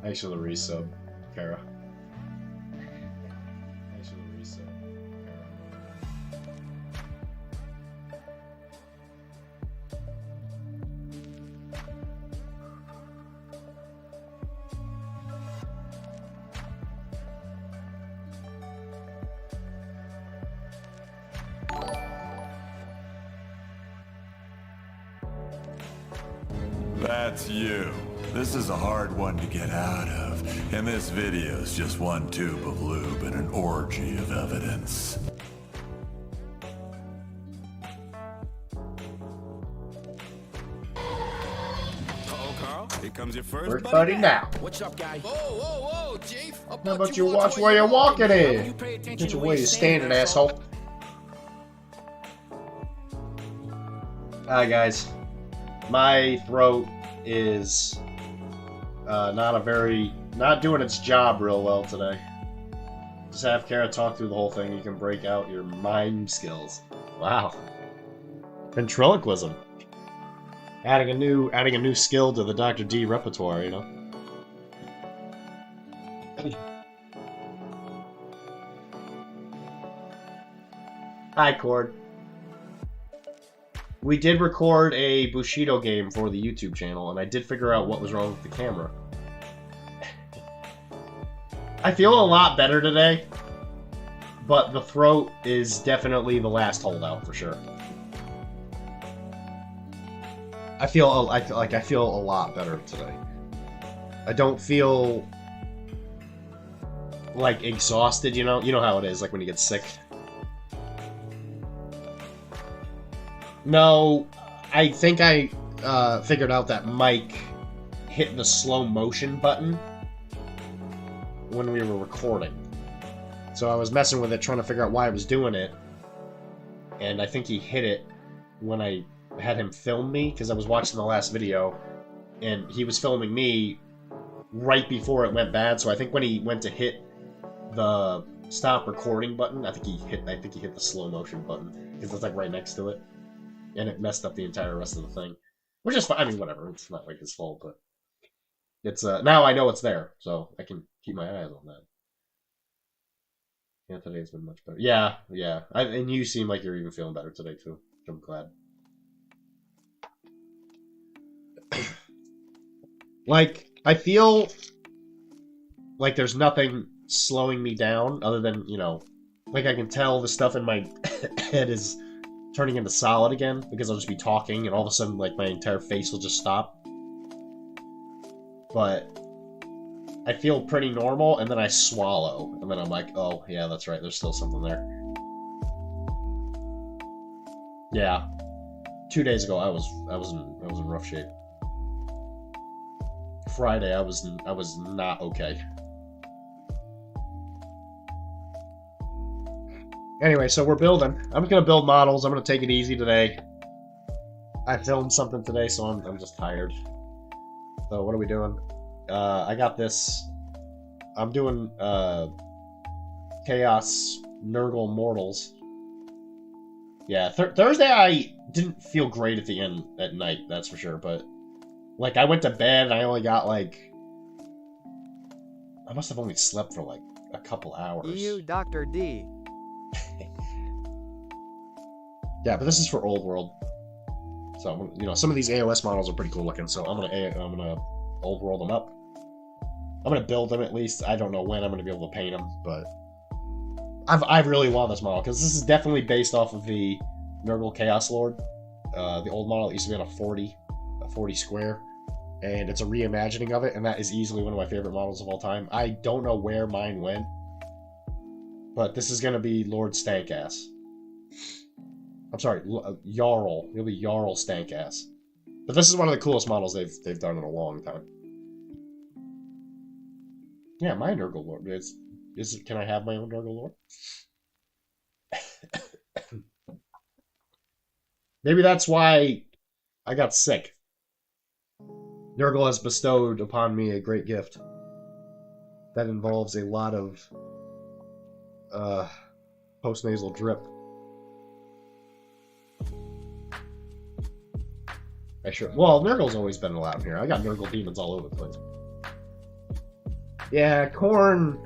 Thanks for the resub, Kara. Thanks for the resub, That's you. This is a hard one to get out of, and this video's just one tube of lube and an orgy of evidence. Oh, Carl, here comes your first buddy now. What's up, guy? Whoa, Chief. How about you watch where you're walking in? Get your way you're standing, asshole. Hi, guys. My throat is not doing its job real well today. Just have Kara talk through the whole thing. You can break out your mime skills. Wow. Ventriloquism. Adding a new skill to the Dr.D repertoire, you know. Hi, Cord. We did record a Bushido game for the YouTube channel, and I did figure out what was wrong with the camera. I feel a lot better today, but the throat is definitely the last holdout for sure. I feel a lot better today. I don't feel like exhausted, you know? You know how it is, like when you get sick. No, I think I figured out that Mike hit the slow motion button when we were recording. So I was messing with it, trying to figure out why I was doing it. And I think he hit it when I had him film me, because I was watching the last video, and he was filming me right before it went bad. So I think when he went to hit the stop recording button, I think he hit the slow motion button, because it's like right next to it. And it messed up the entire rest of the thing. Which is fine. I mean, whatever. It's not like his fault, but it's now I know it's there, so I can keep my eyes on that. Yeah, today's been much better. Yeah. And you seem like you're even feeling better today too. I'm glad. Like, I feel like there's nothing slowing me down other than, you know, like I can tell the stuff in my head is turning into solid again, because I'll just be talking and all of a sudden, like, my entire face will just stop. But I feel pretty normal, and then I swallow, and then I'm like, oh, yeah, that's right, there's still something there. Yeah. 2 days ago, I was in rough shape. Friday, I was not okay. Anyway, so we're building. I'm gonna build models. I'm gonna take it easy today. I filmed something today, so I'm just tired. So what are we doing? I got this I'm doing Chaos Nurgle Mortals. Yeah, Thursday I didn't feel great at the end at night, that's for sure, but like I went to bed and I only got like I must have only slept for like a couple hours. You, Dr.D. Yeah, but this is for Old World. So, you know, some of these AOS models are pretty cool looking, so I'm gonna Old World them up. I'm gonna build them at least. I don't know when I'm gonna be able to paint them, but I really want this model because this is definitely based off of the Nurgle Chaos Lord. The old model used to be on a 40 square, and it's a reimagining of it, and that is easily one of my favorite models of all time. I don't know where mine went, but this is gonna be Lord Stankass. I'm sorry, Jarl. It'll be Jarl Stankass. But this is one of the coolest models they've done in a long time. Yeah, my Nurgle Lord. Can I have my own Nurgle Lord? Maybe that's why I got sick. Nurgle has bestowed upon me a great gift. That involves a lot of post-nasal drip. Well, Nurgle's always been allowed in here. I got Nurgle demons all over the place. Yeah, Korn,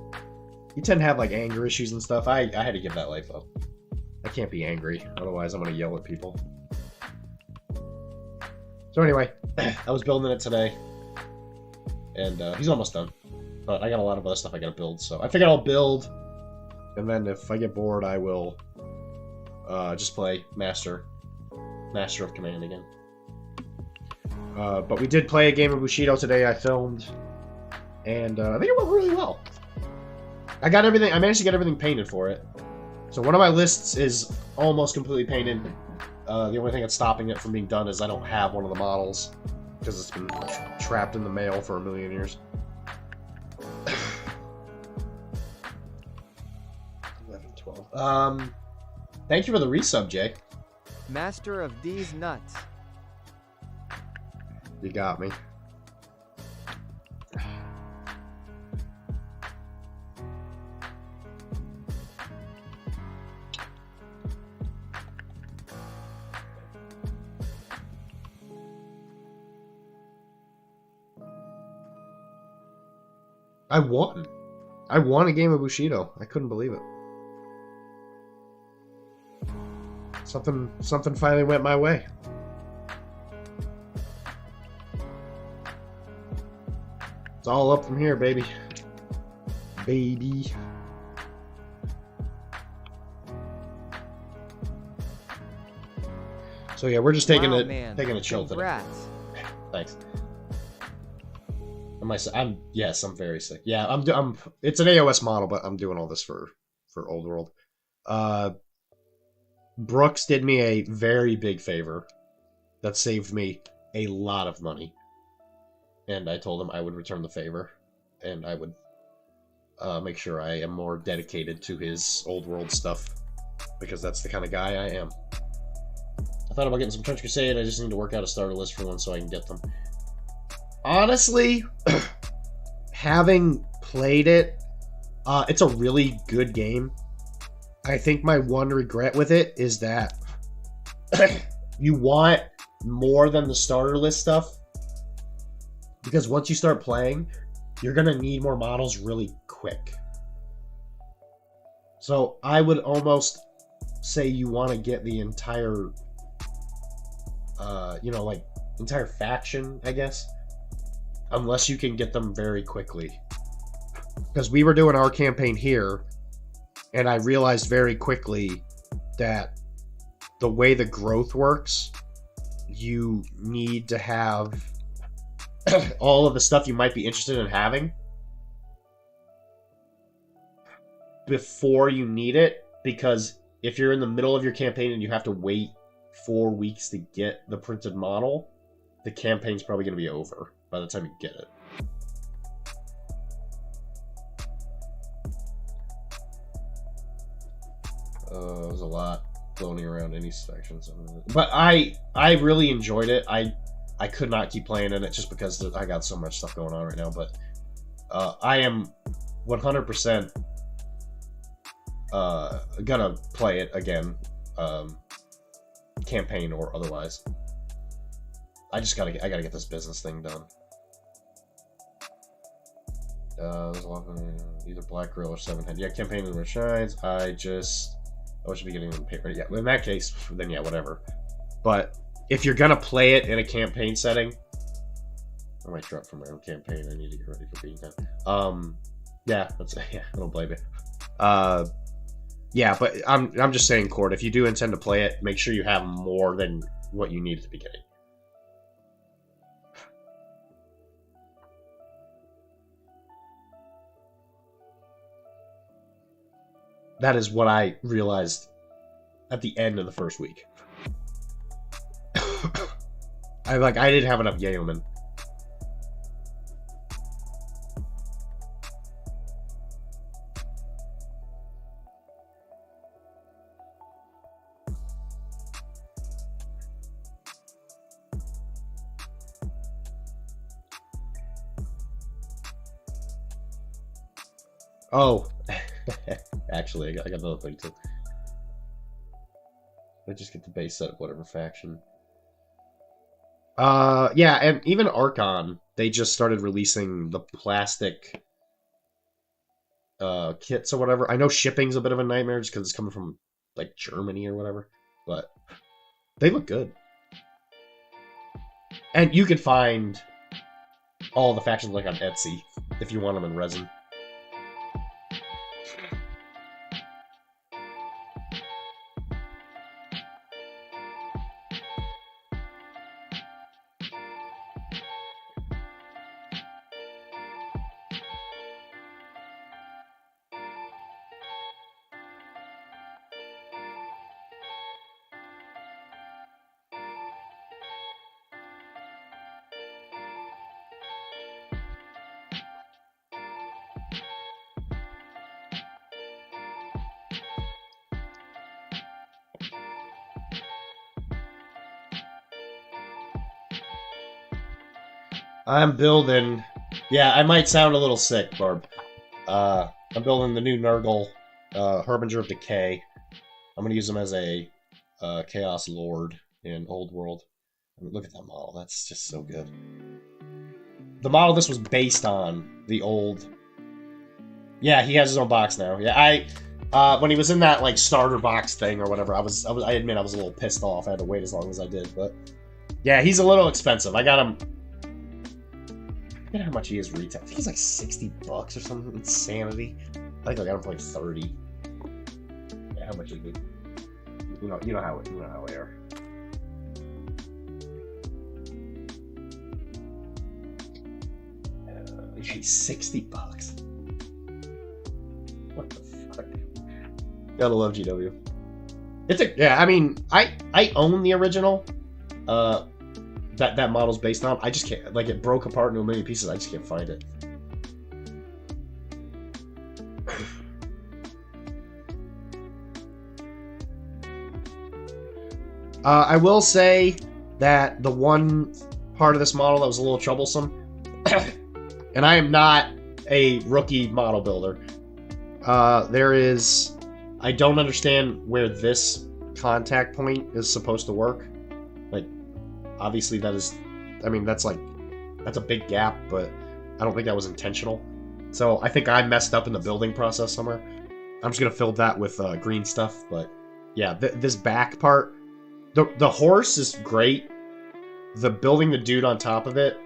you tend to have like anger issues and stuff. I had to give that life up. I can't be angry, otherwise I'm gonna yell at people. So anyway, I was building it today, and he's almost done. But I got a lot of other stuff I gotta build, so I figured I'll build, and then if I get bored, I will just play Master of Command again. But we did play a game of Bushido today. I filmed, and I think it went really well. I managed to get everything painted for it. So one of my lists is almost completely painted. The only thing that's stopping it from being done is I don't have one of the models because it's been trapped in the mail for a million years. 11, 12. Thank you for the resub, Jay. Master of D's nuts. You got me. I won. I won a game of Bushido. I couldn't believe it. Something finally went my way. It's all up from here, baby. Baby. So yeah, we're just taking a chill today. Thanks. I'm very sick. Yeah, I'm it's an AOS model, but I'm doing all this for Old World. Brooks did me a very big favor that saved me a lot of money. And I told him I would return the favor, and I would make sure I am more dedicated to his Old World stuff, because that's the kind of guy I am. I thought about getting some Trench Crusade. I just need to work out a starter list for one so I can get them. Honestly, having played it, it's a really good game. I think my one regret with it is that you want more than the starter list stuff. Because once you start playing, you're going to need more models really quick. So I would almost say you want to get the entire, entire faction, I guess. Unless you can get them very quickly. Because we were doing our campaign here, and I realized very quickly that the way the growth works, you need to have all of the stuff you might be interested in having before you need it, because if you're in the middle of your campaign and you have to wait 4 weeks to get the printed model, the campaign's probably going to be over by the time you get it. There's a lot floating around any sections. But I really enjoyed it. I could not keep playing in it just because I got so much stuff going on right now, but I am 100% gonna play it again, campaign or otherwise. I gotta get this business thing done. Either Black Grill or Seven Head. Yeah, campaign and Red Shines. I should be getting them paper. Yeah, in that case, then yeah, whatever. But if you're gonna play it in a campaign setting, I might drop from my own campaign. I need to get ready for being done. Yeah, I don't blame it. Yeah, but I'm just saying, Cord, if you do intend to play it, make sure you have more than what you need at the beginning. That is what I realized at the end of the first week. I didn't have enough Yeoman. Oh, actually, I got another thing too. I just get the base set of whatever faction. Yeah, and even Archon, they just started releasing the plastic kits or whatever. I know shipping's a bit of a nightmare just because it's coming from like Germany or whatever, but they look good. And you can find all the factions like on Etsy if you want them in resin. I'm building... Yeah, I might sound a little sick, Barb. I'm building the new Nurgle, Harbinger of Decay. I'm going to use him as a Chaos Lord in Old World. I mean, look at that model. That's just so good. The model this was based on, the old... Yeah, he has his own box now. Yeah, when he was in that, like, starter box thing or whatever, I admit I was a little pissed off. I had to wait as long as I did, but... Yeah, he's a little expensive. I got him... I forget how much he is retail. I think he's like $60 or something. Insanity. I think I got him for like 30. Yeah, how much is it? You know how they are. He's $60. What the fuck? Gotta love GW. I mean, I own the original. That model's based on. I just can't, like, it broke apart into a million pieces. I just can't find it. I will say that the one part of this model that was a little troublesome, and I am not a rookie model builder, I don't understand where this contact point is supposed to work. Like, obviously that's a big gap, but I don't think that was intentional. So I think I messed up in the building process somewhere. I'm just gonna fill that with green stuff, but yeah, this back part, the horse is great. The building the dude on top of it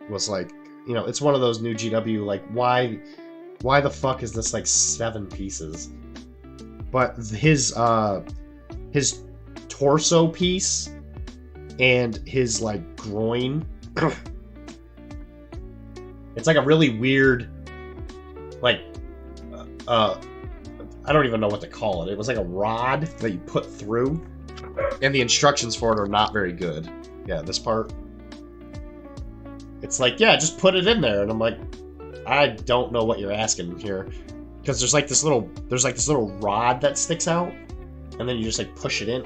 was like, it's one of those new GW, like, why the fuck is this like 7 pieces? But his torso piece and his, like, groin, it's like a really weird, like, I don't even know what to call it. It was like a rod that you put through, and the instructions for it are not very good. Yeah, this part. It's like, yeah, just put it in there, and I'm like, I don't know what you're asking here. Because there's like this little rod that sticks out, and then you just, like, push it in.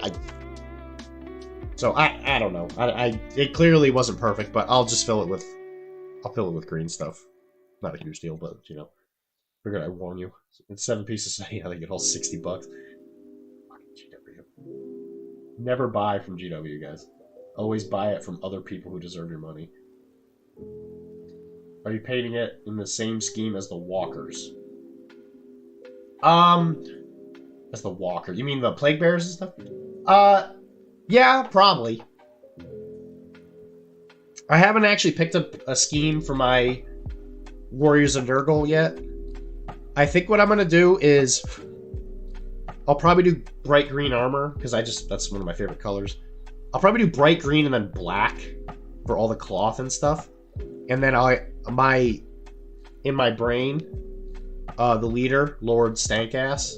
So I don't know. It clearly wasn't perfect, but I'll fill it with green stuff. Not a huge deal, but Figured I'd warn you. It's 7 pieces. Yeah, they get all $60. Fucking GW. Never buy from GW, guys. Always buy it from other people who deserve your money. Are you painting it in the same scheme as the walkers? As the walker. You mean the plague bears and stuff? Yeah, probably. I haven't actually picked up a scheme for my Warriors of Nurgle yet. I think what I'm gonna do is I'll probably do bright green armor, because that's one of my favorite colors. I'll probably do bright green and then black for all the cloth and stuff. And then in my brain, the leader, Lord Stankass,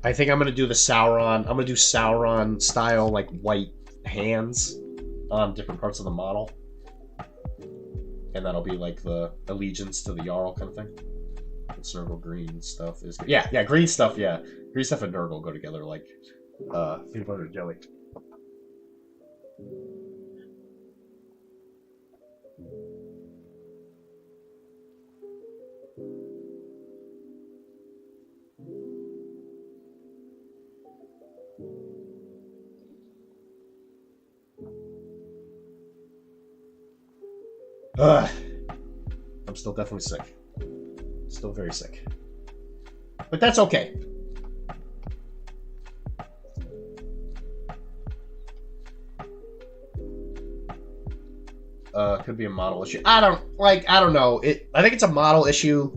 I think I'm gonna do the Sauron. I'm gonna do Sauron style, like white hands on different parts of the model, and that'll be like the allegiance to the Jarl kind of thing. And Nurgle green stuff is yeah, green stuff, yeah, green stuff and Nurgle go together like peanut butter and jelly. I'm still definitely sick. Still very sick. But that's okay. Could be a model issue. I don't know. I think it's a model issue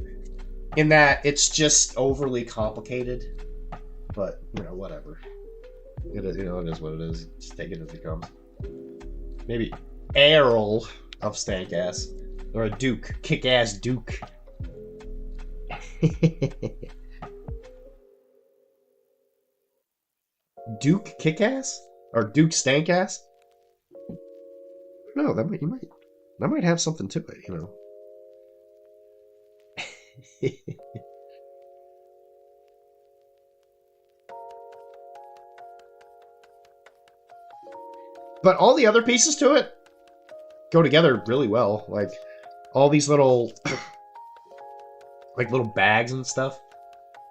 in that it's just overly complicated. But, whatever. It is what it is. Just take it as it comes. Maybe Errol of Stankass. Or a Duke. Kick-ass Duke. Duke Kick-ass? Or Duke Stankass? No, that might have something to it, But all the other pieces to it go together really well. Like, all these little little bags and stuff.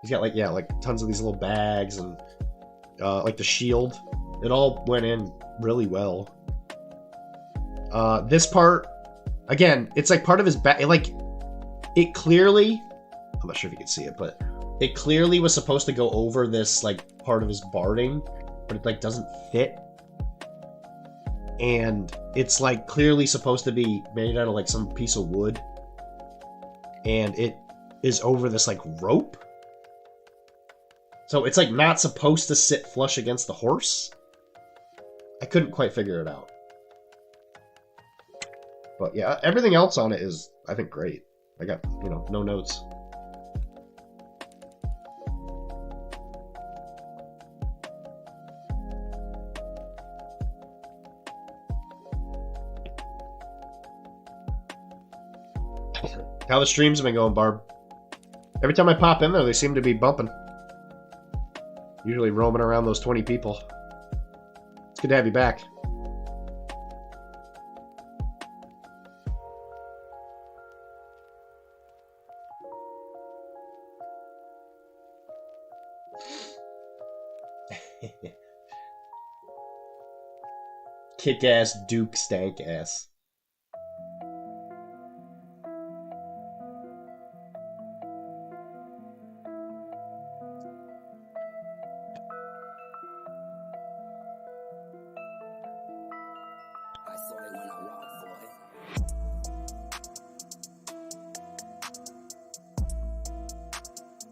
He's got like tons of these little bags and like the shield. It all went in really well. This part, again, it's like part of his back. It clearly, I'm not sure if you can see it, but it clearly was supposed to go over this like part of his barding, but it like doesn't fit. And it's like clearly supposed to be made out of like some piece of wood, and it is over this like rope. So it's like not supposed to sit flush against the horse. I couldn't quite figure it out. But yeah, everything else on it is, I think, great. I got, no notes. How the streams have been going, Barb? Every time I pop in there, they seem to be bumping. Usually roaming around those 20 people. It's good to have you back. Kick-ass Duke Stank-ass.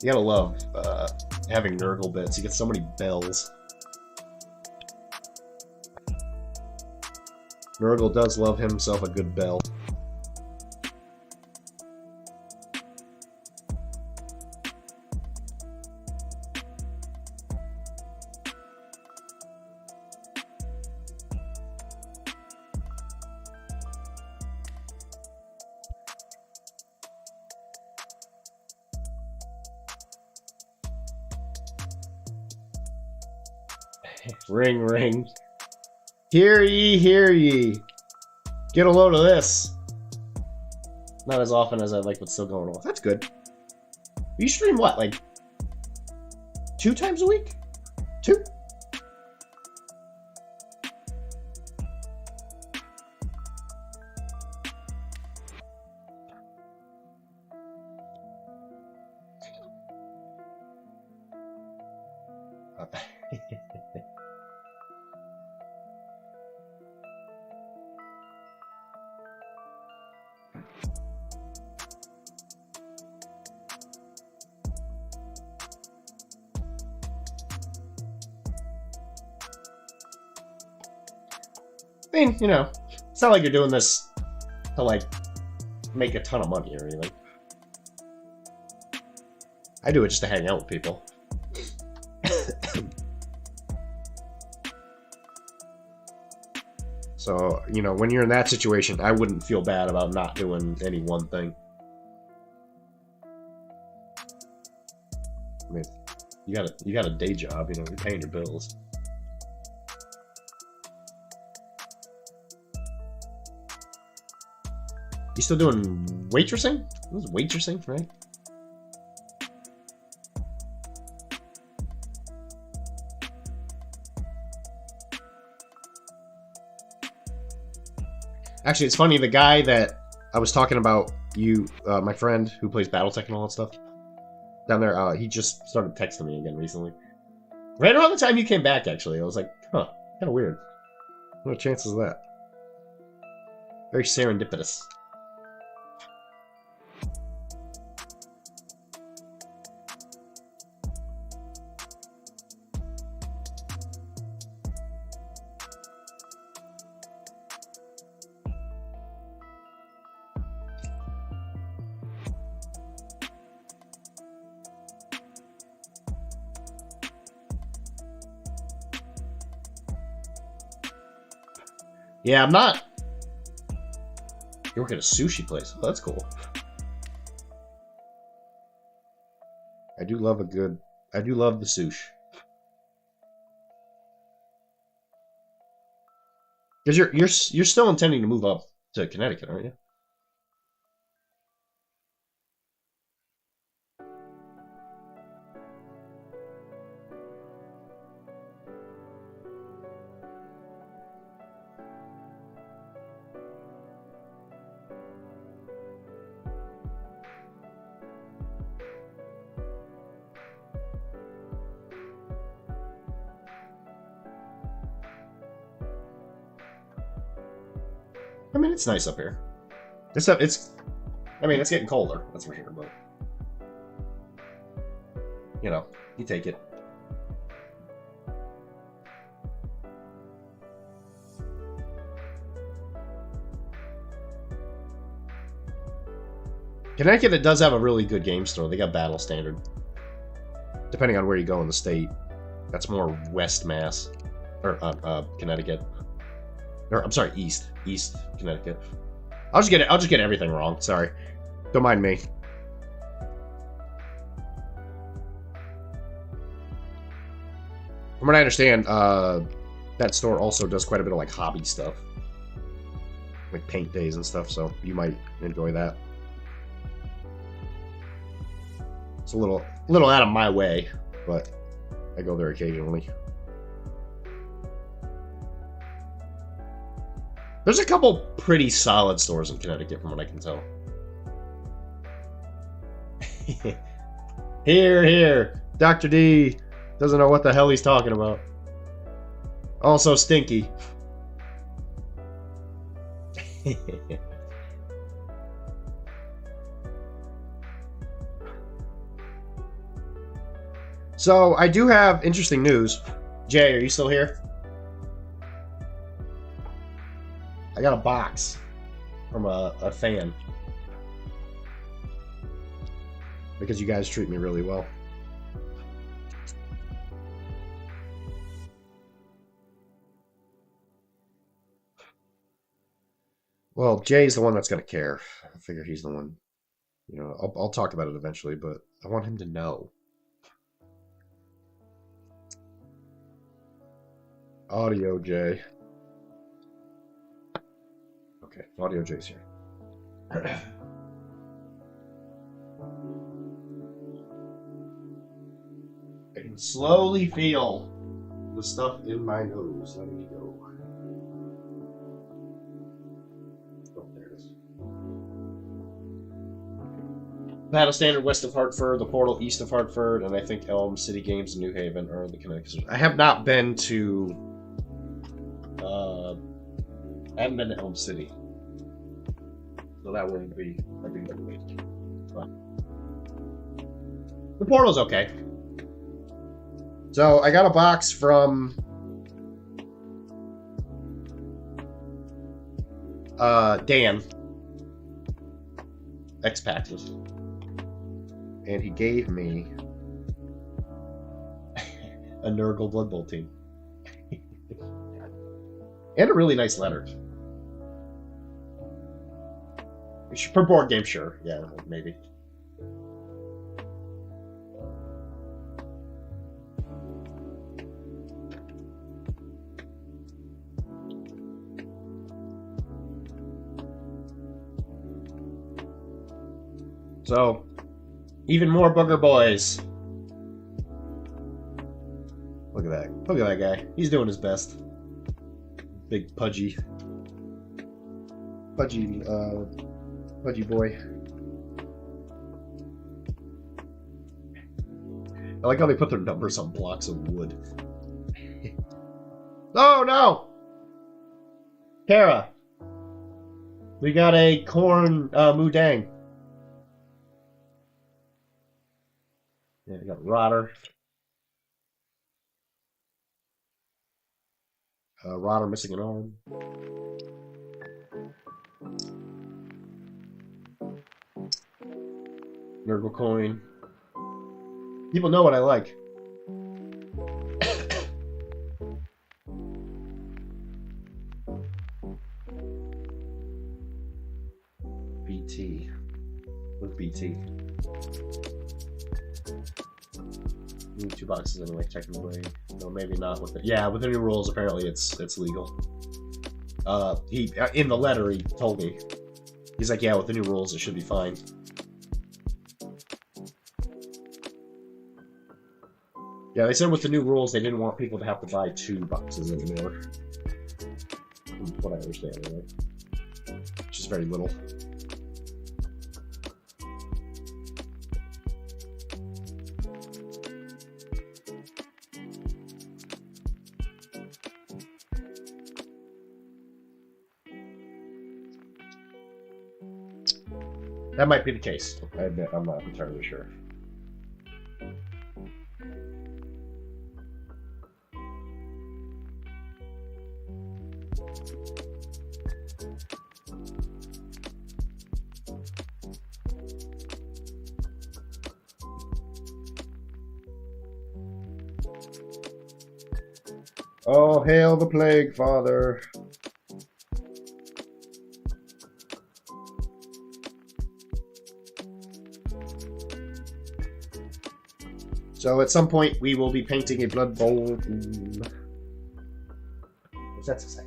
You gotta love having Nurgle bits. You get so many bells. Nurgle does love himself a good bell. Ring, ring. Hear ye, hear ye. Get a load of this. Not as often as I'd like, but still going on. That's good. You stream what, like 2 times a week? 2? I mean, you know, it's not like you're doing this to, like, make a ton of money or anything. I do it just to hang out with people. So, you know, when you're in that situation, I wouldn't feel bad about not doing any one thing. I mean, you got a day job, you know, you're paying your bills. You still doing waitressing? It was waitressing, right? Actually, it's funny, the guy that I was talking about, my friend who plays Battletech and all that stuff, down there, he just started texting me again recently. Right around the time you came back, actually. I was like, huh, kind of weird. What are the chances of that? Very serendipitous. Yeah, I'm not. You work at a sushi place. Oh, that's cool. I do love the sushi. Because you're still intending to move up to Connecticut, aren't you? I mean, it's nice up here. I mean, it's getting colder, that's for sure, but you know, you take it. Connecticut, it does have a really good game store. They got Battle Standard. Depending on where you go in the state. That's more West Mass. Or, Connecticut. Or, I'm sorry, East Connecticut. I'll just get everything wrong. Sorry. Don't mind me. From what I understand, that store also does quite a bit of, like, hobby stuff. Like paint days and stuff, so you might enjoy that. It's a little out of my way, but I go there occasionally. There's a couple pretty solid stores in Connecticut, from what I can tell. Here. Dr.D doesn't know what the hell he's talking about. Also stinky. So, I do have interesting news. Jay, are you still here? I got a box from a fan. Because you guys treat me really well. Well, Jay's the one that's going to care. I figure he's the one. You know, I'll talk about it eventually, but I want him to know. Audio Jay. Okay, Audio Jay's here. can slowly feel the stuff in my nose. Let me go. Oh, there it is. Battle Standard west of Hartford, the Portal east of Hartford, and I think Elm City Games in New Haven are the Connecticut. I have not been to. I haven't been to Elm City, so that wouldn't be a big motivation. But the Portal's okay. So I got a box from Dan, X-Paxes, and he gave me a Nurgle Blood Bowl team. And a really nice letter. Per board game, sure. Yeah, maybe. So, even more booger boys. Look at that. Look at that guy. He's doing his best. Big pudgy boy. I like how they put their numbers on blocks of wood. Oh no! Kara! We got a corn Mudang. Yeah, we got Rotter. Rotter missing an arm. Nurgle coin. People know what I like. BT. With BT. Need 2 boxes anyway, technically. No, maybe not with it. Yeah, with the new rules, apparently it's legal. He in the letter he told me. He's like, yeah, with the new rules it should be fine. Yeah, they said with the new rules they didn't want people to have to buy 2 boxes anymore. From what I understand, anyway. Which is very little. That might be the case. I admit, I'm not entirely sure. Oh, hail the plague, Father. So at some point we will be painting a Blood Bowl. What's that to say?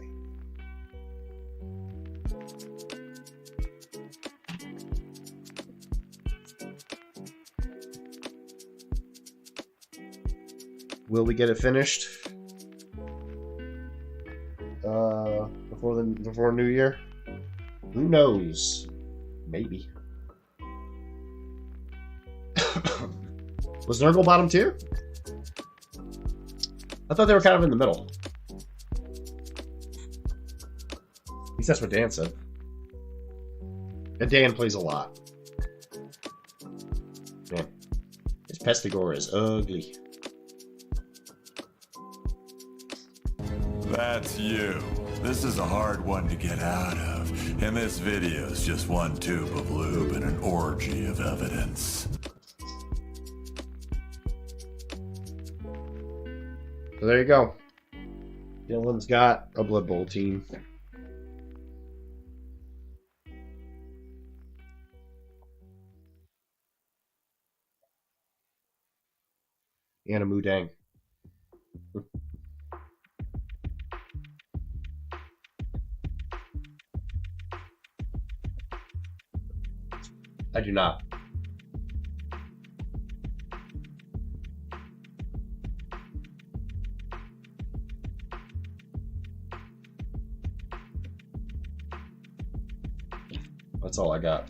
Will we get it finished before New Year? Who knows? Maybe. Was Nurgle bottom tier? I thought they were kind of in the middle. At least that's what Dan said. And Dan plays a lot. Man, his Pestigore is ugly. That's you. This is a hard one to get out of, and this video's just one tube of lube and an orgy of evidence. So there you go. Dylan's got a Blood Bowl team. And a Mudang. I do not. That's all I got.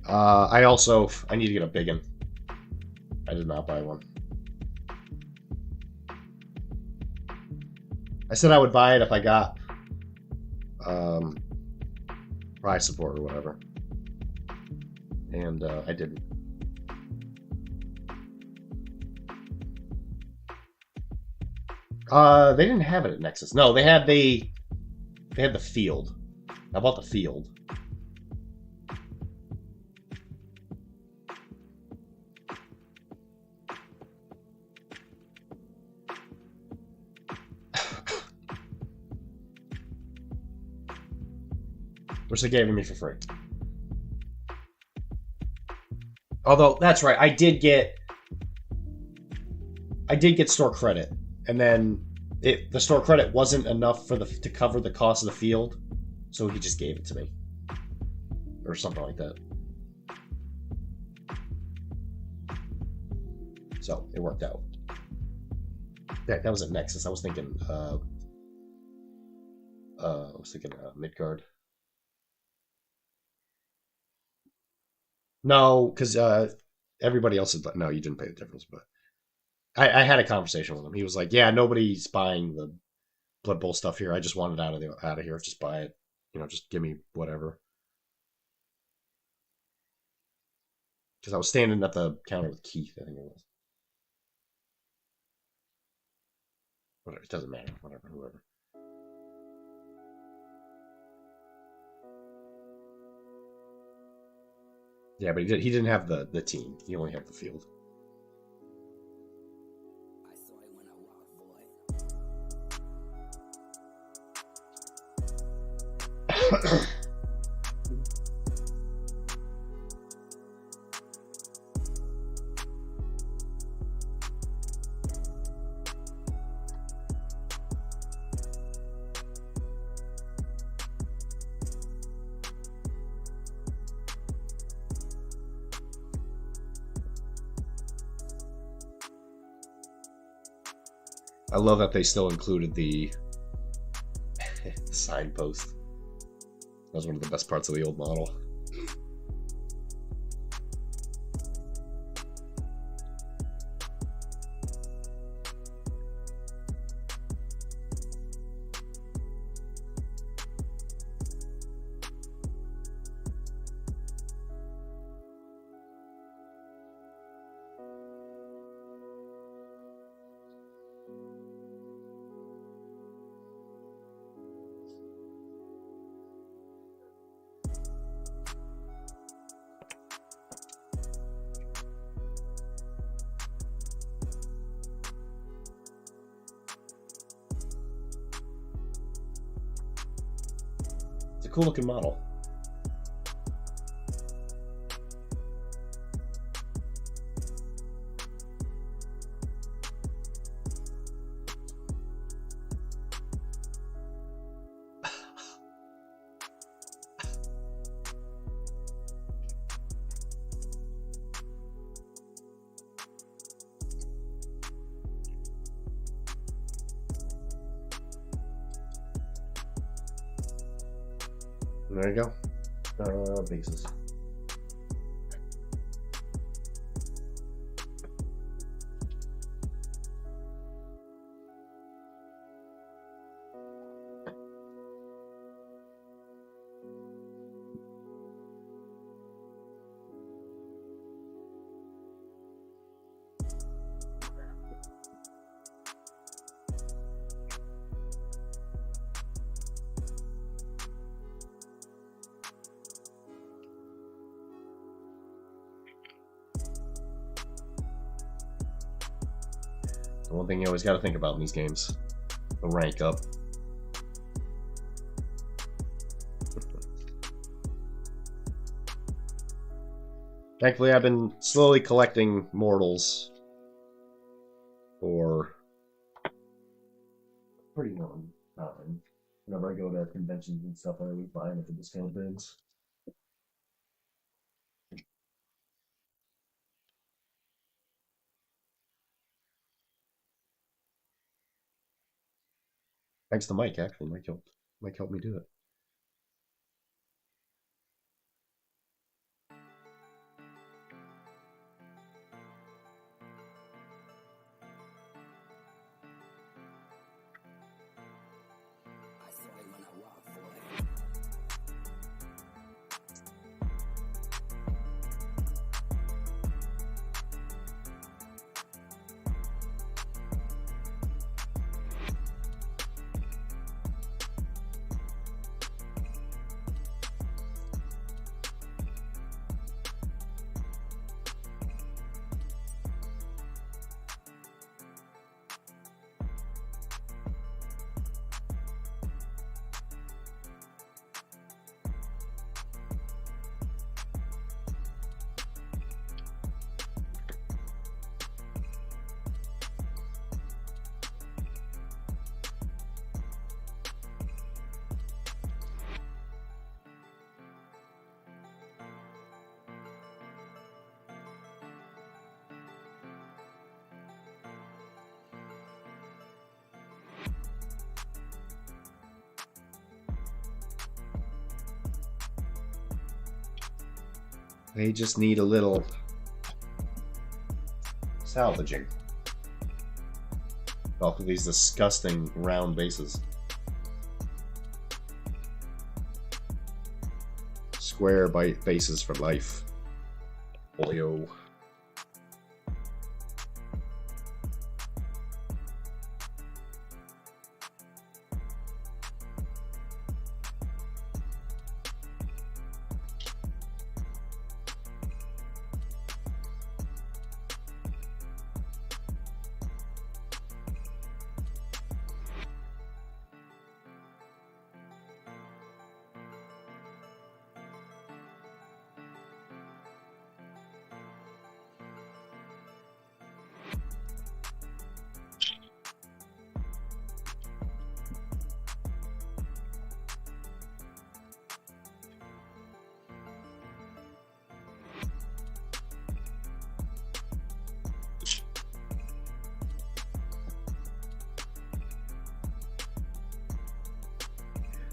I need to get a big one. I did not buy one. I said I would buy it if I got prize support or whatever. And I didn't. They didn't have it at Nexus. No, they had the field. I bought the field. Which they gave me for free. Although that's right, I did get store credit, and then the store credit wasn't enough for to cover the cost of the field, so he just gave it to me, or something like that. So it worked out. That was at Nexus. I was thinking Midgard. No, because everybody else is. No, you didn't pay the difference. But I had a conversation with him. He was like, "Yeah, nobody's buying the Blood Bowl stuff here. I just want it out of here. Just buy it. You know, just give me whatever." Because I was standing at the counter with Keith. I think it was. Whatever. It doesn't matter. Whatever. Whoever. Yeah, but he didn't have the team. He only had the field. I love that they still included the signpost. That was one of the best parts of the old model. Cool looking model. There you go. Bases. The one thing you always got to think about in these games, the rank up. Thankfully, I've been slowly collecting mortals for pretty long time. Whenever I go to conventions and stuff, I always buy them at the discount bins. Thanks to Mike, actually. Mike helped me do it. They just need a little salvaging off of these disgusting round bases. Square bases for life. Olio.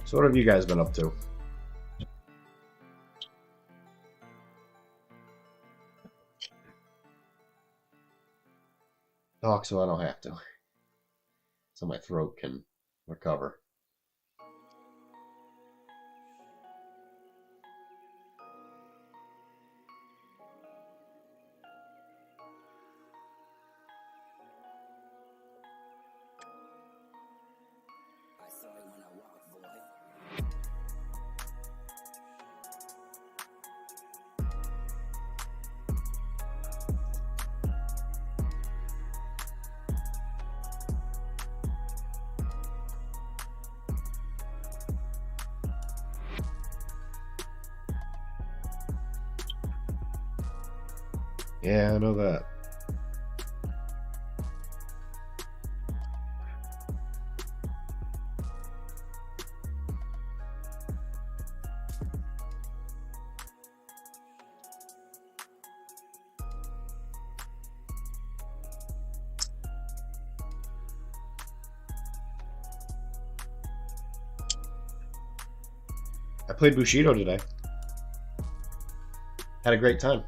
So what have you guys been up to? Talk so I don't have to. So my throat can recover. Yeah, I know that. I played Bushido today. Had a great time.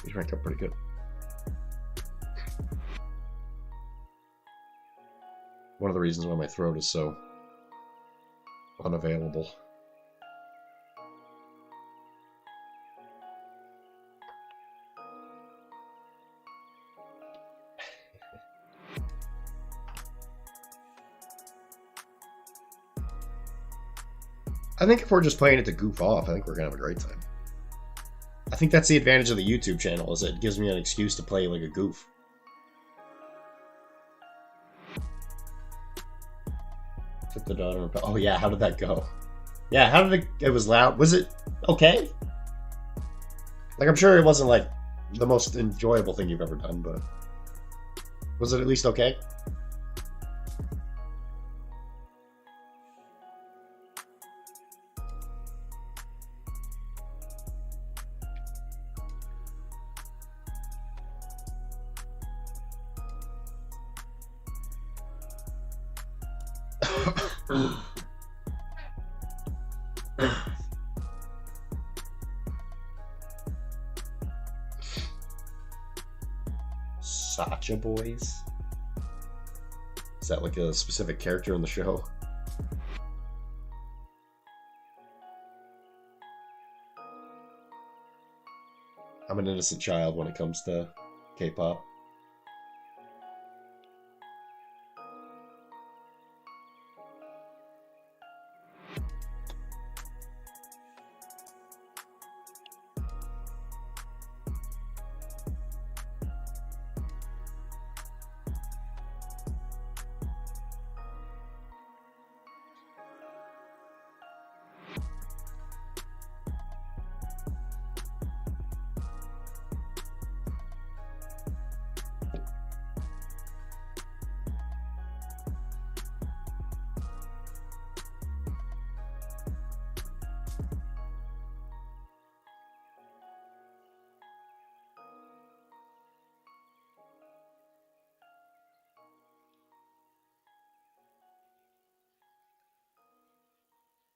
He's ranked up pretty good. One of the reasons why my throat is so unavailable. I think if we're just playing it to goof off, I think we're gonna have a great time. I think that's the advantage of the YouTube channel, is it gives me an excuse to play like a goof. Took the daughter. Oh yeah, how did that go? Yeah, how did it was loud. Was it okay? Like, I'm sure it wasn't like the most enjoyable thing you've ever done, but was it at least okay? Sacha Boys? Is that like a specific character in the show? I'm an innocent child when it comes to K-pop.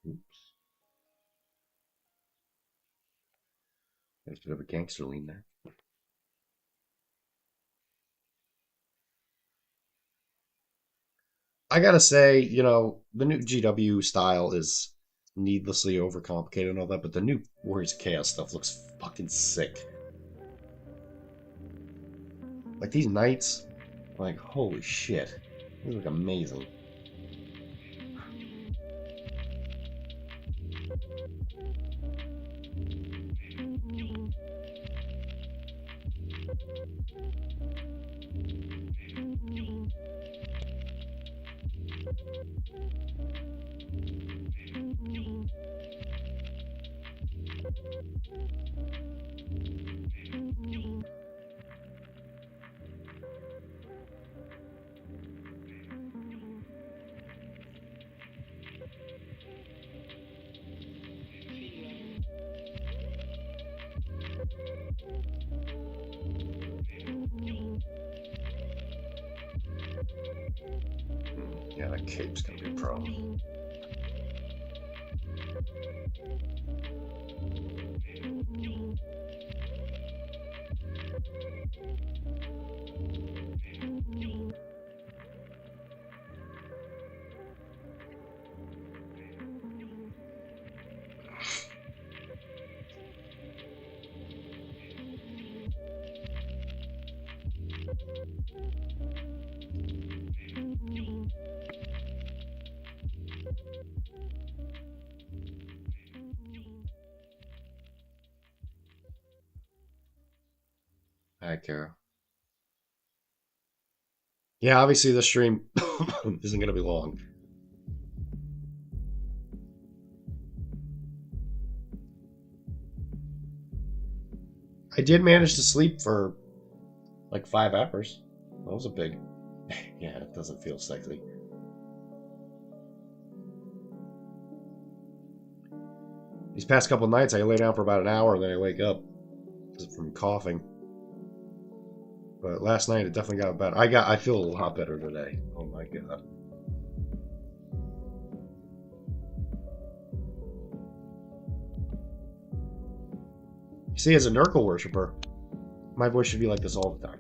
Oops. There's a bit of a gangster lean there. I gotta say, you know, the new GW style is needlessly overcomplicated and all that, but the new Warriors of Chaos stuff looks fucking sick. Like these knights, like holy shit, these look amazing. Yeah, that cape's gonna be a problem. Hi, Kara. Yeah, obviously the stream isn't gonna be long. I did manage to sleep for like 5 hours. That was a big... yeah, it doesn't feel sexy. These past couple nights, I lay down for about an hour and then I wake up from coughing. But last night, it definitely got better. I feel a lot better today. Oh my god. You see, as a Nurgle worshiper, my voice should be like this all the time.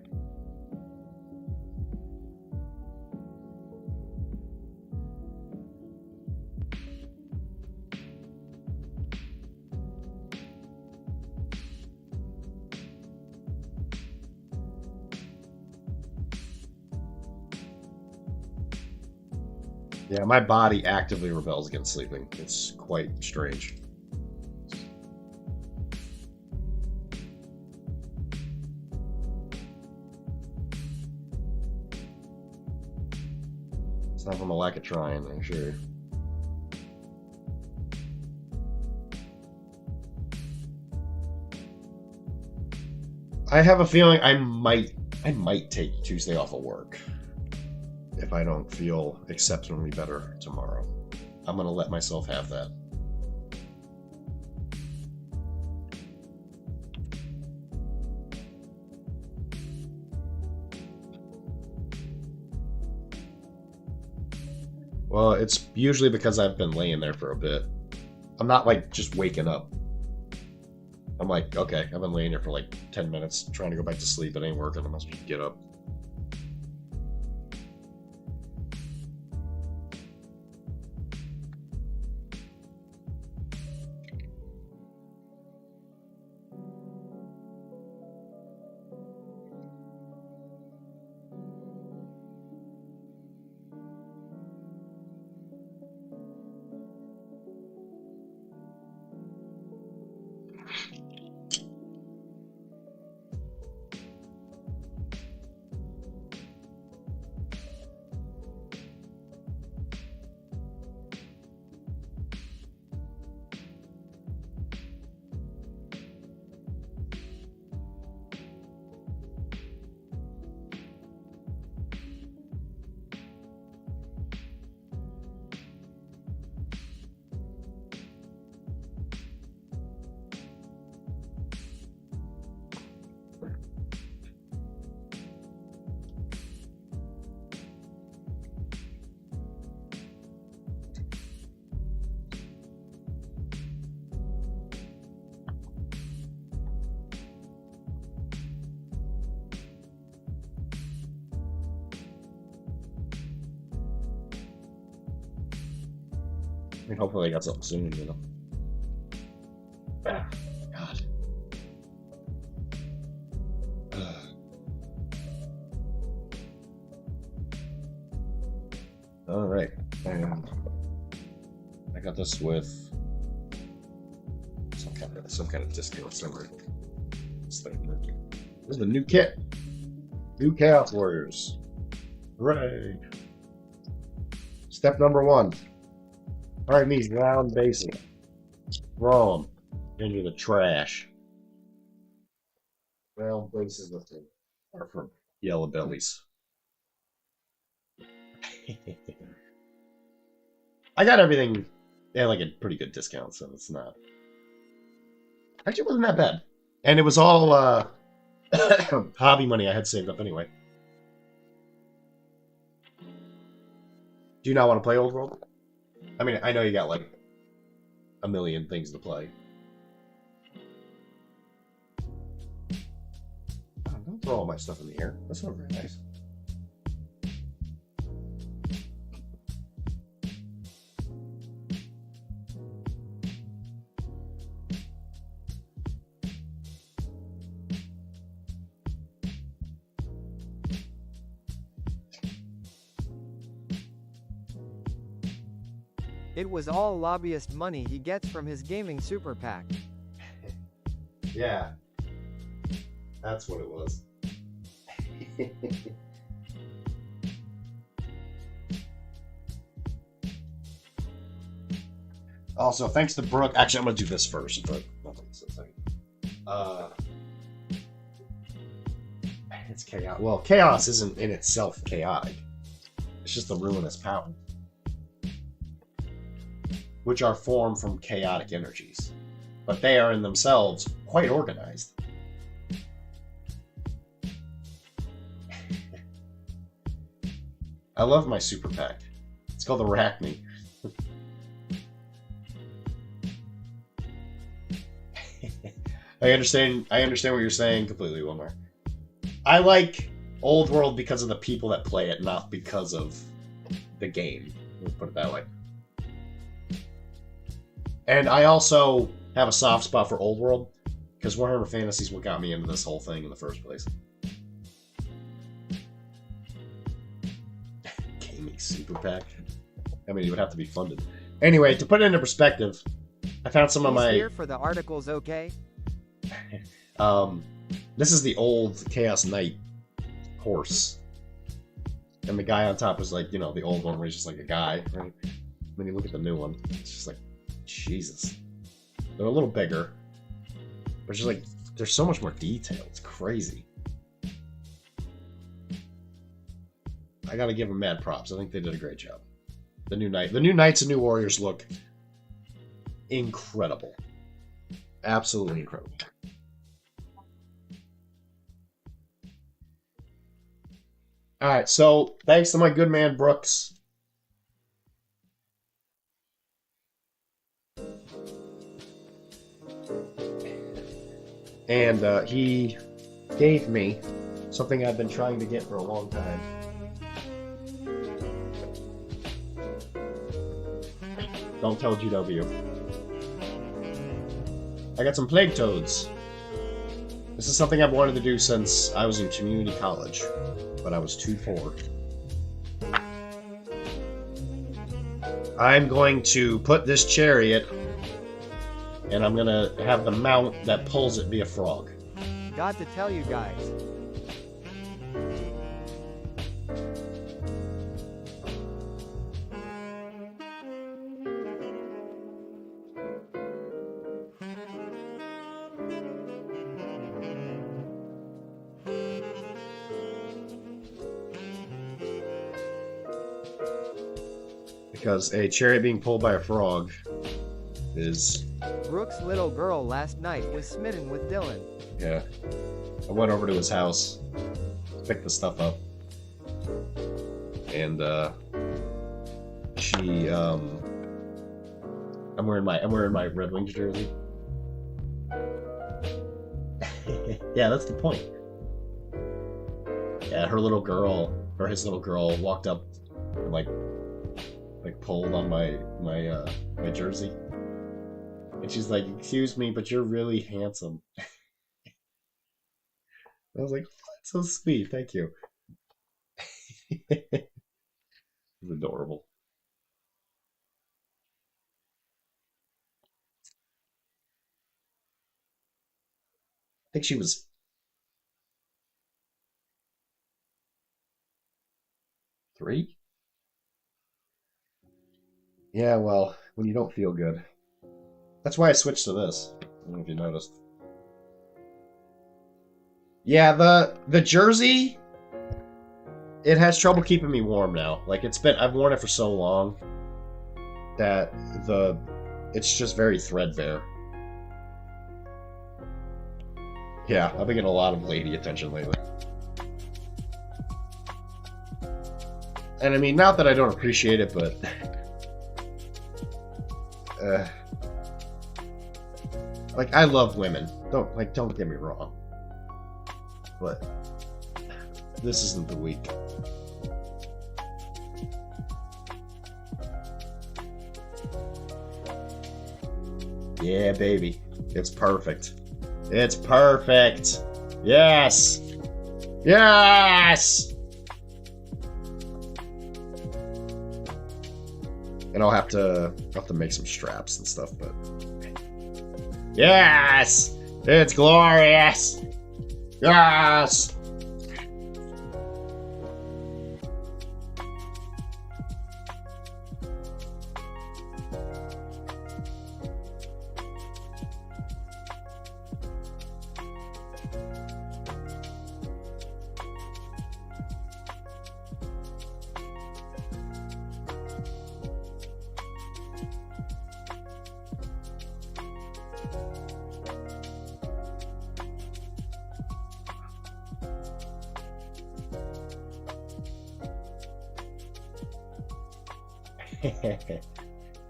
Yeah, my body actively rebels against sleeping. It's quite strange. It's not from a lack of trying, I'm sure. I have a feeling I might take Tuesday off of work if I don't feel exceptionally better tomorrow. I'm gonna let myself have that. Well, it's usually because I've been laying there for a bit. I'm not like just waking up. I'm like, okay, I've been laying here for like 10 minutes trying to go back to sleep. It ain't working. I must just get up. mean, hopefully I got something soon, you know. Ah, God. Alright, and I got this with some kind of discount somewhere. This is the new kit. New Chaos Warriors. Hooray! Step number 1. Find these round bases. Throw them into the trash. Round bases are from yellow bellies. I got everything at like a pretty good discount, so it's not. Actually, it wasn't that bad. And it was all hobby money I had saved up anyway. Do you not want to play Old World? I mean, I know you got like a million things to play. Oh, don't throw all my stuff in the air. That's not very nice. It was all lobbyist money he gets from his gaming super PAC. Yeah. That's what it was. Also, thanks to Brooke. Actually, I'm going to do this first, but it's chaos. Well, chaos isn't in itself chaotic. It's just the ruinous power, which are formed from chaotic energies. But they are in themselves quite organized. I love my super pack. It's called the Arachne. I understand what you're saying completely, Wilmar. I like Old World because of the people that play it, not because of the game. Let's put it that way. And I also have a soft spot for Old World, because Warhammer Fantasy is what got me into this whole thing in the first place. Gaming Super Pack. I mean, it would have to be funded. Anyway, to put it into perspective, I found some of my... here for the articles, okay? This is the old Chaos Knight horse. And the guy on top is like, you know, the old one where he's just like a guy, right? Then you look at the new one, it's just like, Jesus. They're a little bigger. But it's just like, there's so much more detail. It's crazy. I gotta give them mad props. I think they did a great job. The new Knights and New Warriors look incredible. Absolutely incredible. Alright, so thanks to my good man Brooks. And he gave me something I've been trying to get for a long time. Don't tell GW. I got some Plague Toads. This is something I've wanted to do since I was in community college, but I was too poor. I'm going to put this chariot, and I'm going to have the mount that pulls it be a frog. Got to tell you guys. Because a chariot being pulled by a frog is... Brooks' little girl last night was smitten with Dylan. Yeah. I went over to his house, picked the stuff up, and she I'm wearing my Red Wings jersey. Yeah, that's the point. Yeah, his little girl walked up and like like pulled on my jersey. And she's like, "Excuse me, but you're really handsome." I was like, "Oh, that's so sweet, thank you." It's adorable. I think she was 3. Yeah, well, when you don't feel good. That's why I switched to this. I don't know if you noticed. Yeah, the jersey, it has trouble keeping me warm now. Like I've worn it for so long that it's just very threadbare. Yeah, I've been getting a lot of lady attention lately. And I mean, not that I don't appreciate it, but like I love women. Don't get me wrong. But this isn't the week. Yeah, baby. It's perfect. It's perfect. Yes. Yes. And I'll have to make some straps and stuff, but yes, it's glorious. Yes.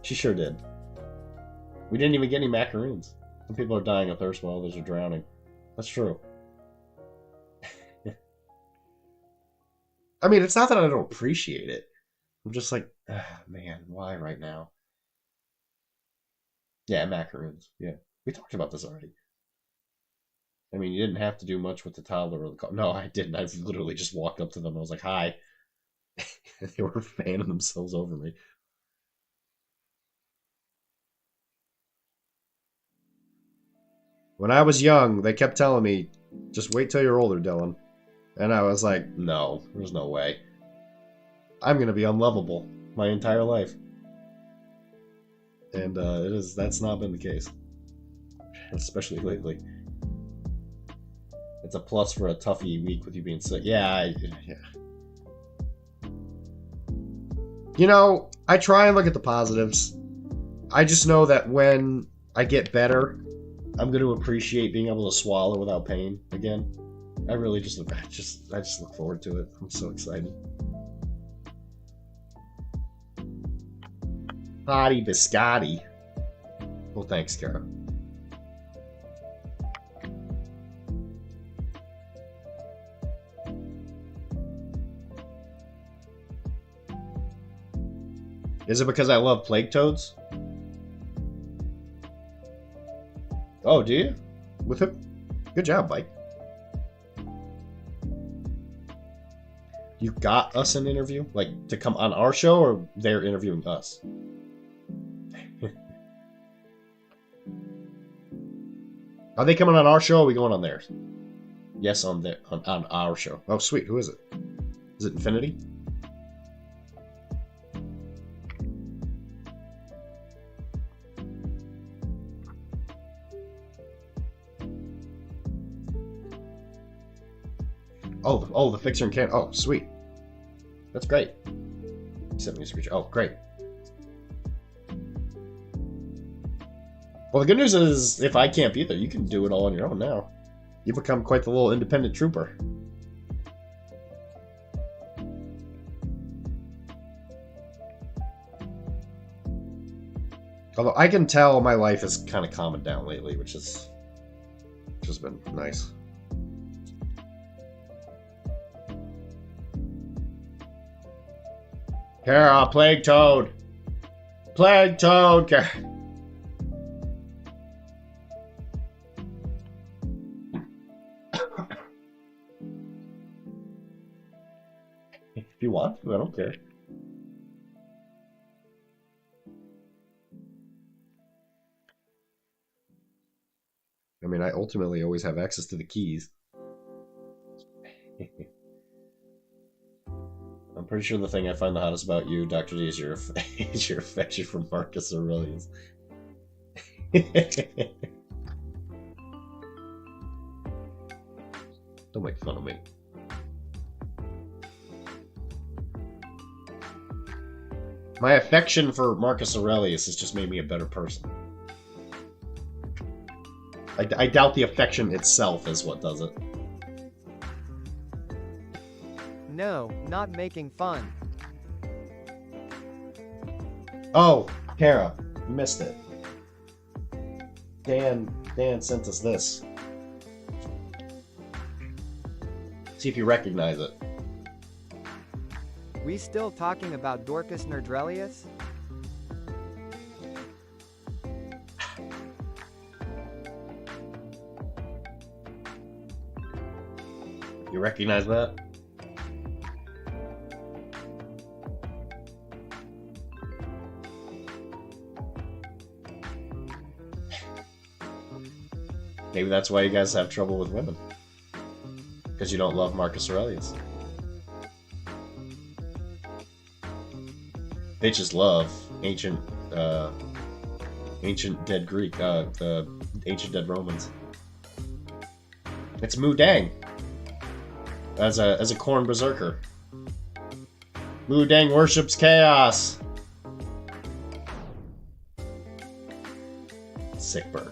She sure did. We didn't even get any macaroons. Some people are dying of thirst while others are drowning. That's true. I mean, it's not that I don't appreciate it. I'm just like, man, why right now? Yeah, macaroons. Yeah, we talked about this already. I mean, you didn't have to do much with the toddler or the car. No, I didn't. I literally just walked up to them and I was like, hi. They were fanning themselves over me. When I was young, they kept telling me, just wait till you're older, Dylan. And I was like, no, there's no way. I'm going to be unlovable my entire life. And that's not been the case. Especially lately. It's a plus for a toughy week with you being sick. Yeah. You know, I try and look at the positives. I just know that when I get better, I'm going to appreciate being able to swallow without pain again. I really just look forward to it. I'm so excited. Hottie biscotti. Well, thanks, Kara. Is it because I love plague toads? Oh, do you? With who? Good job, Mike. You got us an interview? Like, to come on our show, or they're interviewing us? Are they coming on our show, or are we going on theirs? Yes, on our show. Oh, sweet. Who is it? Is it Infinity? Oh, the fixer in Canada. Oh, sweet. That's great. He sent me a screenshot. Oh, great. Well, the good news is, if I can't be there, you can do it all on your own now. You've become quite the little independent trooper. Although I can tell my life is kind of calming down lately, which has been nice. Kara, plague toad. Plague Toad! If you want to, I don't care. I mean, I ultimately always have access to the keys. I'm pretty sure the thing I find the hottest about you, Dr. D, is your affection for Marcus Aurelius. Don't make fun of me. My affection for Marcus Aurelius has just made me a better person. I doubt the affection itself is what does it. No, not making fun. Oh, Kara, you missed it. Dan sent us this. See if you recognize it. We still talking about Dorcas Nerdrelius? You recognize that? Maybe that's why you guys have trouble with women. Because you don't love Marcus Aurelius. Bitches love ancient dead Greek, the ancient dead Romans. It's Mu Dang. As a corn berserker. Mu Dang worships chaos. Sick burn.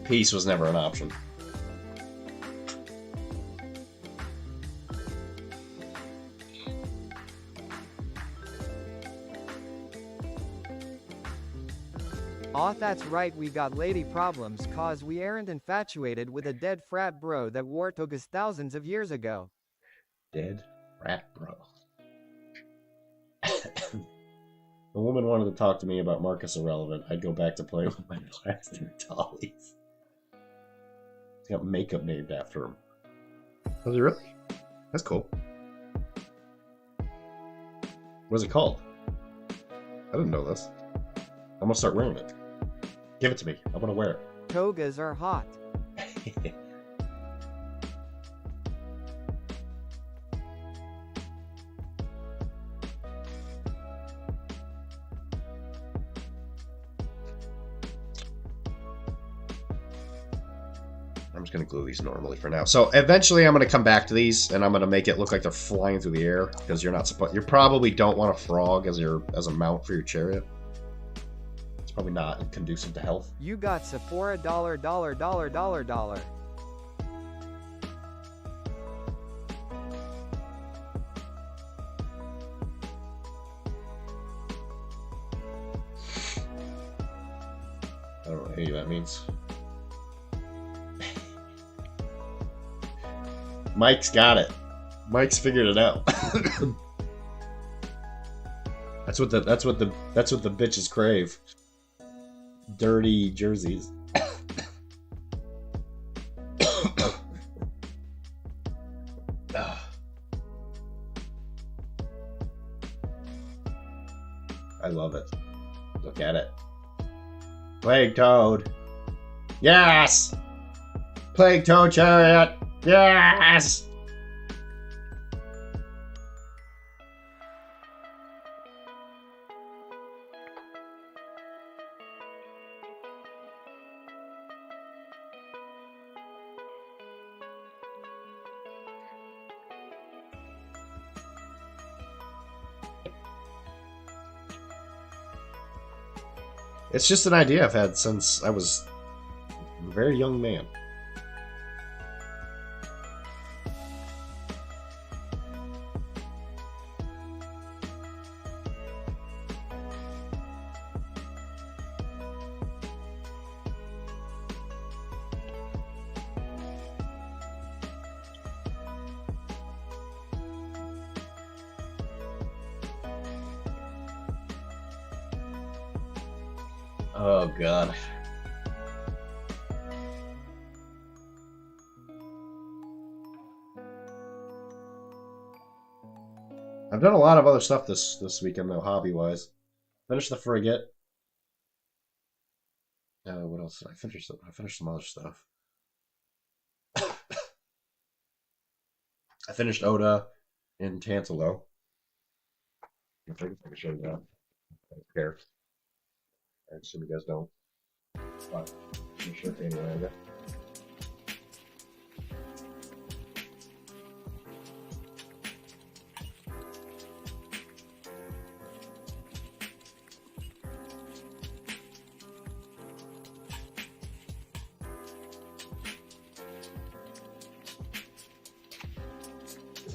Peace was never an option. Aw, that's right, we got lady problems cause we aren't infatuated with a dead frat bro that wore togas thousands of years ago. Dead frat bro. If a woman wanted to talk to me about Marcus Irrelevant, I'd go back to playing with my plastic dollies. He's got makeup named after him. Was he really? That's cool. What's it called? I didn't know this. I'm gonna start wearing it. Give it to me. I'm gonna wear it. Togas are hot. I'm just gonna glue these normally for now. So eventually I'm gonna come back to these and I'm gonna make it look like they're flying through the air because you're not supposed. You probably don't want a frog as a mount for your chariot. It's probably not conducive to health. You got Sephora $. I don't know what any of that means. Mike's got it. Mike's figured it out. That's what the bitches crave. Dirty jerseys. I love it. Look at it. Plague Toad. Yes! Plague Toad chariot. Yes! It's just an idea I've had since I was a very young man. Oh god. I've done a lot of other stuff this weekend though, hobby-wise. Finished the frigate. What else did I finish? I finished some other stuff. I finished Oda in Tantalo. I think I can show you that. I don't care. I assume you guys don't. But I'm sure anyway, I guess.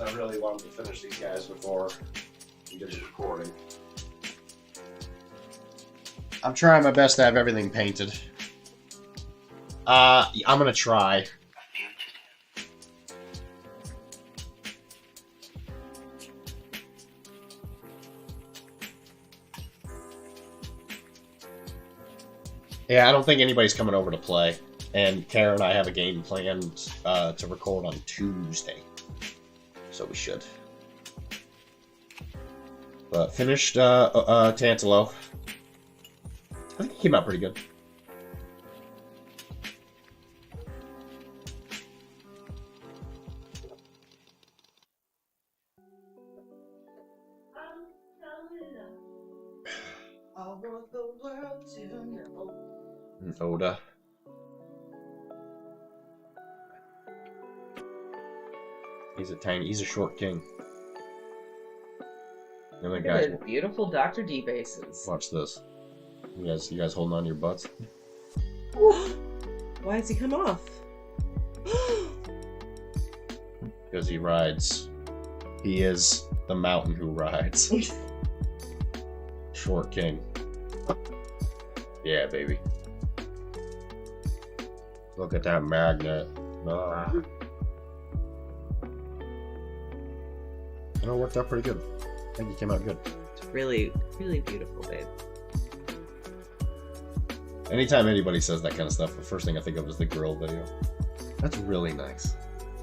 I really wanted to finish these guys before we did the recording. I'm trying my best to have everything painted. I'm gonna try. Yeah, I don't think anybody's coming over to play. And Kara and I have a game planned to record on Tuesday. So we should. But finished Tantalo. I think it came out pretty good. I want the world to know. Oda. He's a short king. And the guys, Beautiful Dr.D bases. watch this. You guys holding on to your butts? Why has he come off? Because he rides. He is the mountain who rides. Short king. Yeah, baby. Look at that magnet. Ah. It all worked out pretty good. I think it came out good. It's really, really beautiful, babe. Anytime anybody says that kind of stuff, the first thing I think of is the grill video. That's really nice.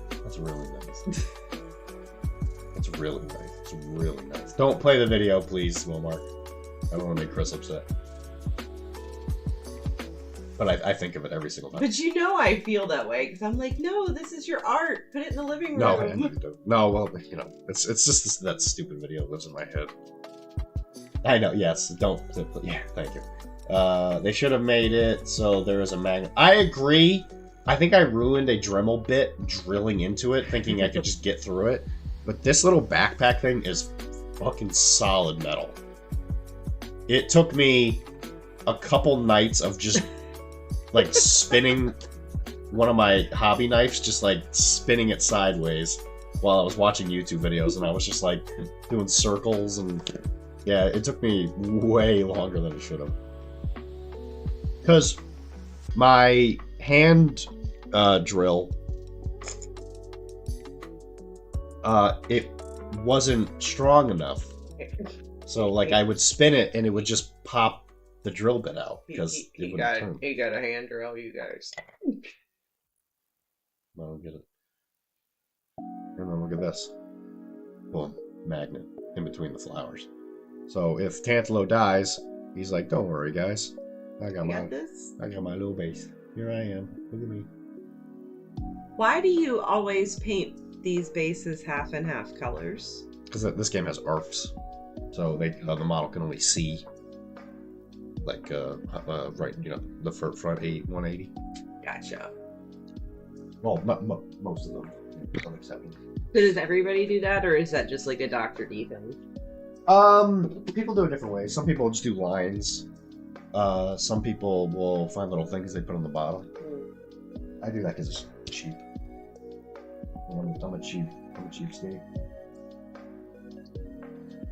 That's really nice. That's really nice. It's really nice. Don't play the video, please, Wilmark. I don't want to make Chris upset. But I think of it every single time. But you know I feel that way, because I'm like, no, this is your art. Put it in the living room. No, man, you don't. No, well, you know, it's just that stupid video that lives in my head. I know, yes, don't. Yeah, thank you. They should have made it so there is a magnet. I agree. I think I ruined a Dremel bit drilling into it, thinking I could just get through it. But this little backpack thing is fucking solid metal. It took me a couple nights of just like spinning one of my hobby knives, just like spinning it sideways while I was watching YouTube videos, and I was just like doing circles, and yeah, it took me way longer than it should have. Because my hand drill, it wasn't strong enough. So like I would spin it and it would just pop the drill bit out because it would turn. He got a hand drill, you guys. I don't get it. And then look at this. Boom. Magnet in between the flowers. So if Tantalo dies, he's like, don't worry guys. I got my little base. Here I am. Look at me. Why do you always paint these bases half and half colors? Because this game has ARFs. So they the model can only see like right, you know, the front 180. Gotcha. Well, most of them, some exceptions. So does everybody do that, or is that just like a Dr.D thing? People do it different ways. Some people just do lines. Some people will find little things they put on the bottom. I do that because it's cheap. I'm a cheapskate.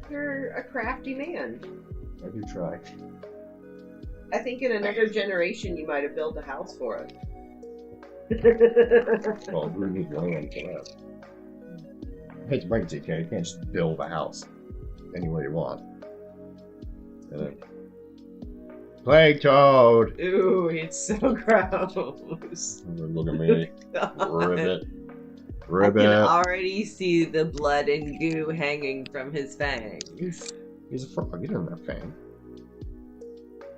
You're a crafty man. I do try. I think in another generation you might have built a house for us. Well, we need land for that. I hate to break it to you, Karen. You can't just build a house anywhere you want. Plague Toad. Ooh, it's so gross. Look at me. God. Ribbit. I Ribbit. can already see the blood and goo hanging from his fangs. He's a frog. He doesn't have fang.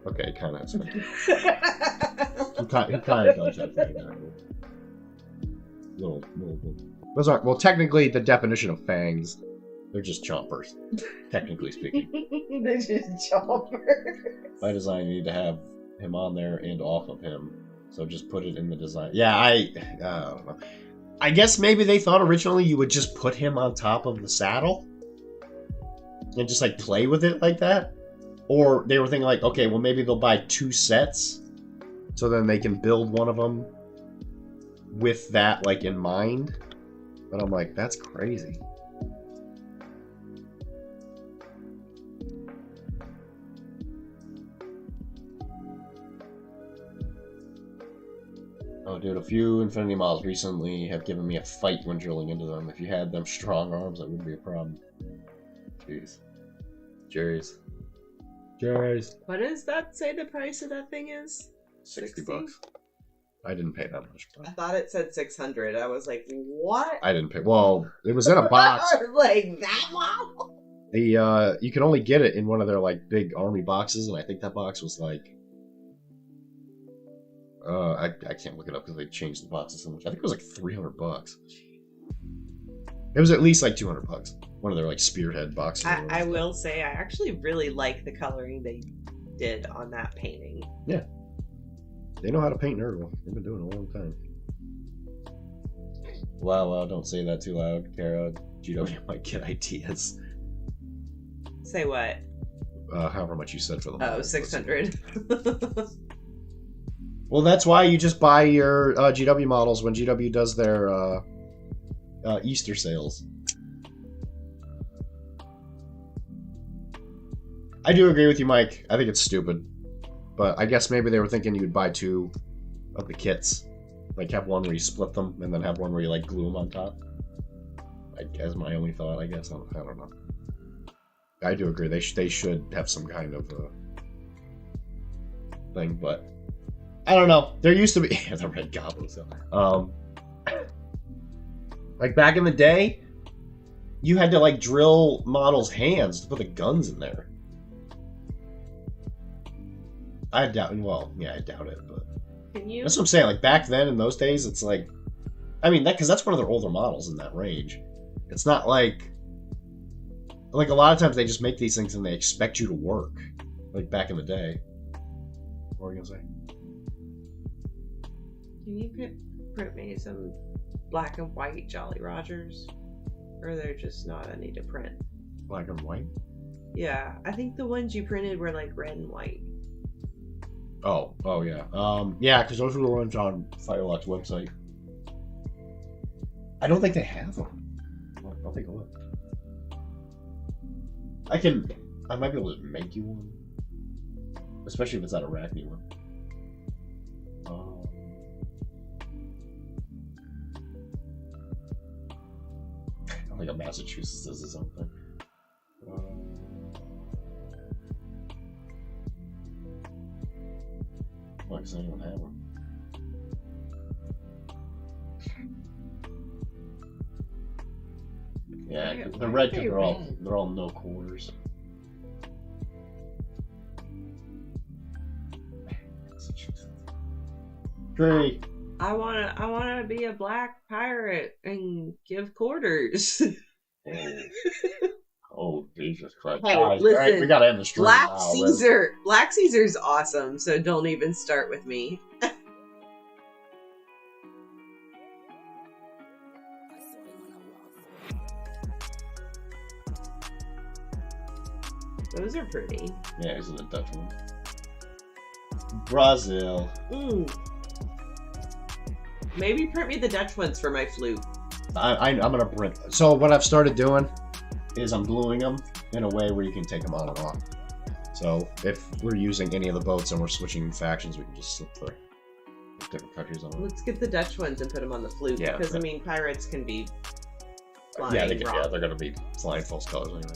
Okay, kind of. He kind of does have fang. Little. Those aren't. Well, technically, the definition of fangs, they're just chompers. Technically speaking. They're just chompers. By design, you need to have him on there and off of him. So just put it in the design. Yeah, I don't know. I guess maybe they thought originally you would just put him on top of the saddle and just like play with it like that. Or they were thinking like, okay, well maybe they'll buy 2 sets so then they can build one of them with that like in mind. But I'm like, that's crazy. Oh, dude, a few Infinity models recently have given me a fight when drilling into them. If you had them strong arms, that wouldn't be a problem. Jeez. Jerry's. What does that say the price of that thing is? 60 bucks. I didn't pay that much. I thought it said 600. I was like, what? I didn't pay. Well, it was in a box. Like that model? You can only get it in one of their like big army boxes, and I think that box was like I can't look it up because they changed the boxes so much. I think it was like 300 bucks. It was at least like 200 bucks. One of their like spearhead boxes. I will say I actually really like the coloring they did on that painting. Yeah. They know how to paint Nurgle. They've been doing it a long time. Wow, don't say that too loud, Kara. GW might get ideas. Say what? However much you said for the Oh, 600. Well, that's why you just buy your GW models when GW does their Easter sales. I do agree with you, Mike. I think it's stupid. But I guess maybe they were thinking you'd buy 2 of the kits. Like, have one where you split them, and then have one where you, like, glue them on top. I guess my only thought, I guess. I don't know. I do agree. They should have some kind of thing, but I don't know. There used to be the Red Goblin. So, like back in the day, you had to like drill models' hands to put the guns in there. I doubt. Well, yeah, I doubt it, but Can you? that's what I'm saying. Like back then, in those days, it's like, I mean, because that's one of their older models in that range. It's not like a lot of times they just make these things and they expect you to work, like back in the day. What were you gonna say? Can you print me some black and white Jolly Rogers? Or they're just not any to print? Black and white? Yeah, I think the ones you printed were like red and white. Oh yeah. Yeah, because those were the ones on Firelock's website. I don't think they have them. I'll take a look. I might be able to make you one. Especially if it's that Arachne one. I think Massachusetts does its own thing. Why does anyone have one? Yeah, the red, they're all no quarters. Tree. I wanna be a black pirate and give quarters. Oh, Jesus Christ. Hey, Guys, listen, right, we gotta end the stream Black now, Caesar. Black Caesar's awesome, so don't even start with me. Those are pretty. Yeah, these are the Dutch ones. Brazil. Maybe print me the Dutch ones for my flute. I'm gonna print. So what I've started doing is I'm gluing them in a way where you can take them on and off. So if we're using any of the boats and we're switching factions, we can just slip the different countries on them. Let's get the Dutch ones and put them on the flute. Yeah, because I mean, pirates can be flying. Yeah, they're gonna be flying false colors anyway.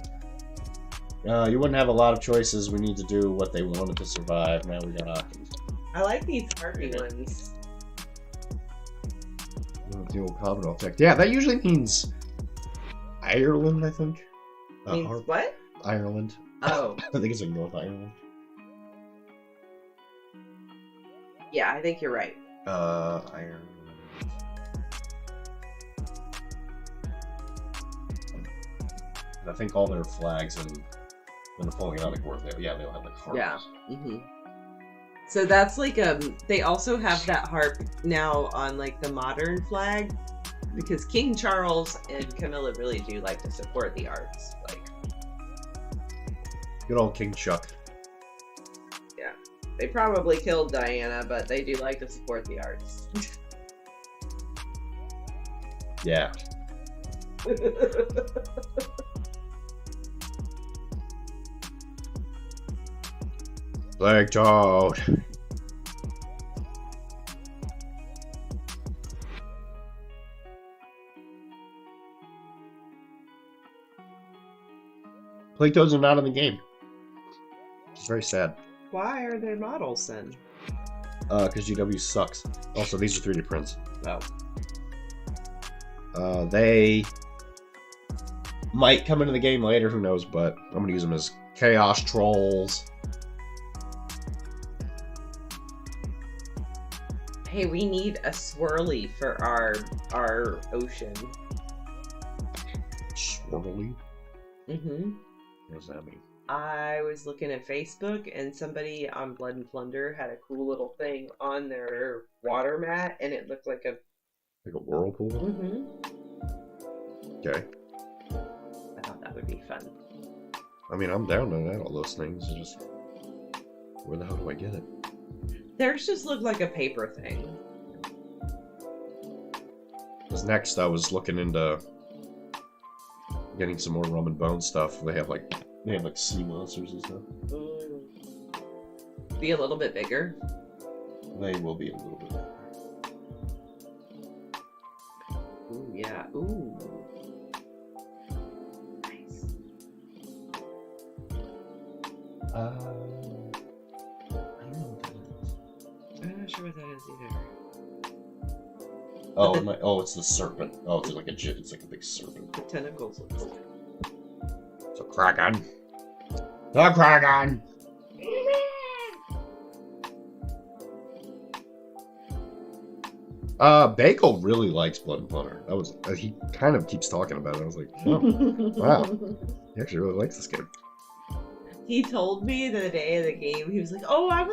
You wouldn't have a lot of choices. We need to do what they wanted to survive. Now we got options. I like these harpy ones. The old Commonwealth tech. Yeah, that usually means Ireland, I think. Means what? Ireland. Oh. I think it's like North Ireland. Yeah, I think you're right. Ireland. I think all their flags and the Napoleonic Wars, they all have like harps. Yeah. So that's like they also have that harp now on like the modern flag, because King Charles and Camilla really do like to support the arts. Like, good old King Chuck. yeah, they probably killed Diana, but they do like to support the arts. Yeah. Plague Toad. Plague Toads are not in the game. It's very sad. Why are there models then? Because GW sucks. Also, these are 3D prints. Oh. They might come into the game later, who knows, but I'm gonna use them as Chaos Trolls. Hey, we need a swirly for our ocean. Swirly? Mm-hmm. What does that mean? I was looking at Facebook, and somebody on Blood and Plunder had a cool little thing on their water mat, and it looked like a whirlpool? Mm-hmm. Okay. I thought that would be fun. I mean, I'm down to that, all those things. It's just, where the hell do I get it? Theirs just looked like a paper thing. Because next I was looking into getting some more rum and bone stuff. They have like sea monsters and stuff. Be a little bit bigger. They will be a little bit bigger. Ooh, yeah. Ooh. Nice. I don't know what that is. I'm not sure what that is either. Oh, it's the serpent. Oh, it's like a big serpent. The tentacles look cool. It's a Kraken. The Kraken! Bagel really likes Blood and Plunder. That was he kind of keeps talking about it. I was like, oh, wow, he actually really likes this game. He told me the day of the game, he was like, "Oh, I'd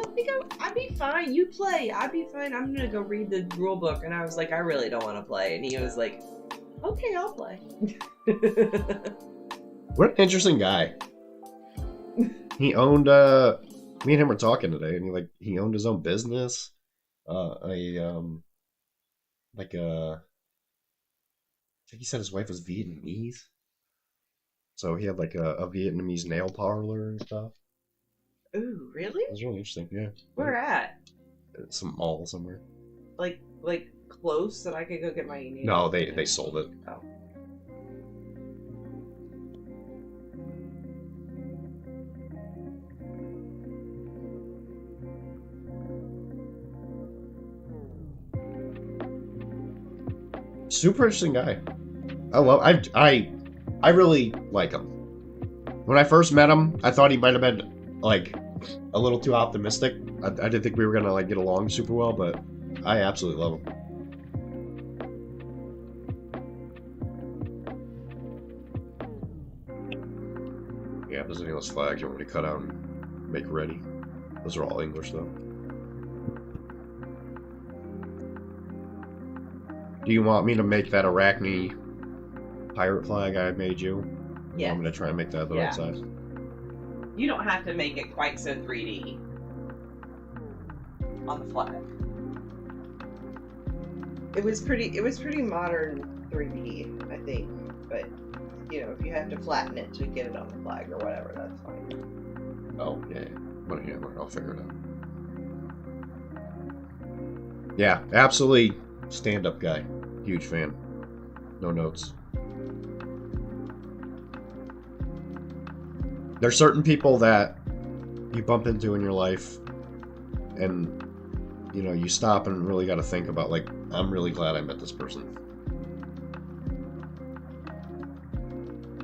be fine. You play. I'd be fine. I'm gonna go read the rule book." And I was like, "I really don't want to play." And he was like, "Okay, I'll play." What an interesting guy. He owned. Me and him were talking today, and he owned his own business. I think he said his wife was Vietnamese. So he had like a Vietnamese nail parlor and stuff. Ooh, really? It was really interesting, yeah. Where at? Some mall somewhere. Like close that I could go get my nails? No, they sold it. Oh. Super interesting guy. I really like him. When I first met him, I thought he might have been like a little too optimistic. I didn't think we were gonna like get along super well, but I absolutely love him. Yeah, if there's any of those flags you want me to cut out and make ready. Those are all English though. Do you want me to make that Arachne pirate flag I made you? Yeah. I'm gonna try and make that the right size. You don't have to make it quite so 3D on the flag. It was pretty modern 3D, I think. But you know, if you have to flatten it to get it on the flag or whatever, that's fine. Oh yeah, but yeah, I'll figure it out. Yeah, absolutely stand-up guy. Huge fan. No notes. There's certain people that you bump into in your life, and you know, you stop and really got to think about, like, I'm really glad I met this person.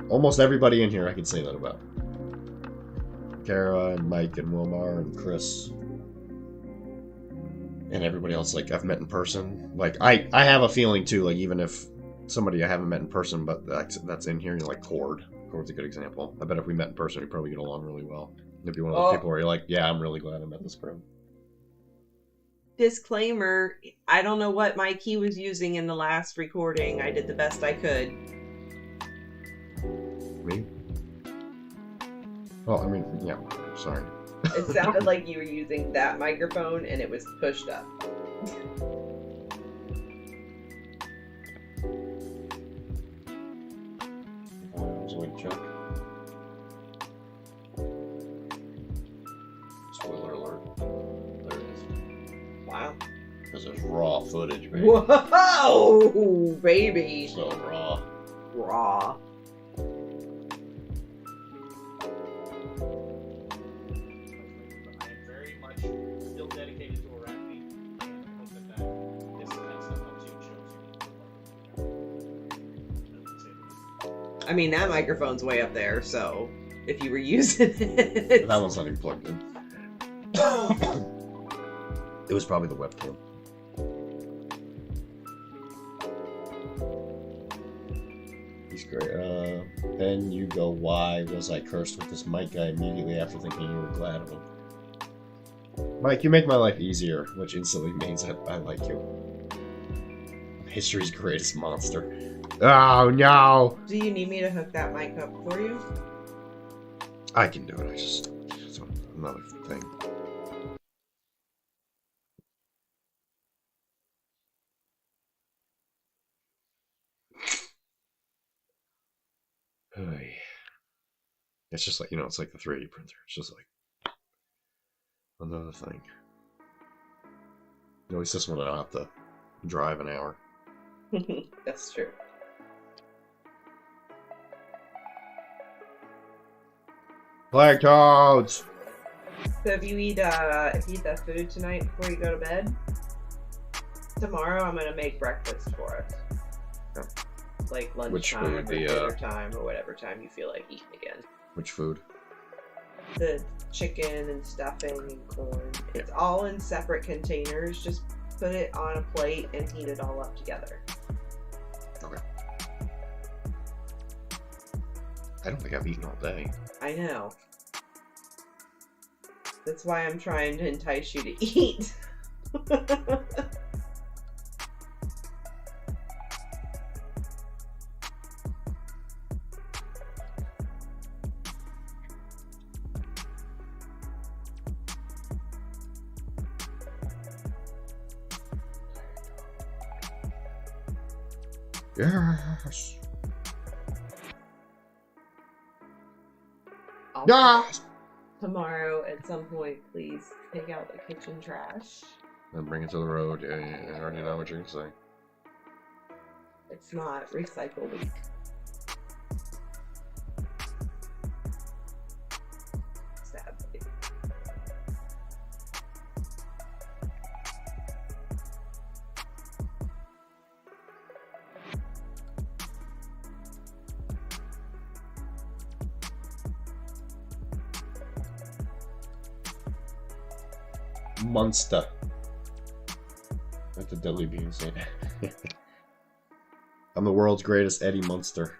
Almost everybody in here I can say that about. Kara and Mike and Wilmar and Chris and everybody else, like, I've met in person. Like, I have a feeling too, like, even if somebody I haven't met in person, but that's in here, you're like Cord. Cord's a good example. I bet if we met in person, we'd probably get along really well. It'd be one of those people where you're like, yeah, I'm really glad I met this girl. Disclaimer, I don't know what mic he was using in the last recording. I did the best I could. Me? Well, I mean, yeah, sorry. It sounded like you were using that microphone and it was pushed up. Check. Spoiler alert. There it is. Wow. Because there's raw footage, baby. Whoa, baby. So raw. Raw. I am very much still dedicated to Arachne, and I hope that this kind of stuff helps you and shows you. I mean, that microphone's way up there, so if you were using it. That one's not even plugged in. It was probably the webcam. He's great. Then you go, why was I cursed with this Mike guy immediately after thinking you were glad of him? Mike, you make my life easier, which instantly means that I like you. History's greatest monster. Oh, no! Do you need me to hook that mic up for you? I can do it, it's another thing. It's just like, you know, it's like the 3D printer. It's just like another thing. At least this one I don't have to drive an hour. That's true. Black toads! So if you eat that food tonight before you go to bed, tomorrow I'm gonna make breakfast for us. Yeah. Like Which lunchtime or food? The, dinner time or whatever time you feel like eating again. Which food? The chicken and stuffing and corn. It's all in separate containers. Just put it on a plate and heat it all up together. Okay. I don't think I've eaten all day. I know. That's why I'm trying to entice you to eat. Yes. Yes. Tomorrow at some point, please take out the kitchen trash. And bring it to the road. Yeah, I already know what you're gonna say. It's not recycle week. Sadly. Monster. Let the Dilly Bean say it. I'm the world's greatest Eddie Munster.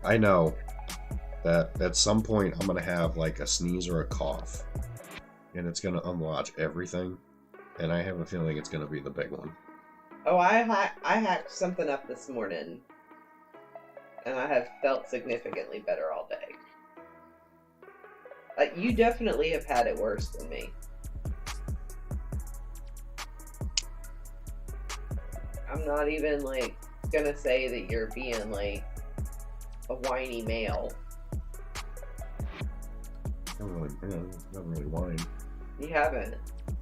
I know that at some point I'm gonna have like a sneeze or a cough, and it's gonna unlodge everything, and I have a feeling it's gonna be the big one. Oh, I hacked something up this morning, and I have felt significantly better all day. Like, you definitely have had it worse than me. I'm not even, like, gonna say that you're being, like, a whiny male. I haven't really whined. You haven't.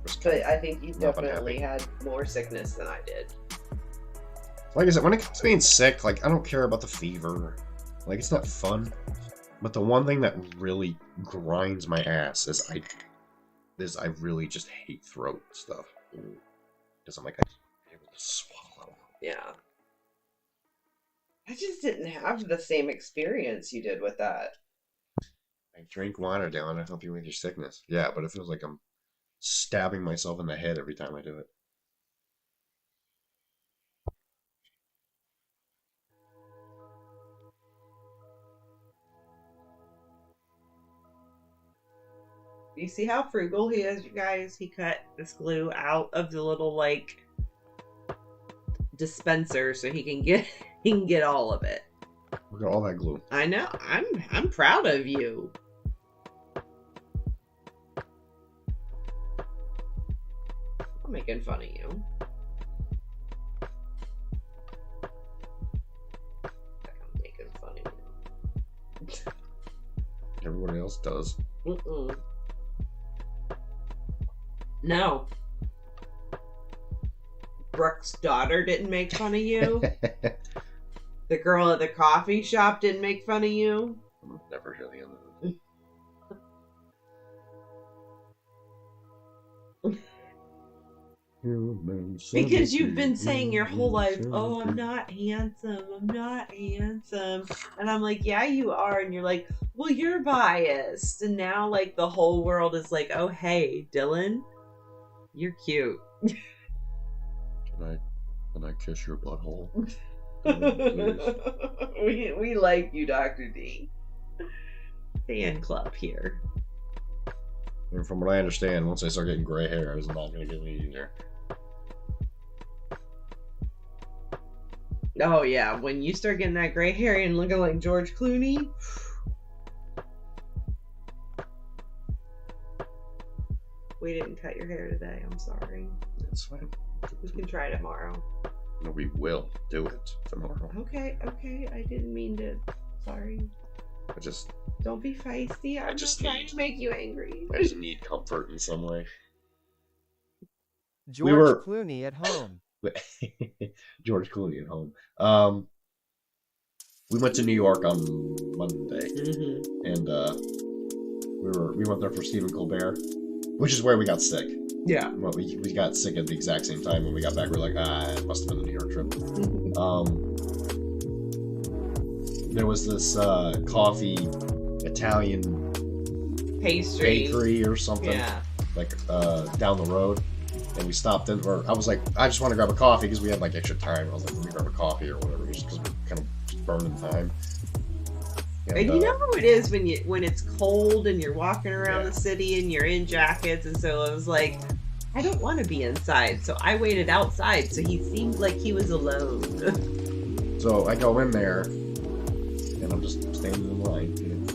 Just But I think you've Not been definitely happy. had more sickness than I did. Like I said, when it comes to being sick, like I don't care about the fever. Like it's not fun. But the one thing that really grinds my ass is I really just hate throat stuff. Because I'm like, I can't be able to swallow. Yeah. I just didn't have the same experience you did with that. I drink water, Dylan, to help you with your sickness. Yeah, but it feels like I'm stabbing myself in the head every time I do it. You see how frugal he is, you guys? He cut this glue out of the little like dispenser so he can get all of it. Look at all that glue. I know. I'm proud of you. I'm making fun of you. I'm making fun of you. Everybody else does. Mm-mm. No. Brooke's daughter didn't make fun of you. The girl at the coffee shop didn't make fun of you. I'll never hear the end of it. Because you've been saying your whole life, oh, I'm not handsome, I'm not handsome. And I'm like, yeah, you are. And you're like, well, you're biased. And now, like, the whole world is like, oh, hey, Dylan, you're cute. Can I kiss your butthole? we like you, Dr. D. Fan club here. And from what I understand, once I start getting gray hair, it's not going to get any easier. Oh yeah, when you start getting that gray hair and looking like George Clooney. We didn't cut your hair today, I'm sorry. It's fine. We can try tomorrow. No, we will do it tomorrow. Okay, I didn't mean to. Sorry. I just Don't be feisty. I'm just trying need- to make you angry. I just need comfort in some way. George were- Clooney at home. George Clooney at home. We went to New York on Monday, Mm-hmm. and we went there for Stephen Colbert, which is where we got sick. Yeah. Well, we got sick at the exact same time. When we got back, we were like, it must have been the New York trip. There was this coffee Italian Pastry. bakery or something, Yeah. like down the road, and we stopped in. Or I was like, I just want to grab a coffee because we had like extra time. I was like, let me grab a coffee or whatever, just because we're kind of just burning time. And you know how it is when it's cold and you're walking around Yeah. the city and you're in jackets, and so I was like, I don't want to be inside, so I waited outside. So he seemed like he was alone. So I go in there, and I'm just standing in line, you know,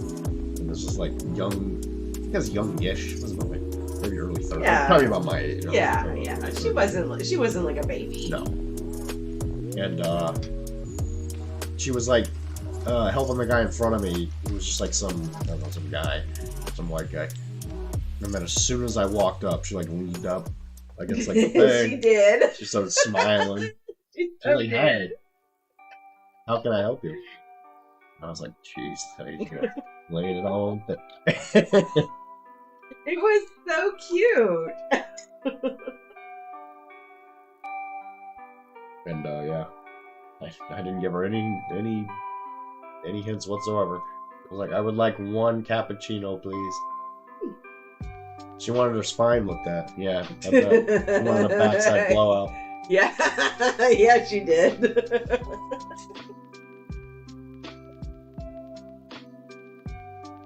and there's this like young, I think I was youngish, wasn't like maybe early 30s, Yeah. probably about my age. early yeah, 30s. yeah. She wasn't like a baby. No. And she was like helping the guy in front of me. It was just like some white guy. And then as soon as I walked up, she like leaned up against like the thing. She did. She started smiling. She She's like, did. hey, how can I help you? I was like, jeez, laying it on. It was so cute. And yeah, I didn't give her any hints whatsoever. I was like, I would like one cappuccino, please. She wanted her spine looked at. Yeah, I bet. She wanted a backside blowout. Yeah, yeah, she did.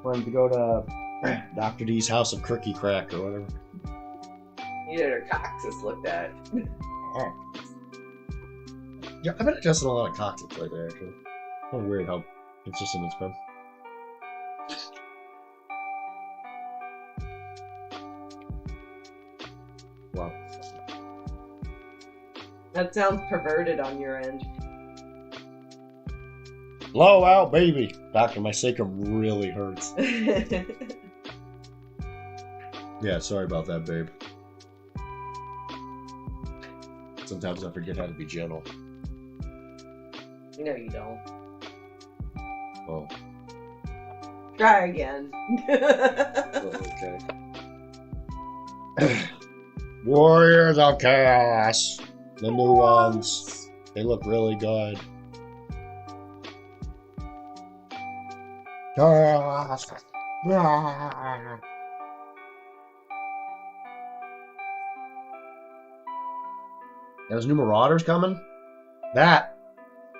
Wanted to go to Dr. D's house of Cookie Crack or whatever. You did her coccyx looked at. Yeah, I've been adjusting a lot of coccyx lately, actually. Kind of weird how consistent it's been. Wow. That sounds perverted on your end. Blowout, baby. Doctor, my sacrum really hurts. Yeah, sorry about that, babe. Sometimes I forget how to be gentle. No, you don't. Oh, Try again. okay. Warriors of Chaos. The new ones. They look really good. Chaos. Those new Marauders coming? That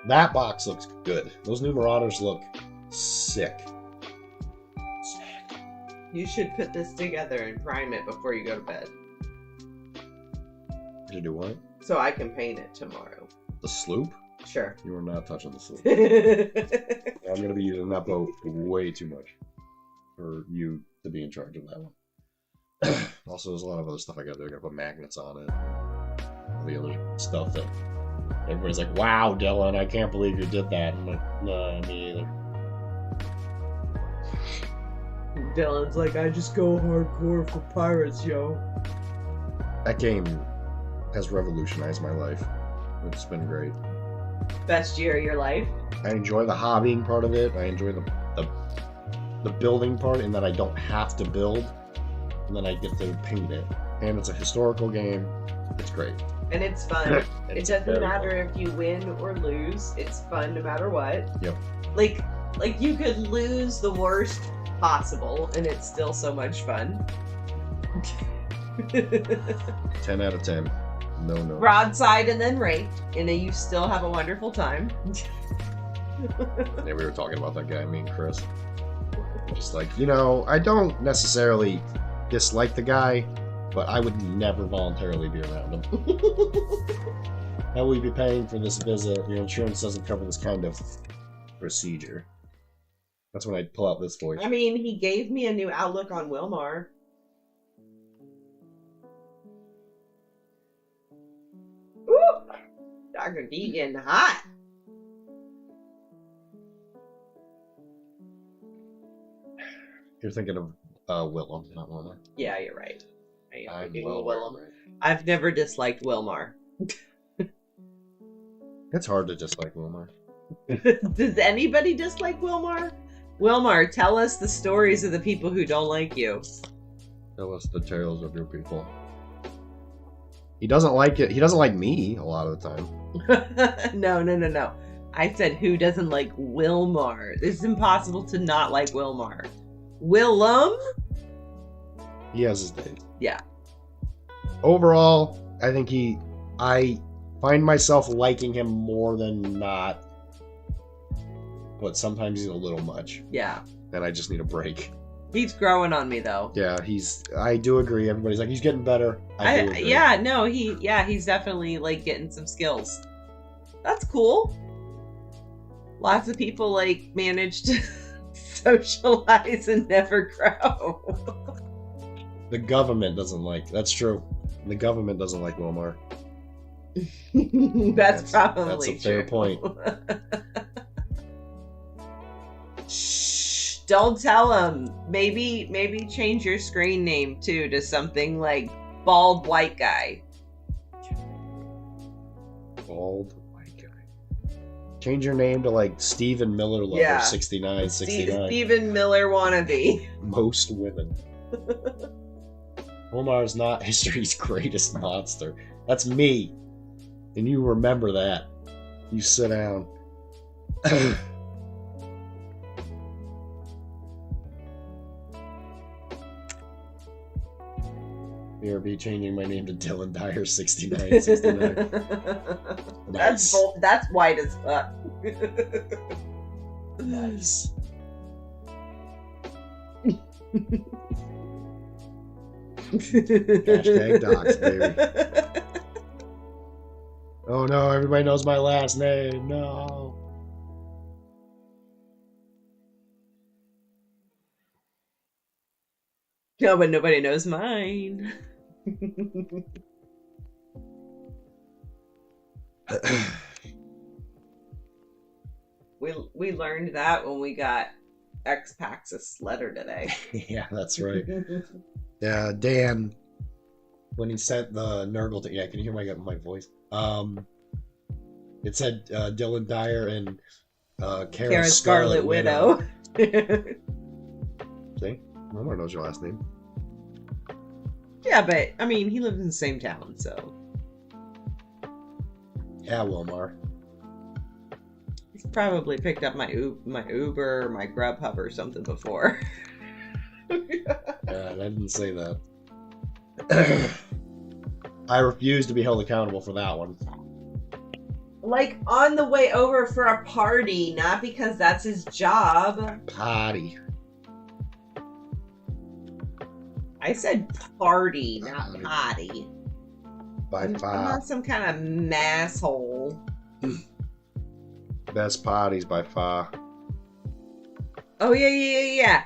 box looks good. Those new Marauders look sick. Sick. You should put this together and prime it before you go to bed. Did you do what? So I can paint it tomorrow. The sloop? Sure. You are not touching the sloop. That's I'm gonna be using that boat way too much for you to be in charge of that one. Also, there's a lot of other stuff I gotta do. I gotta put magnets on it. All the other stuff that everybody's like, "Wow, Dylan, I can't believe you did that." I'm like, "No, me either." Dylan's like, I just go hardcore for pirates, yo. That game has revolutionized my life. It's been great. Best year of your life? I enjoy the hobbying part of it. I enjoy the building part, in that I don't have to build, and then I get to paint it. And it's a historical game. It's great. And it's fun. It's It doesn't very matter fun. if you win or lose. It's fun no matter what. Yep. Like you could lose the worst possible, and it's still so much fun. 10 out of 10. No. Broadside and then raped, and then you still have a wonderful time. Yeah, we were talking about that guy, me and Chris. Just like, I don't necessarily dislike the guy, but I would never voluntarily be around him. How will you be paying for this visit? Your insurance doesn't cover this kind of procedure. That's when I pull out this voice. I mean, he gave me a new outlook on Wilmar. Ooh! Dr.D getting hot. You're thinking of Willem, not Wilmer. Yeah, you're right. I am I'm thinking well of aware, Willem. right? I've never disliked Wilmar. It's hard to dislike Wilmer. Does anybody dislike Wilmar? Wilmar, tell us the stories of the people who don't like you. Tell us the tales of your people. He doesn't like it. He doesn't like me a lot of the time. No. I said who doesn't like Wilmar. It's impossible to not like Wilmar. Willem? He has his days. Yeah. Overall, I think I find myself liking him more than not. But sometimes he's a little much. Yeah. And I just need a break. He's growing on me though. Yeah, I do agree. Everybody's like, he's getting better. I do agree. Yeah, no, he's definitely like getting some skills. That's cool. Lots of people like manage to socialize and never grow. The government doesn't like. That's true. The government doesn't like Wilmar. That's probably a fair true. point. Shh! Don't tell him. Maybe change your screen name too to something like Bald White Guy. Bald white guy. Change your name to like Stephen Miller Lover Yeah. 69. Stephen Miller wannabe. Most women. Wilmar is not history's greatest monster. That's me. And you remember that. You sit down. BRB changing my name to Dylan Dyer 6969. Nice. That's white as fuck. Nice. Hashtag docs, baby. Oh no, everybody knows my last name. No. No, but nobody knows mine. We learned that when we got X-Pax's letter today. Yeah, that's right. Yeah, Dan, when he sent the Nurgle to... Yeah, can you hear my voice? It said Dylan Dyer and Kara Scarlet Widow. See? Wilmar knows your last name. Yeah, but, I mean, he lives in the same town, so... Yeah, Wilmar. He's probably picked up my Uber or my Grubhub or something before. I didn't say that. I refuse to be held accountable for that one. Like, on the way over for a party, not because that's his job. Party. I said party, not potty. By I'm far. not some kind of masshole. Best parties by far. Oh, yeah.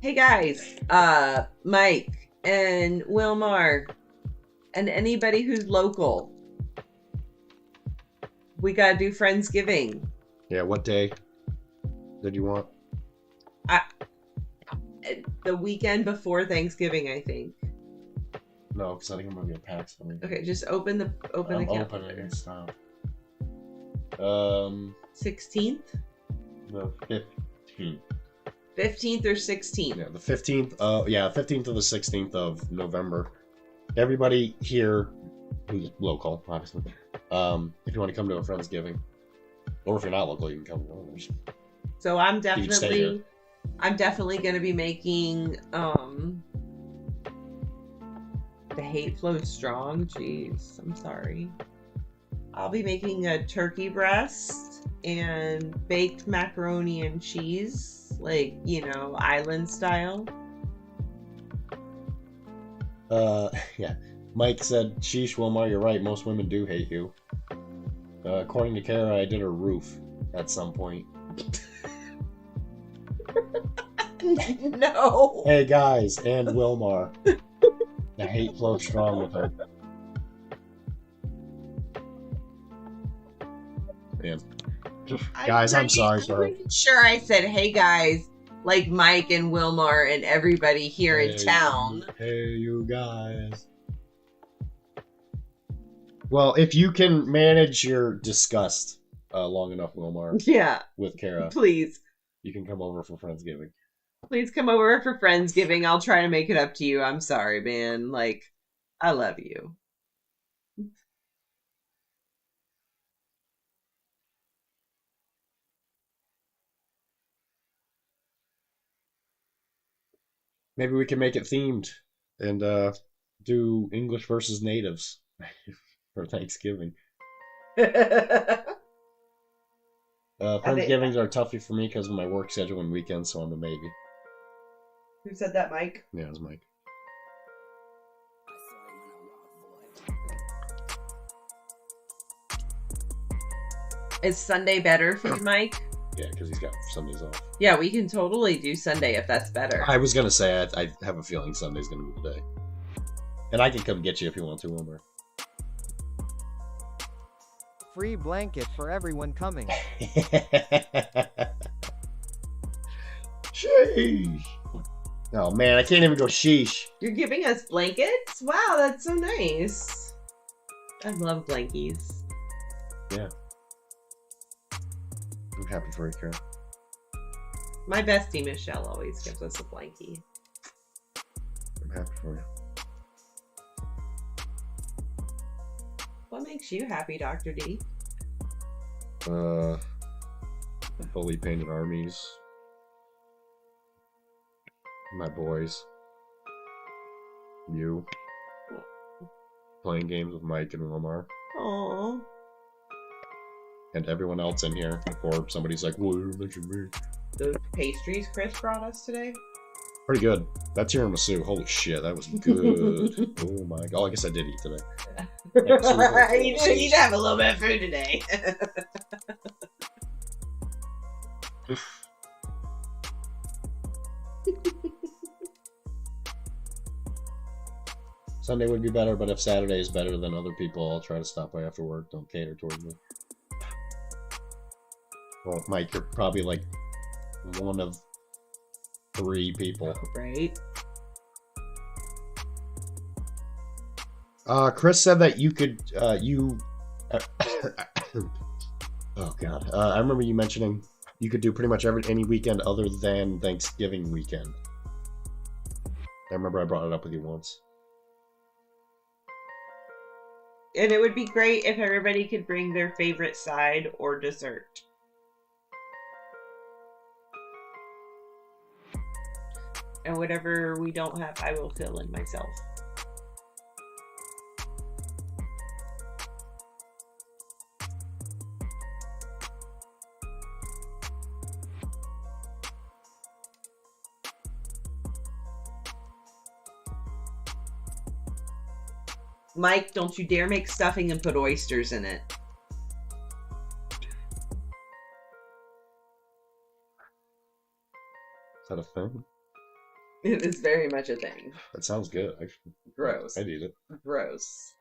Hey, guys. Mike and Wilmar and anybody who's local. We gotta do Friendsgiving. Yeah, what day did you want? The weekend before Thanksgiving, I think. No, because I think I'm gonna be at PAX. Okay, just open the calendar. Opening and stuff. 16th? The 15th. 15th or 16th? Yeah, the 15th. 15th to the 16th of November. Everybody here who's local, obviously. If you want to come to a Friendsgiving, or if you're not local, you can come to ours. So I'm stay here. definitely going to be making the hate flows strong. Jeez, I'm sorry. I'll be making a turkey breast and baked macaroni and cheese, like, island style. Yeah. Mike said, "Sheesh, Wilmar, you're right. Most women do hate you." According to Kara, I did her roof at some point. No. Hey guys, and Wilmar. The hate flows strong with her. Man. Guys, I'm sorry for her. Sure, I said, hey guys, like Mike and Wilmar and everybody here in town. Hey, you guys. Well, if you can manage your disgust long enough, Wilmar, Yeah, with Kara, please. you can come over for Friendsgiving. Please come over for Friendsgiving. I'll try to make it up to you. I'm sorry, man. Like, I love you. Maybe we can make it themed and do English versus natives for Thanksgiving. Friendsgivings are toughy for me because of my work schedule and weekends, so I'm a maybe. Who said that, Mike? Yeah, it's Mike. Is Sunday better for you, Mike? Yeah, because he's got Sundays off. Yeah, we can totally do Sunday if that's better. I was going to say, I have a feeling Sunday's going to be the day. And I can come get you if you want to, Wilmer. Free blanket for everyone coming. Sheesh. Oh man, I can't even go sheesh. You're giving us blankets? Wow, that's so nice. I love blankies. Yeah. I'm happy for you, Kara. My bestie Michelle always gives us a blankie. I'm happy for you. What makes you happy, Dr. D? Fully painted armies. My boys. You. Playing games with Mike and Wilmar. Aww. And everyone else in here before somebody's like, well, you mentioned me. Those pastries Chris brought us today? Pretty good. That tiramisu, holy shit, that was good. Oh my god. Oh, I guess I did eat today. You need to have a little bit of food today. Sunday would be better, but if Saturday is better than other people, I'll try to stop by after work. Don't cater towards me. Well, Mike, you're probably like one of 3 people. Right? Chris said that you could, oh god. I remember you mentioning you could do pretty much any weekend other than Thanksgiving weekend. I remember I brought it up with you once. And it would be great if everybody could bring their favorite side or dessert. And whatever we don't have, I will fill in myself. Mike, don't you dare make stuffing and put oysters in it. Is that a thing? It is very much a thing. That sounds good, actually. Gross. I'd eat it. Gross.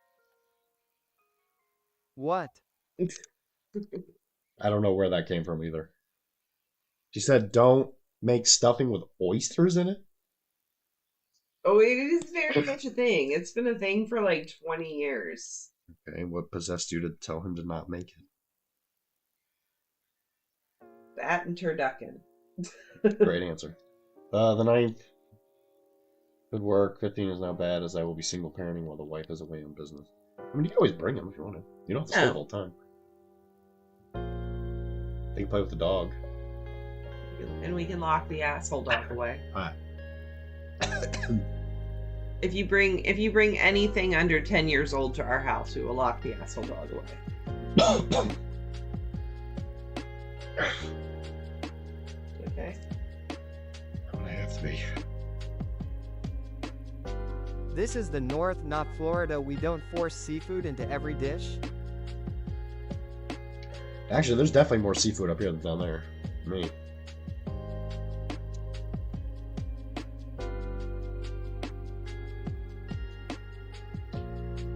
What? I don't know where that came from either. She said don't make stuffing with oysters in it? Oh, it is very much a thing. It's been a thing for like 20 years. Okay, what possessed you to tell him to not make it? That and turducken. Great answer. The 9th. Good work. 15 is not bad, as I will be single parenting while the wife is away on business. I mean, you can always bring him if you want to. You don't have to stay the whole time. They can play with the dog. And we can lock the asshole dog away. Alright. If you bring anything under 10 years old to our house, we will lock the asshole dog away. Okay. I'm gonna have to be. This is the North, not Florida. We don't force seafood into every dish. Actually, there's definitely more seafood up here than down there. Me.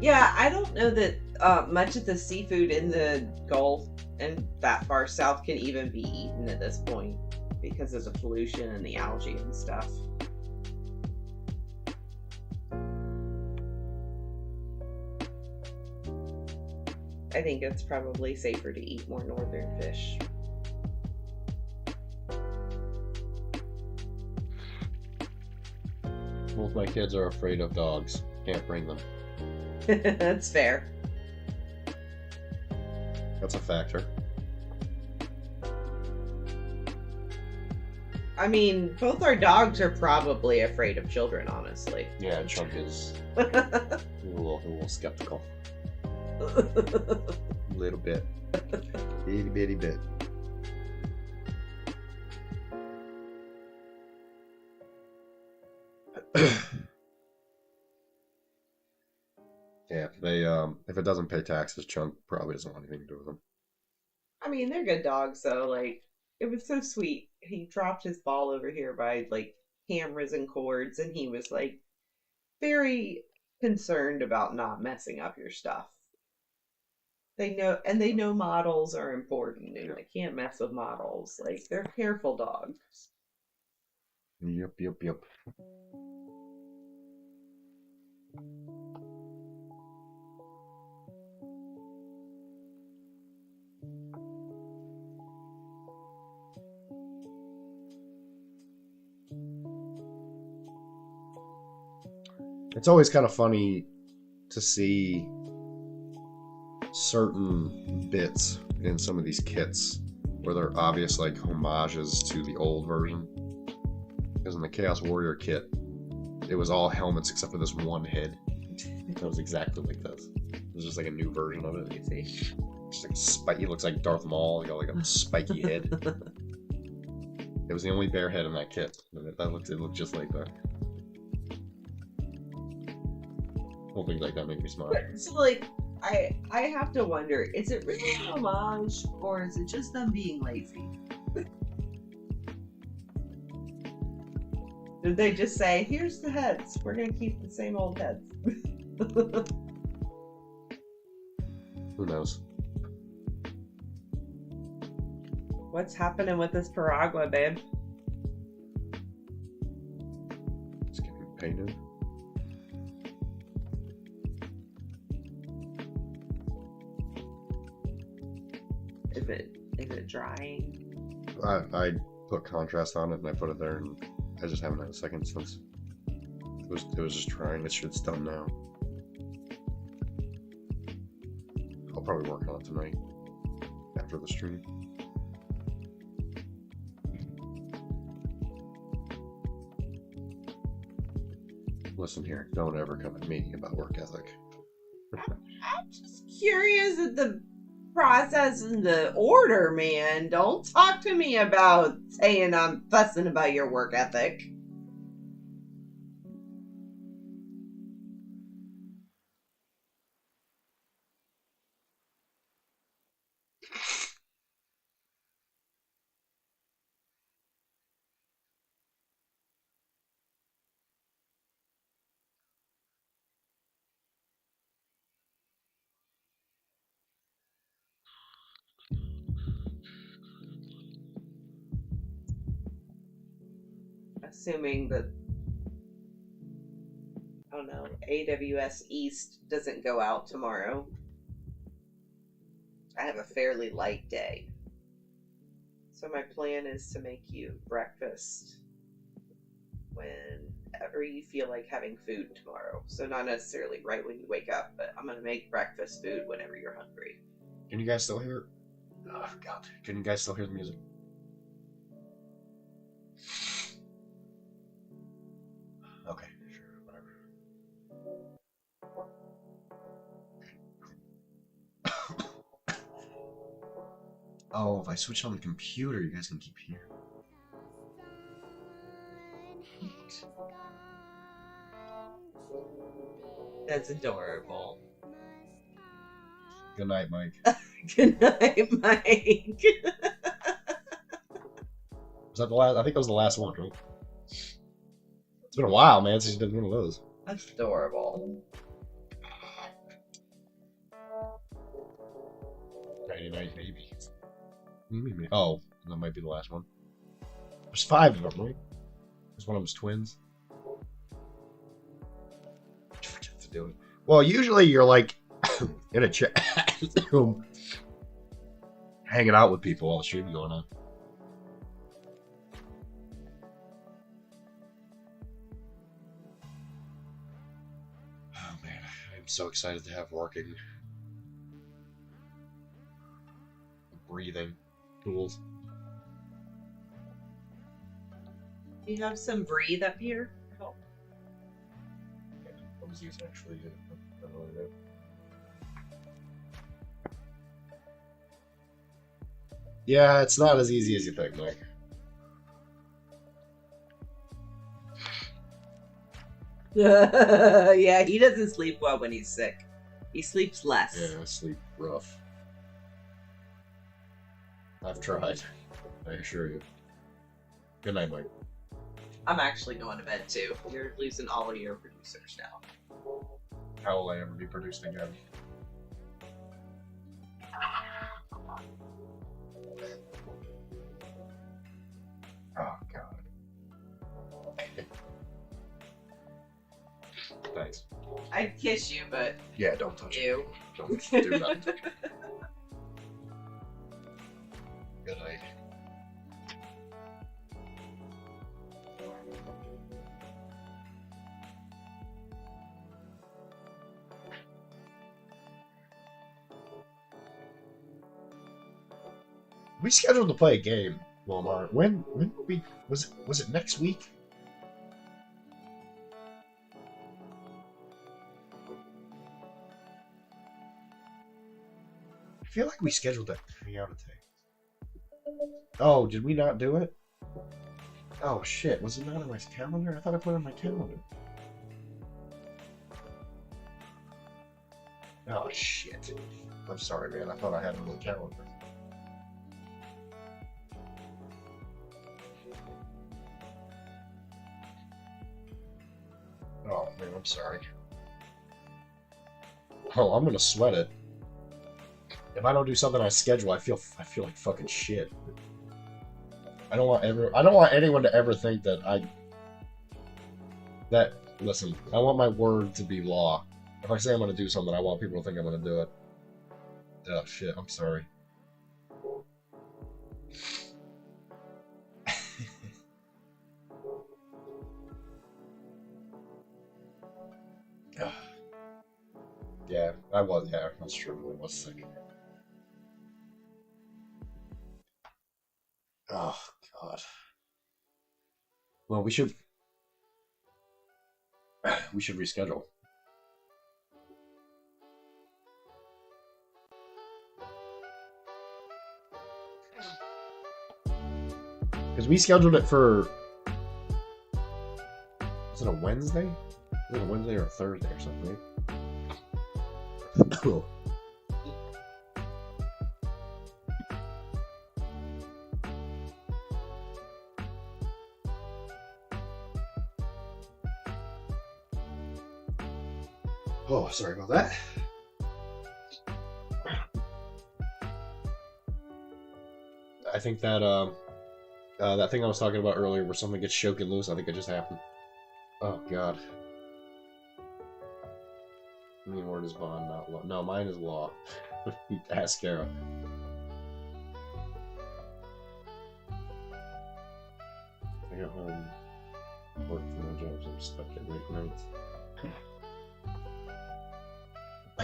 Yeah, I don't know that much of the seafood in the Gulf and that far south can even be eaten at this point because of the pollution and the algae and stuff. I think it's probably safer to eat more northern fish. Both my kids are afraid of dogs. Can't bring them. That's fair. That's a factor. I mean, both our dogs are probably afraid of children, honestly. Yeah, Chunk is a little skeptical. A little bit. Itty bitty bit. Yeah, if it doesn't pay taxes, Chunk probably doesn't want anything to do with them. I mean, they're good dogs, though. Like, it was so sweet. He dropped his ball over here by, like, cameras and cords, and he was, like, very concerned about not messing up your stuff. They know models are important, and I can't mess with models. Like, they're careful dogs. Yep. It's always kind of funny to see certain bits in some of these kits where they're obvious like homages to the old version. Because in the Chaos Warrior kit, it was all helmets except for this one head. That was exactly like this. It was just like a new version of it. You see, just like spiky. Looks like Darth Maul. He got like a spiky head. It was the only bear head in that kit. It looked just like that. Whole things like that make me smile. So, like, I have to wonder, is it really an homage, or is it just them being lazy? Did they just say, here's the heads, we're gonna keep the same old heads? Who knows? What's happening with this Paragua, babe? It's getting painted. Is it drying? I put contrast on it and I put it there, and I just haven't had a second since. It was just trying. This shit's done now. I'll probably work on it tonight after the stream. Listen here, don't ever come at me about work ethic. I'm just curious at the process and the order, man. Don't talk to me about saying I'm fussing about your work ethic. Assuming that, I don't know, AWS East doesn't go out tomorrow. I have a fairly light day. So my plan is to make you breakfast whenever you feel like having food tomorrow. So not necessarily right when you wake up, but I'm going to make breakfast food whenever you're hungry. Can you guys still hear? Oh, God. Can you guys still hear the music? Okay, sure, whatever. Oh, if I switch on the computer, you guys can keep hearing. That's adorable. Good night, Mike. Good night, Mike. Was that the last? I think that was the last one, right? It's been a while, man, since you did one of those. That's adorable. Nighty night, baby. Oh, that might be the last one. There's 5 of them, right? There's one of them's twins. Forget to do it. Well, usually you're like in a chat room, hanging out with people while the stream's going on. Oh man, I'm so excited to have working, breathing tools. You have some breathe up here? Oh. I was using actually. I don't know what I did. Yeah, it's not as easy as you think, Mike. Yeah, he doesn't sleep well when he's sick. He sleeps less. Yeah, I sleep rough. I've tried. I assure you. Good night, Mike. I'm actually going to bed too. You're losing all of your producers now. How will I ever be produced again? Oh, God. Thanks. I'd kiss you, but Yeah, don't touch me. ew. Don't do that. Good night. We scheduled to play a game, Walmart. When we was it next week? I feel like we scheduled that hangout today. Oh, did we not do it? Oh shit, was it not on my calendar? I thought I put it on my calendar. Oh shit. I'm sorry, man. I thought I had it on the calendar. Oh man, I'm sorry. Oh, I'm gonna sweat it. If I don't do something I schedule, I feel like fucking shit. I don't want anyone to ever think that listen, I want my word to be law. If I say I'm gonna do something, I want people to think I'm gonna do it. Oh shit, I'm sorry. Yeah, that's true. I was sick. Oh god. Well, we should reschedule. Because we scheduled it for... Is it a Wednesday? Is it a Wednesday or a Thursday or something? Cool. Oh, sorry about that. I think that that thing I was talking about earlier, where something gets shaken loose, I think it just happened. Oh god. I mean, word is bond, not law. No, mine is law. Ask Kara. I got home, work for my job, so I'm stuck at late nights. I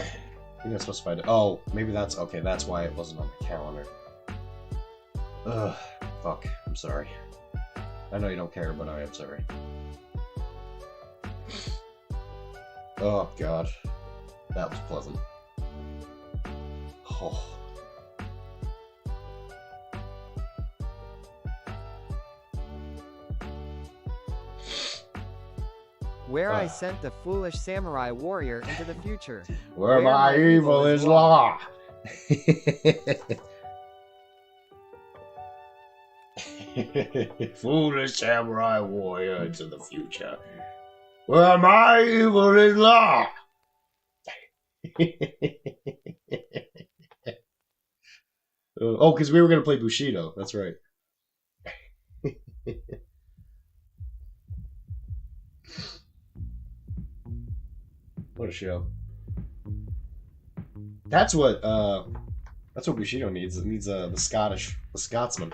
think I specified it. Oh, maybe that's okay. That's why it wasn't on the calendar. Ugh, fuck. I'm sorry. I know you don't care, but I am sorry. Oh god, that was pleasant. Oh. Where I sent the foolish samurai warrior into the future. Where my evil is law. Foolish samurai warrior into the future. Where my evil is law. Oh, because we were going to play Bushido. That's right. What a show. That's what Bushido needs. It needs the Scotsman.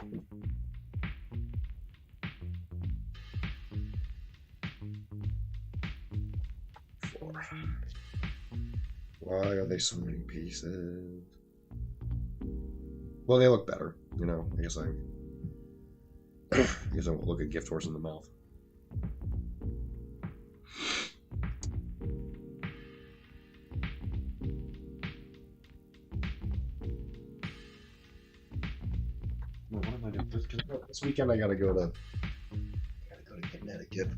Why are they so many pieces? Well, they look better, you know. I guess I won't look a gift horse in the mouth. What am I doing? This weekend I gotta go to Connecticut.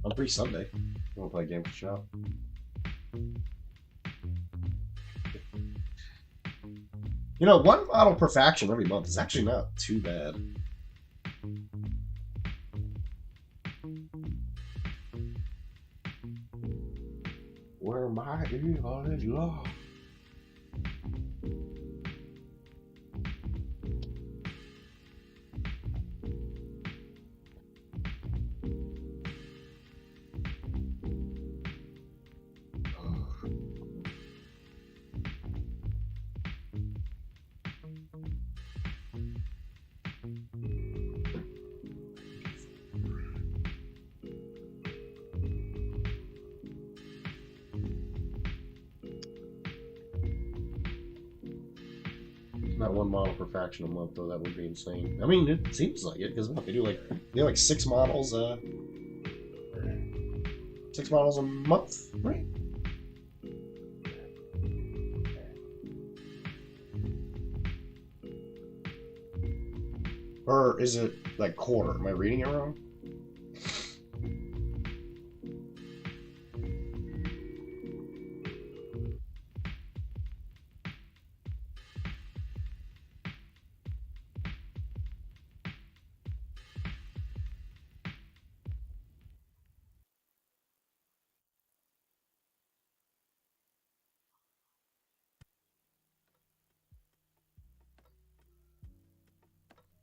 I'm free Sunday. I'm gonna play a game for shop. You know, one model per faction every month is actually not too bad. Where my evil is law. Not one model per faction a month, though. That would be insane. I mean, it seems like it because what they do like 6 models. 6 models a month, right? Or is it like quarter? Am I reading it wrong?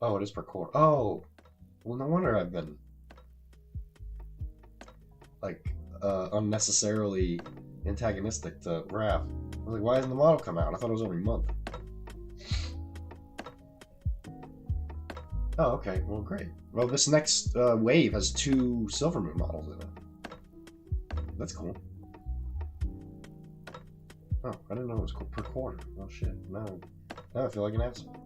Oh, it is per quarter. Oh, well, no wonder I've been like unnecessarily antagonistic to Raph. I was like, why hasn't the model come out? I thought it was every month. Oh, okay. Well, great. Well, this next wave has 2 Silver Moon models in it. That's cool. Oh, I didn't know it was per quarter. Oh, shit. Now I feel like an asshole.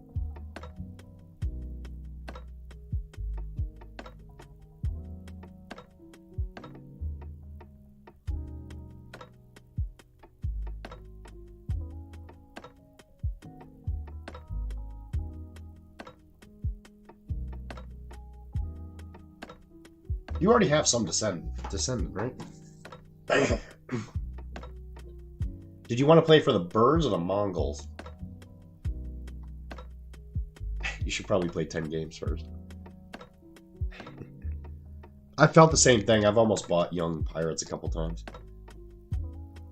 You already have some descendant, right? Did you want to play for the birds or the Mongols? You should probably play 10 games first. I felt the same thing. I've almost bought young pirates a couple times.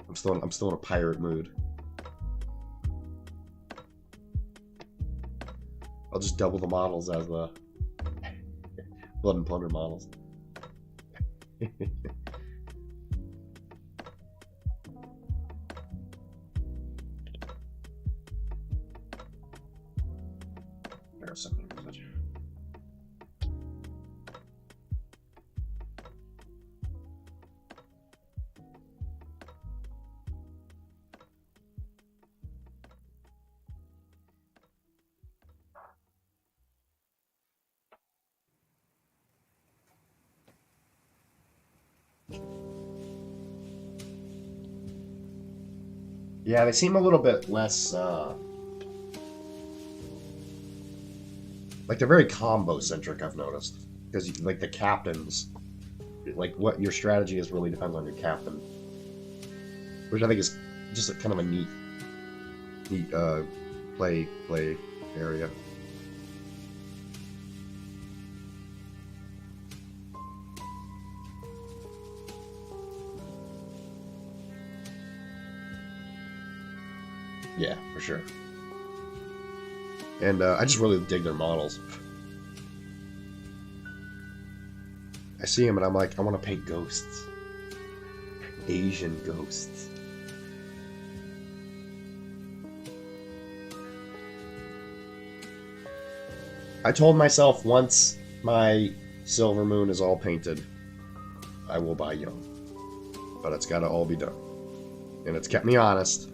I'm still in a pirate mood. I'll just double the models as the Blood and Plunder models. There's something. Yeah, they seem a little bit less, like they're very combo-centric, I've noticed. Because, like, the captains, like, what your strategy is really depends on your captain. Which I think is just a, kind of a neat, play area. Yeah, for sure. And I just really dig their models. I see them and I'm like, I want to paint ghosts. Asian ghosts. I told myself once my Silver Moon is all painted, I will buy young. But it's got to all be done. And it's kept me honest.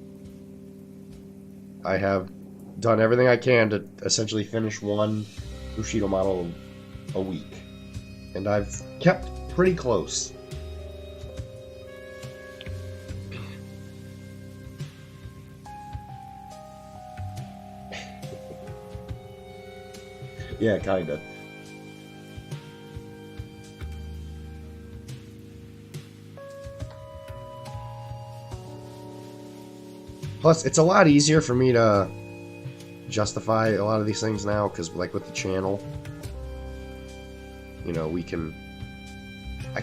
I have done everything I can to essentially finish one Bushido model a week. And I've kept pretty close. Yeah, kinda. Plus, it's a lot easier for me to justify a lot of these things now, because, like, with the channel, you know, I can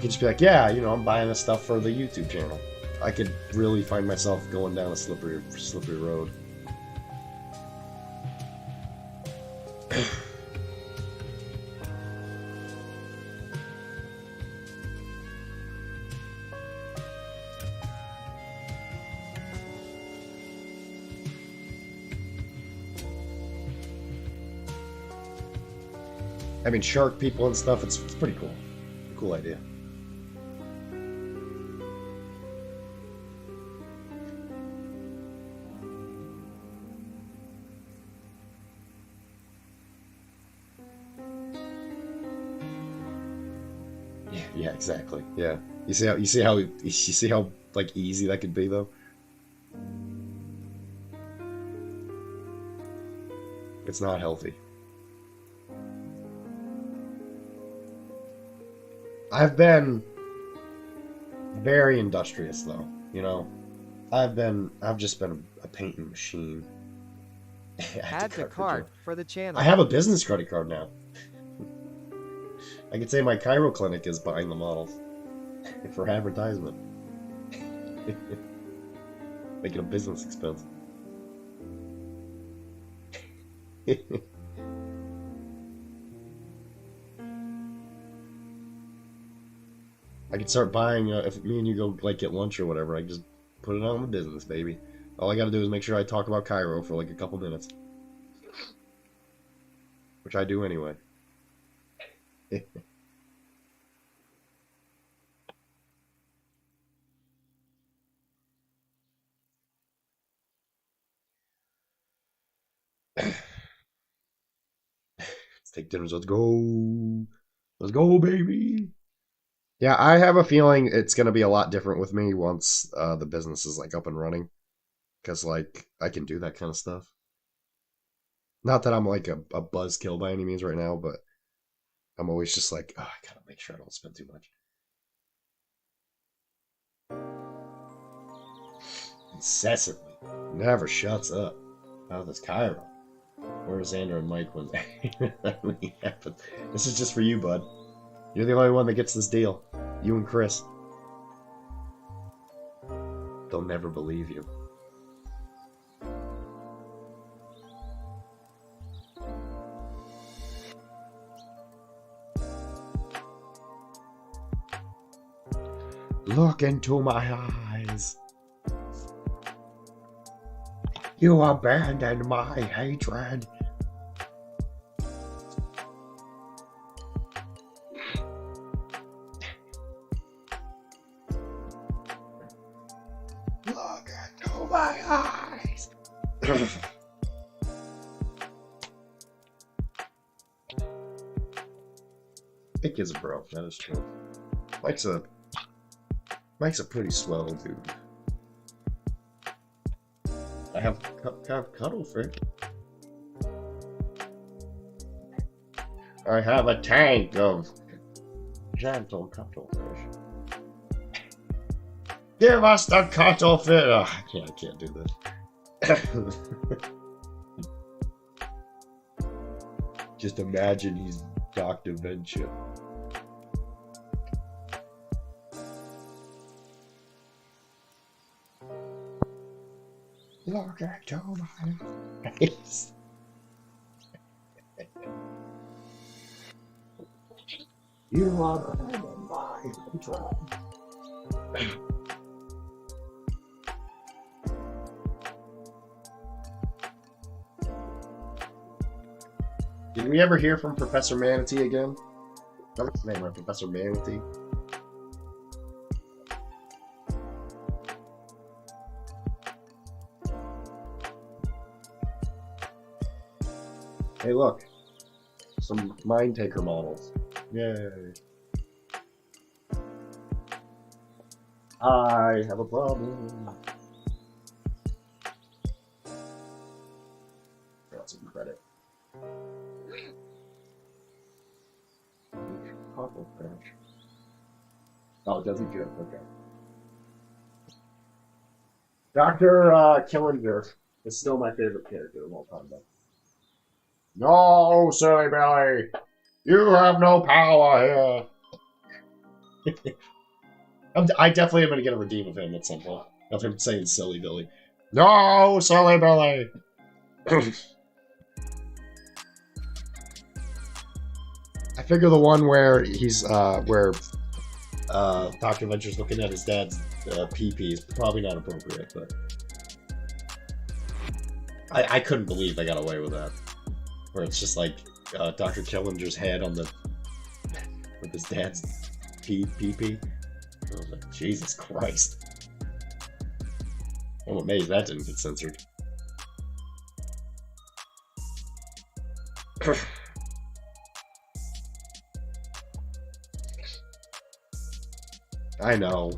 just be like, yeah, you know, I'm buying this stuff for the YouTube channel. I could really find myself going down a slippery road. I mean, shark people and stuff, it's pretty cool. Cool idea. Yeah, exactly. Yeah. You see how like easy that could be though? It's not healthy. I've been very industrious though, you know. I've just been a painting machine. Add to cart for the channel. I have a business credit card now. I could say my Cairo clinic is buying the models for advertisement. Make it a business expense. I could start buying, if me and you go, like, get lunch or whatever, I can just put it on the business, baby. All I gotta do is make sure I talk about Cairo for, like, a couple minutes. Which I do anyway. Let's take dinners, let's go! Let's go, baby! Yeah, I have a feeling it's gonna be a lot different with me once the business is, like, up and running. Because, like, I can do that kind of stuff. Not that I'm, like, a buzzkill by any means right now, but I'm always just like, oh, I gotta make sure I don't spend too much. Incessantly. Never shuts up. How this Cairo? Where's Xander and Mike when that really happened? This is just for you, bud. You're the only one that gets this deal. You and Chris. They'll never believe you. Look into my eyes. You abandoned my hatred. Look into my eyes. It is bro, that is true. Mike's a pretty swell dude. I have cuttlefish. I have a tank of gentle cuttlefish. Give us the cuttlefish! Oh, I can't do this. Just imagine he's Dr. Venture. Look into my eyes. You are my control. Did we ever hear from Professor Manatee again? What's his name, right? Professor Manatee? Hey, look. Some Mind Taker models. Yay. I have a problem. Got some credit. Oh, does he good? Okay. Dr. Killinger is still my favorite character of all time, though. No, silly Billy! You have no power here! I definitely am going to get a redeem of him at some point. Of him saying silly Billy. No, silly Billy! I figure the one where he's, where Dr. Venture's looking at his dad's pee-pee is probably not appropriate, but I couldn't believe they got away with that. Where it's just like Dr. Killinger's head on the with his dad's pee-pee. I was like, Jesus Christ. I'm amazed that didn't get censored. I know.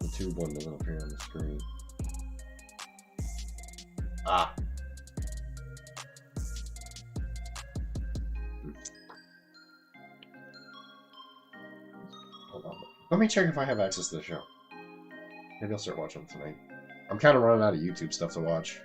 The tube one doesn't appear on the screen. Ah. Hold on. Let me check if I have access to the show. Maybe I'll start watching it tonight. I'm kind of running out of YouTube stuff to watch.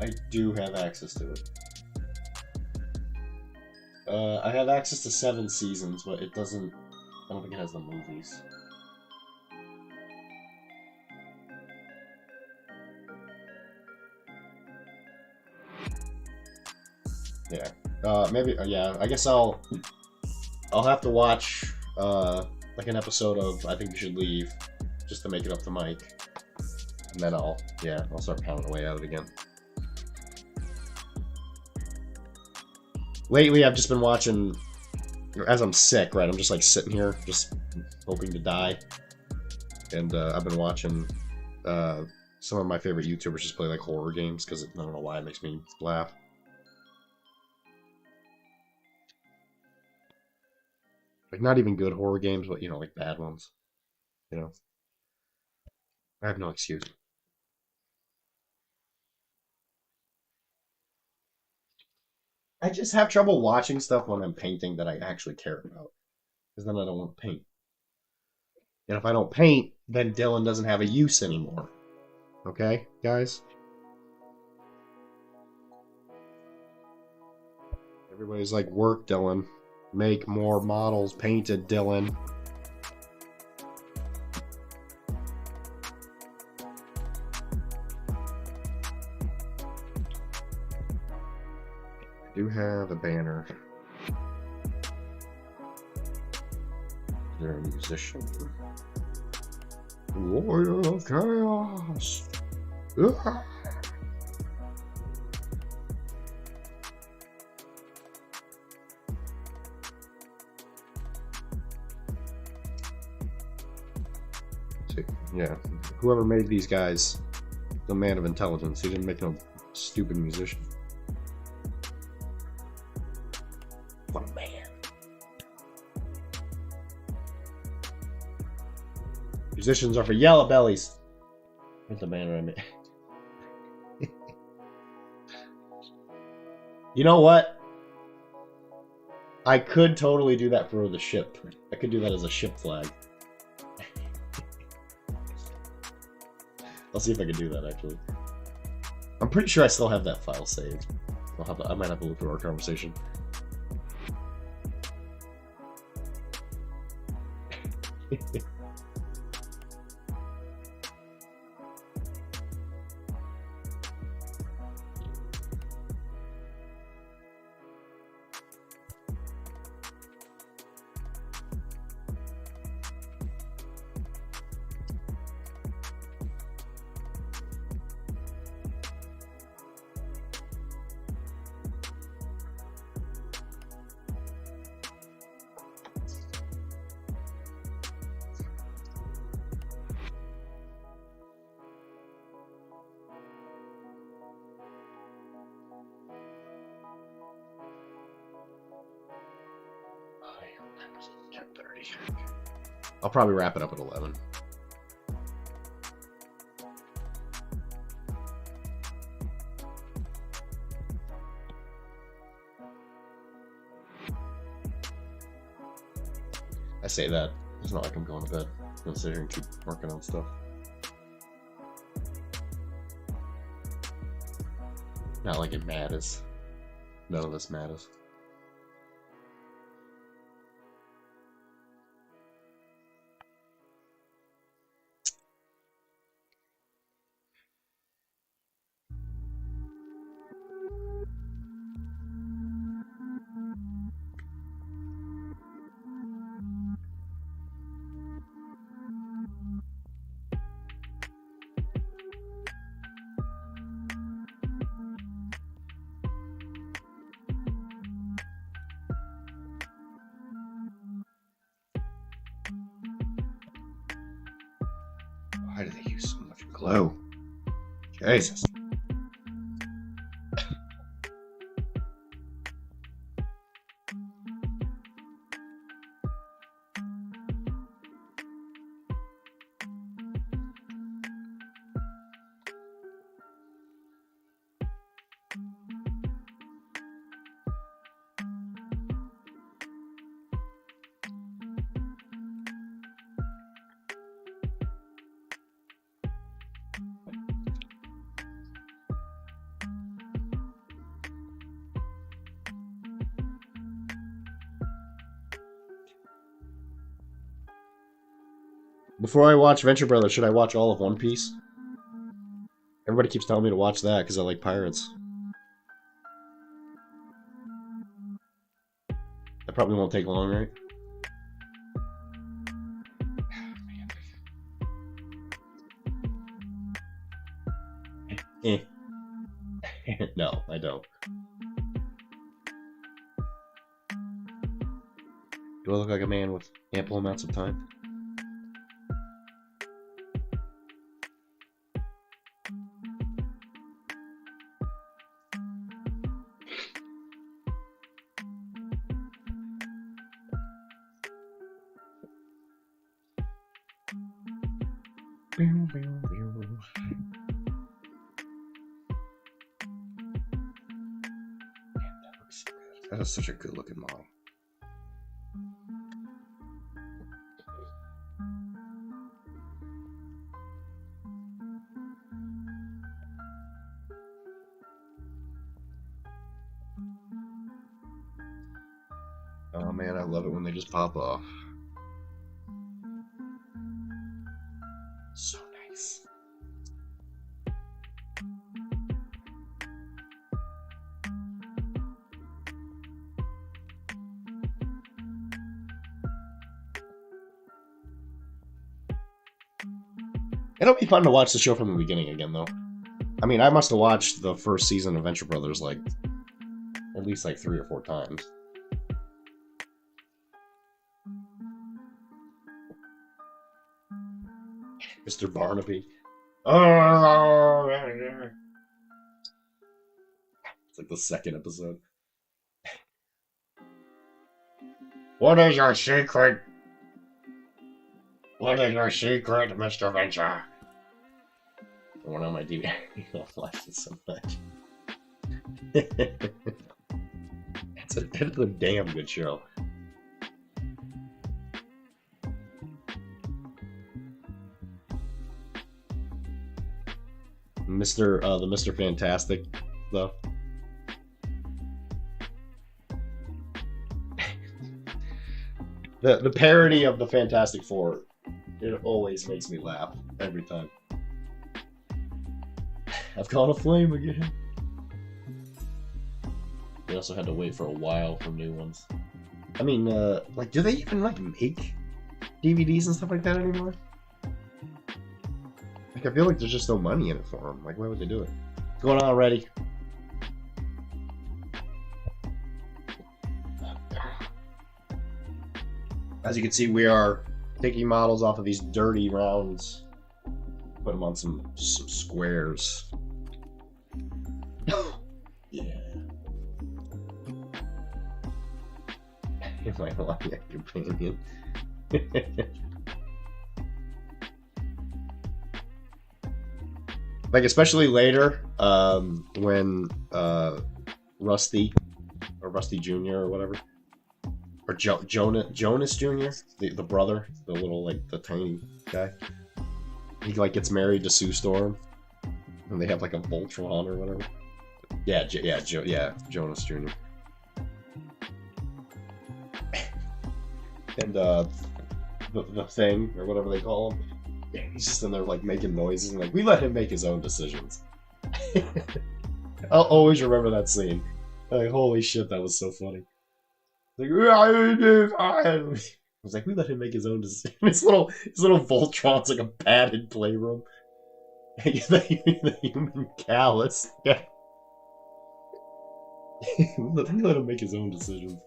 I do have access to it. I have access to 7 seasons, but it doesn't... I don't think it has the movies. Yeah. Maybe... yeah, I guess I'll have to watch, like an episode of I Think You Should Leave, just to make it up to Mike. And then I'll start pounding away at it again. Lately, I've just been watching, as I'm sick, right? I'm just like sitting here, just hoping to die. And I've been watching some of my favorite YouTubers just play like horror games, because I don't know why it makes me laugh. Like, not even good horror games, but, you know, like bad ones. You know? I have no excuse. I just have trouble watching stuff when I'm painting that I actually care about. Because then I don't want to paint. And if I don't paint, then Dylan doesn't have a use anymore. Okay, guys? Everybody's like, work, Dylan. Make more models painted, Dylan. I do have a banner. Is there a musician? Warrior of Chaos! Ah! Yeah, whoever made these guys, the man of intelligence. He didn't make no stupid musician. What a man. Musicians are for yellow bellies. That's the banner I made. You know what? I could totally do that for the ship. I could do that as a ship flag. I'll see if I can do that, actually. I'm pretty sure I still have that file saved. I might have to look through our conversation. I'll probably wrap it up at 11. I say that. It's not like I'm going to bed. I'm going to sit here and keep working on stuff. Not like it matters. None of this matters. Why do they use so much glue? Jesus. Before I watch Venture Brothers, should I watch all of One Piece? Everybody keeps telling me to watch that because I like pirates. That probably won't take long, right? Eh. No, I don't. Do I look like a man with ample amounts of time? That is such a good looking model. Oh man, I love it when they just pop off. So nice. It'll be fun to watch the show from the beginning again, though. I mean, I must have watched the first season of Venture Brothers, like, at least, like, 3 or 4 times. Mr. Barnaby. Oh, it's like the second episode. What is your secret? What is your secret, Mr. Venture? I went on my DVD. I watched it so much. It's a damn good show. The Mr. Fantastic, though. The parody of the Fantastic Four, it always makes me laugh every time. I've caught a flame again. We also had to wait for a while for new ones. I mean, like, do they even, like, make DVDs and stuff like that anymore? Like, I feel like there's just no money in it for them. Like, why would they do it? What's going on already? As you can see, we are taking models off of these dirty rounds. Put them on some squares. Yeah. You might like that companion. Like, especially later, when Rusty, or Rusty Jr. or whatever, or Jonas Jr., the brother, the little, like, the tiny guy, he, like, gets married to Sue Storm, and they have, like, a Voltron or whatever. Yeah, Jonas Jr. And, the thing, or whatever they call him, yeah, he's just in there, like, making noises, and, like, we let him make his own decisions. I'll always remember that scene. Like, holy shit, that was so funny. Like, I was like, we let him make his own decisions. His little Voltron's like a padded playroom. The human callus. Yeah. we let him make his own decisions.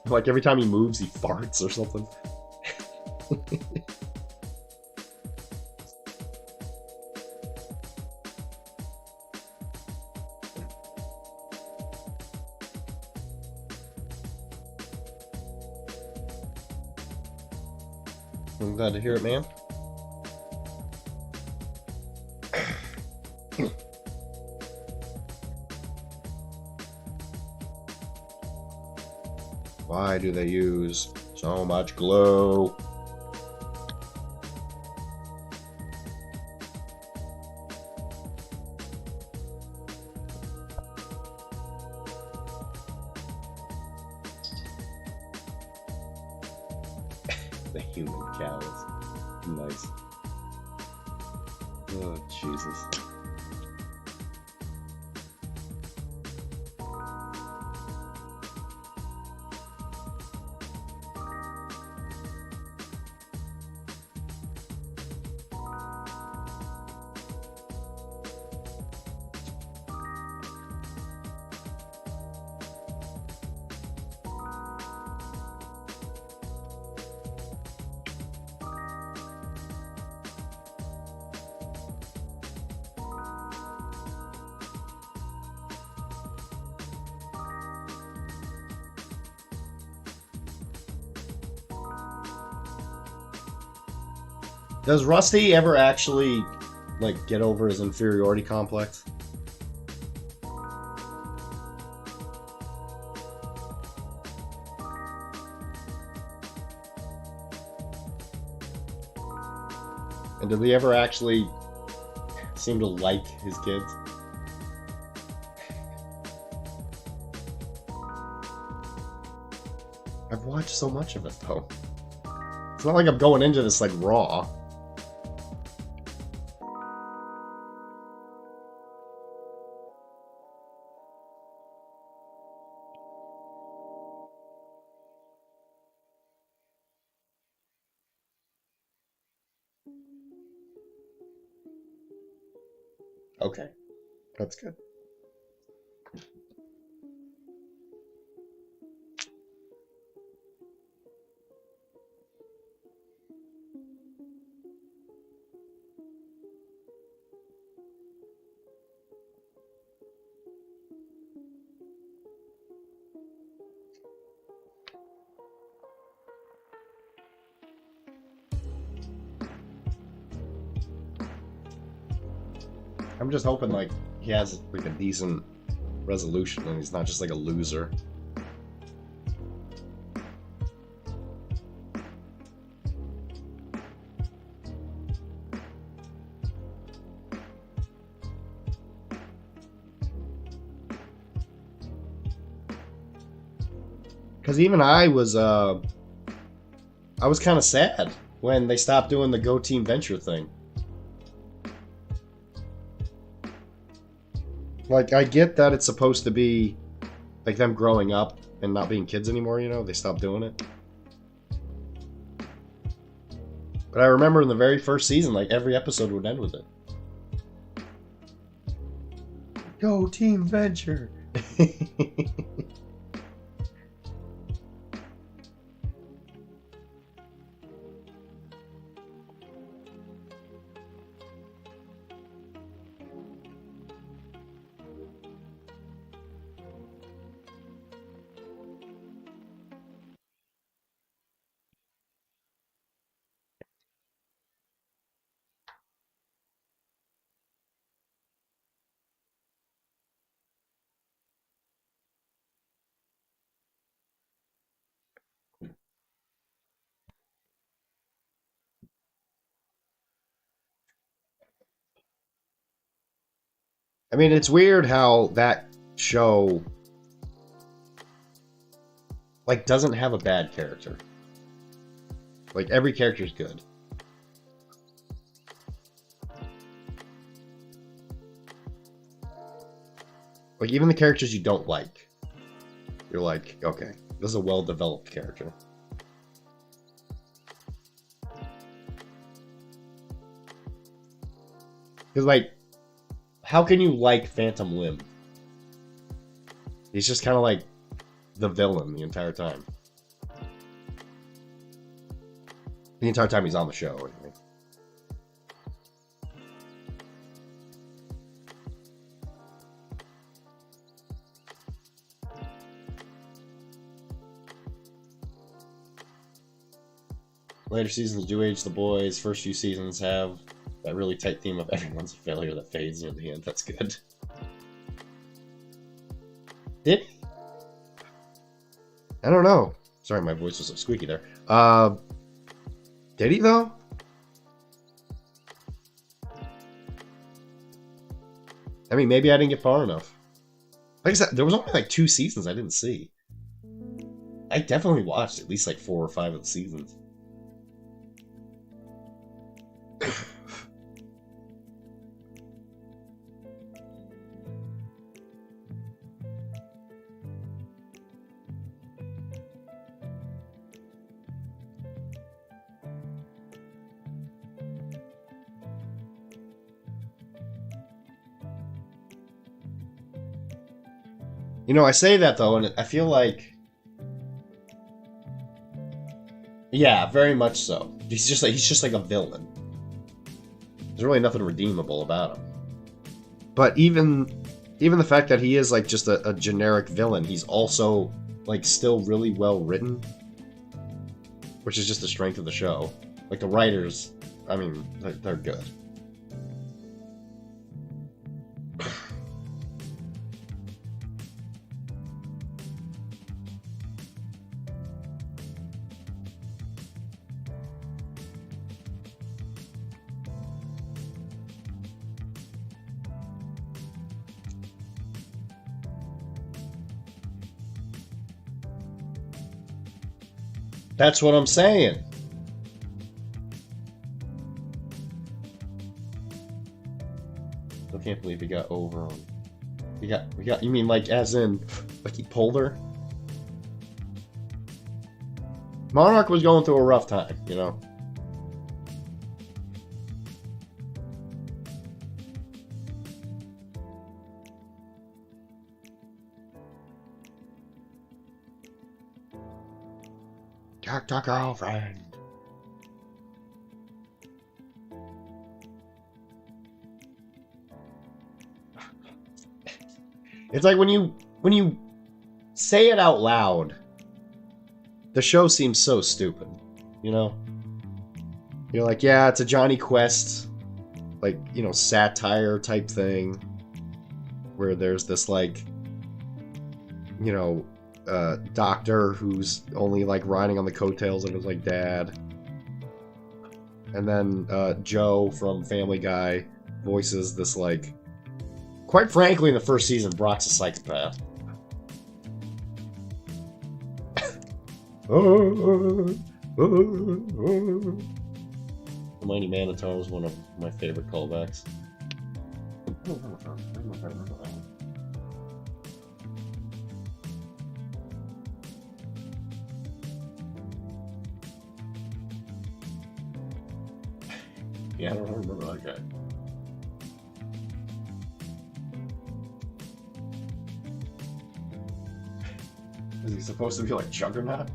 Like, every time he moves, he farts or something. I'm glad to hear it, man. Why do they use so much glue? The human cows. Nice. Oh, Jesus. Does Rusty ever actually, like, get over his inferiority complex? And did he ever actually seem to like his kids? I've watched so much of it, though. It's not like I'm going into this, like, raw. Okay, that's good. I'm just hoping, like, he has, like, a decent resolution and he's not just, like, a loser. Because even I was kind of sad when they stopped doing the Go Team Venture thing. Like, I get that it's supposed to be, like, them growing up and not being kids anymore, you know? They stopped doing it. But I remember in the very first season, like, every episode would end with it. Go Team Venture! I mean, it's weird how that show, like, doesn't have a bad character. Like, every character's good. Like, even the characters you don't like, you're like, okay, this is a well-developed character. Because, like, how can you like Phantom Limb? He's just kind of like the villain the entire time. The entire time he's on the show, anyway. Later seasons do age the boys. First few seasons have that really tight theme of everyone's a failure that fades near the end. That's good. Did he? I don't know. Sorry, my voice was so squeaky there. Did he, though? I mean, maybe I didn't get far enough. Like I said, there was only like 2 seasons I didn't see. I definitely watched at least like 4 or 5 of the seasons. You know, I say that though, and I feel like, yeah, very much so. He's just like a villain. There's really nothing redeemable about him. But even the fact that he is like just a generic villain, he's also like still really well written, which is just the strength of the show. Like the writers, I mean, they're good. That's what I'm saying. I can't believe he got over on. We got. You mean like as in, like he pulled her? Monarch was going through a rough time, you know. Dr. Girlfriend. It's like when you say it out loud, the show seems so stupid, you know? You're like, yeah, it's a Johnny Quest, like, you know, satire type thing, where there's this, like, you know, doctor who's only like riding on the coattails of his like dad, and then Joe from Family Guy voices this like, quite frankly, in the first season, Brock's a psychopath. Mighty Manitar was one of my favorite callbacks. Yeah, I don't remember that guy. Is he supposed to be like Juggernaut?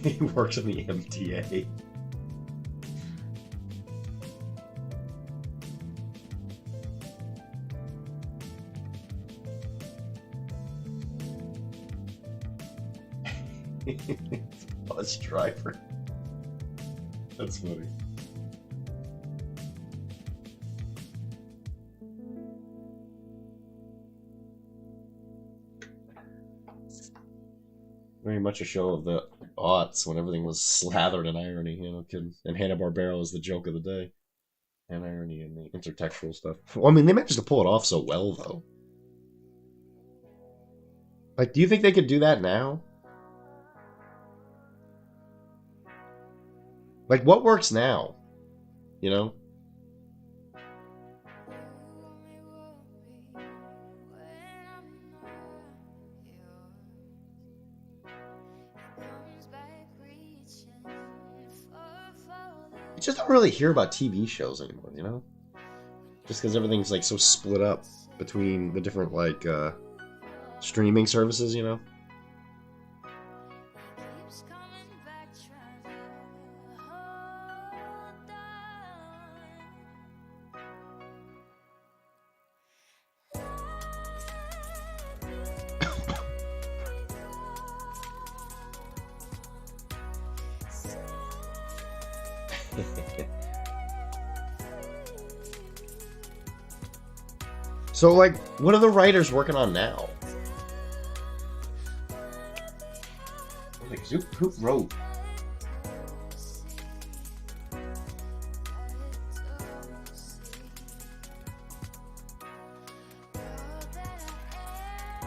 He works in the MTA. Bus driver. That's funny. Very much a show of the aughts when everything was slathered in irony, you know, and Hanna-Barbera is the joke of the day. And irony and the intertextual stuff. Well, I mean, they managed to pull it off so well, though. Like, do you think they could do that now? Like, what works now? You know? You just don't really hear about TV shows anymore, you know? Just because everything's, like, so split up between the different, like, streaming services, you know? So, like, what are the writers working on now? Like, who wrote?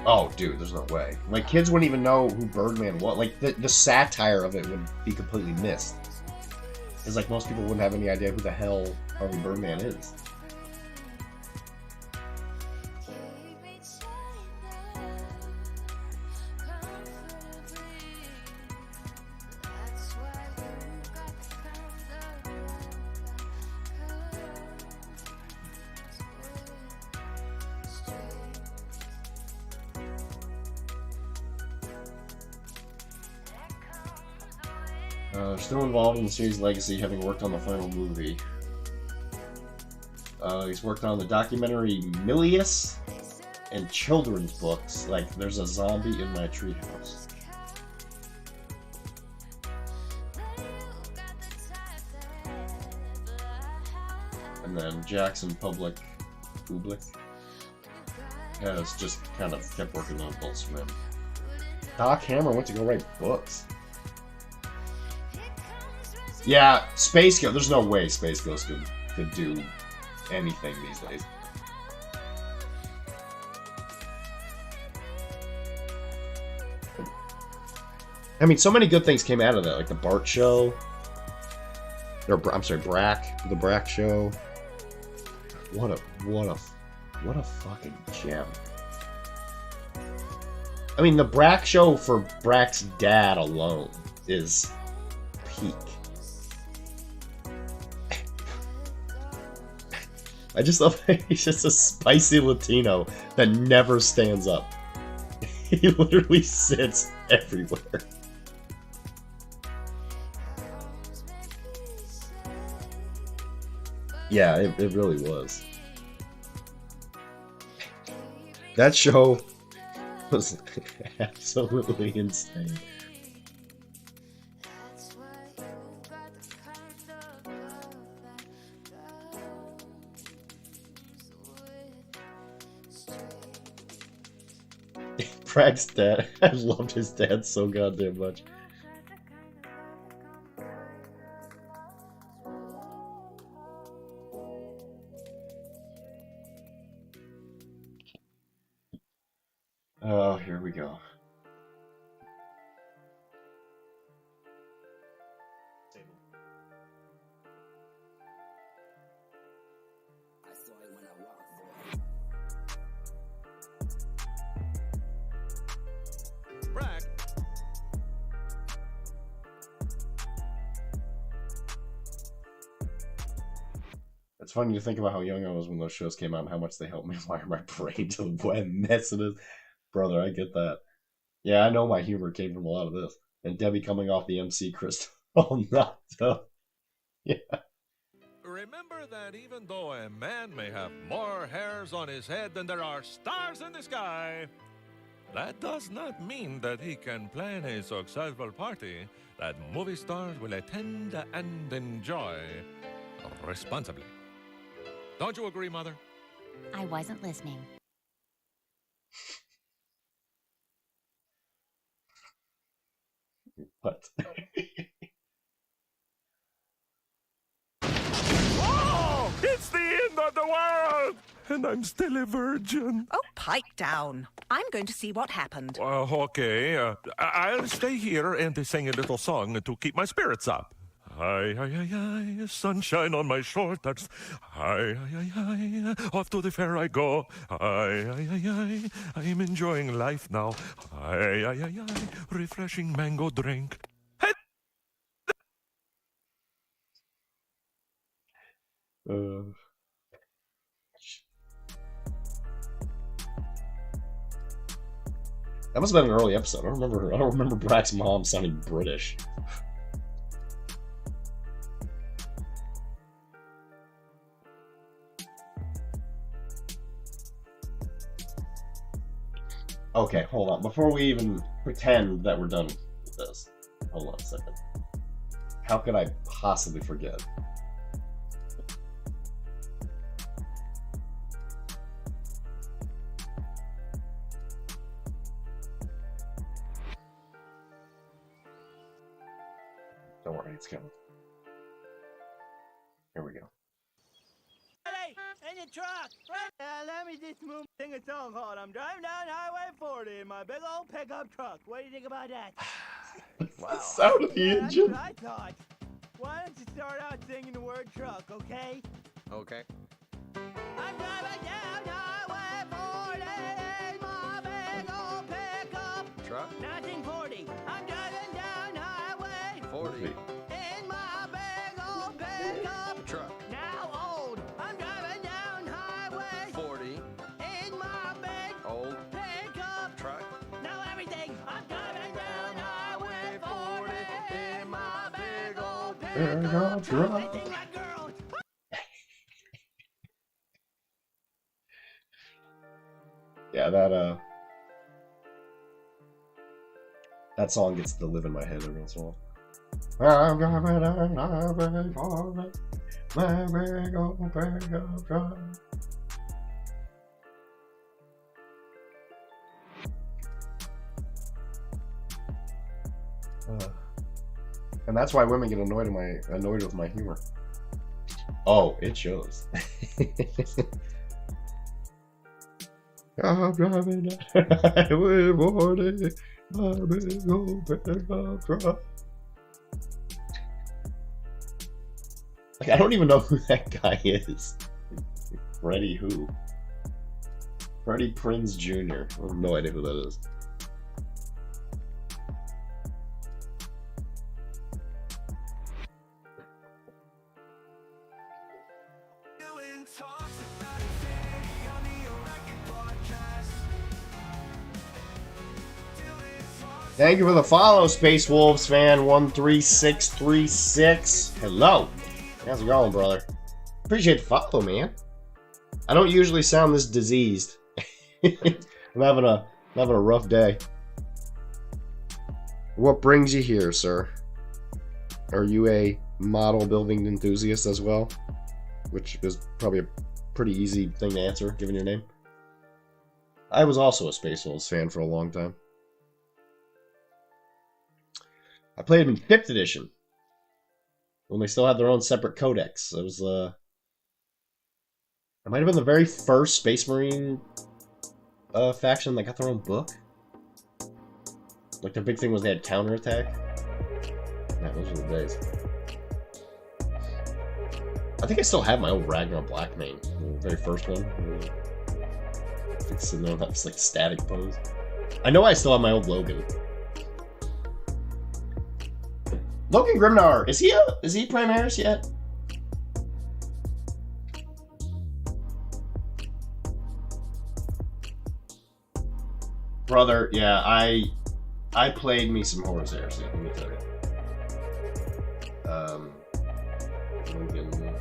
Oh, dude, there's no way. Like, kids wouldn't even know who Birdman was. Like, the satire of it would be completely missed. Because, like, most people wouldn't have any idea who the hell Harvey Birdman is. Still involved in the series' legacy, having worked on the final movie. He's worked on the documentary Milius and children's books, like There's a Zombie in My Treehouse. And then Jackson Public has just kind of kept working on Adult Swim. Doc Hammer went to go write books. Yeah, Space Ghost. There's no way Space Ghost could do anything these days. I mean, so many good things came out of that, like the Bart Show. Or, I'm sorry, the Brack Show. What a fucking gem. I mean, the Brack Show for Brack's dad alone is peak. I just love that he's just a spicy Latino that never stands up. He literally sits everywhere. Yeah, it really was. That show was absolutely insane. Bragg's dad. I loved his dad so goddamn much. Oh, here we go. Bragg. It's funny to think about how young I was when those shows came out and how much they helped me wire my brain to what a mess it is. Brother, I get that. Yeah, I know my humor came from a lot of this. And Debbie coming off the MC Crystal knocked up. Yeah. Remember that even though a man may have more hairs on his head than there are stars in the sky, that does not mean that he can plan a successful party that movie stars will attend and enjoy responsibly. Don't you agree, Mother? I wasn't listening. What? Oh, it's the end of the world! And I'm still a virgin. Oh, pipe down. I'm going to see what happened. Okay. I'll stay here and sing a little song to keep my spirits up. Hi, hi, hi, hi, sunshine on my shoulders. Hi, hi, hi, hi, off to the fair I go. Hi, hi, hi, hi, I'm enjoying life now. Hi, hi, hi, hi, refreshing mango drink. Hey. That must have been an early episode. I don't remember Brack's mom sounding British. Okay, hold on. Before we even pretend that we're done with this, hold on a second. How could I possibly forget? Don't worry, it's coming. Here we go. Hey, in the truck! Let me just sing a song called I'm Driving Down Highway 40 in my big old pickup truck. What do you think about that? Wow. The sound of the engine. That's what I thought. Why don't you start out singing the word truck, okay? Okay. I'm driving down Highway 40 in my big old pickup. Truck? 1940. I'm driving down Highway 40. in my big old pickup. Truck. Now old. I'm driving down Highway 40. in my big Old. pickup. Truck. Now everything. I'm driving down Highway 40 in my big old pickup. Truck. Anything like girls. Yeah, that song gets to live in my head every once in a while. I'm driving down Highway 40, my big old pickup truck. And that's why women get annoyed with my humor. Oh, it shows. I'm driving down Highway 40, my big old pickup truck. Like, I don't even know who that guy is. Freddie who? Freddie Prinze Jr. I have no idea who that is. Thank you for the follow, Space Wolves fan 13636. Hello. How's it going, brother? Appreciate the follow, man. I don't usually sound this diseased. I'm having a rough day. What brings you here, sir? Are you a model building enthusiast as well? Which is probably a pretty easy thing to answer, given your name. I was also a Space Wolves fan for a long time. I played them in 5th edition, when they still had their own separate codex. It was, it might have been the very first Space Marine faction that got their own book. Like, the big thing was they had counterattack. Yeah, those were the days. I think I still have my old Ragnar Blackmane, the very first one. It's sitting there with that like static pose. I know I still have my old Logan. Logan Grimnar, is he Primaris yet? Brother, yeah, I played me some Horus Heresy, let me tell you. Logan Grimnar.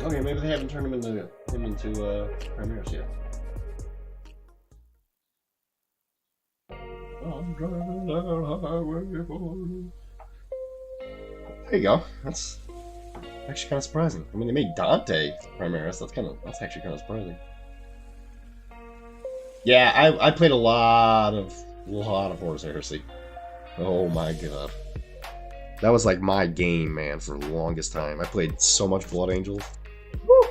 Okay, maybe they haven't turned him into Primaris yet. I'm driving down Highway 40. There you go. That's actually kind of surprising. I mean, they made Dante Primaris. That's actually kind of surprising. Yeah, I played a lot of Horus Heresy. Oh my god. That was like my game, man, for the longest time. I played so much Blood Angels. Woo!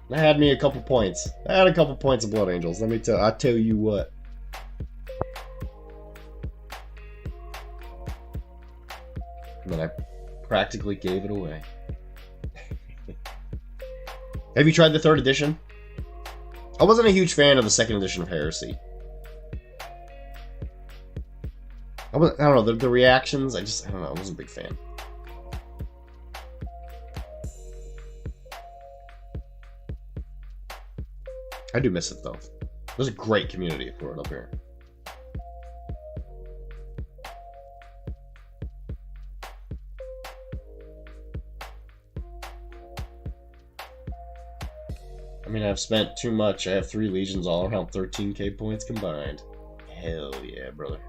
That had me a couple points. I had a couple points of Blood Angels. I tell you what. And then I practically gave it away. Have you tried the 3rd edition? I wasn't a huge fan of the 2nd edition of Heresy. I don't know, the reactions, I don't know, I wasn't a big fan. I do miss it, though. There's a great community for it up here. I mean, I've spent too much. I have 3 legions all around 13k points combined. Hell yeah, brother.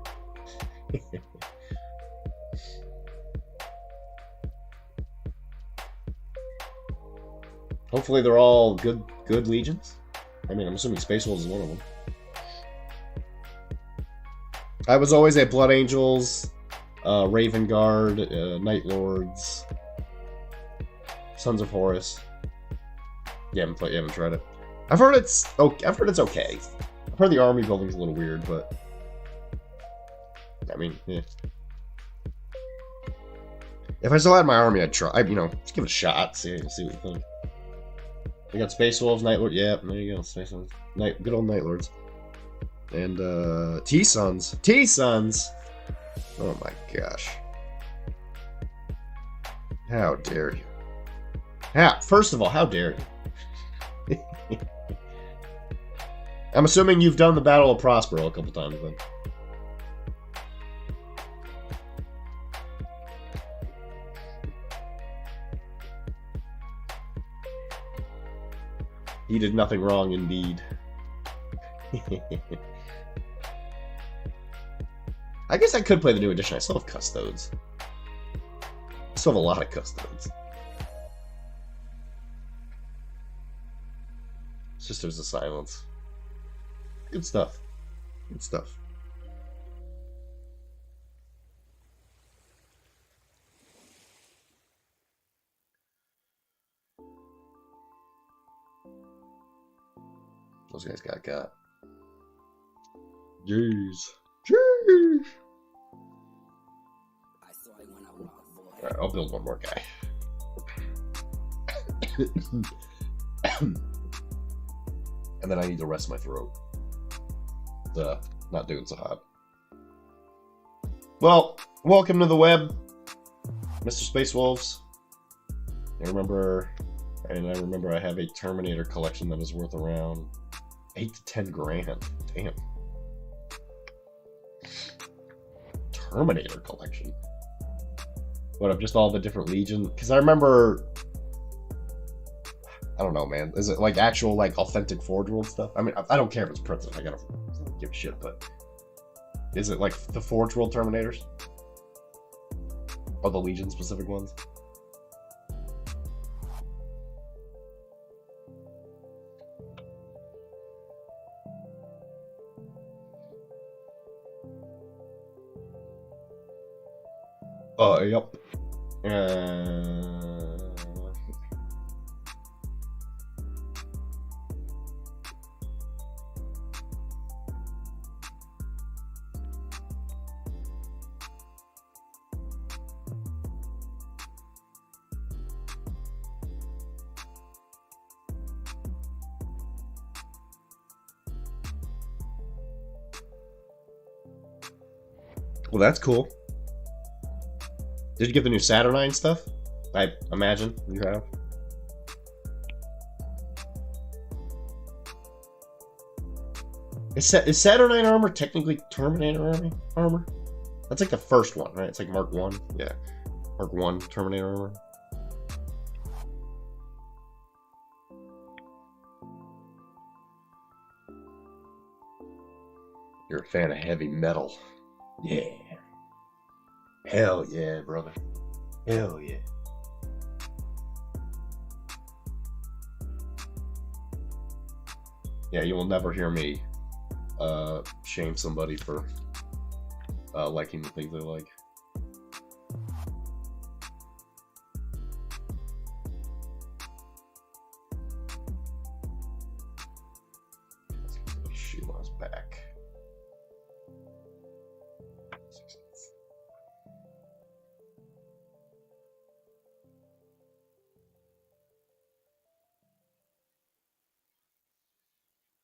Hopefully they're all good legions. I mean, I'm assuming Space Wolves is one of them. I was always at Blood Angels, Raven Guard, Night Lords, Sons of Horus. You haven't tried it. I've heard it's okay. I've heard the army building's a little weird, but I mean, yeah. If I still had my army, I'd try. Just give it a shot. See what you think. We got Space Wolves, Night Lords. Yeah, there you go. Space Wolves, good old Night Lords, and T-Sons. T-Sons. Oh my gosh! How dare you? First of all, how dare you? I'm assuming you've done the Battle of Prospero a couple times then. He did nothing wrong, indeed. I guess I could play the new edition. I still have Custodes. I still have a lot of Custodes. Sisters of Silence. Good stuff. Good stuff. Those guys got. Jeez. Jeez. Alright, I'll build one more guy. And then I need to rest my throat. Not doing so hot. Well, welcome to the web, Mr. Space Wolves. I remember I have a Terminator collection that is worth around 8 to 10 grand. Damn. Terminator collection. What, of just all the different legions? Because I remember, I don't know, man. Is it like actual, like, authentic Forge World stuff? I mean, I don't care if it's printed. I don't give a shit, but is it like the Forge World Terminators? Or the Legion specific ones? Yep. Well, that's cool. Did you get the new Saturnine stuff? I imagine you have. Is Saturnine armor technically Terminator armor? That's like the first one, right? It's like Mark 1. Yeah. Mark 1 Terminator armor. You're a fan of heavy metal. Yeah. Hell yeah, brother. Hell yeah. Yeah, you will never hear me shame somebody for liking the things they like. Shoot on his back.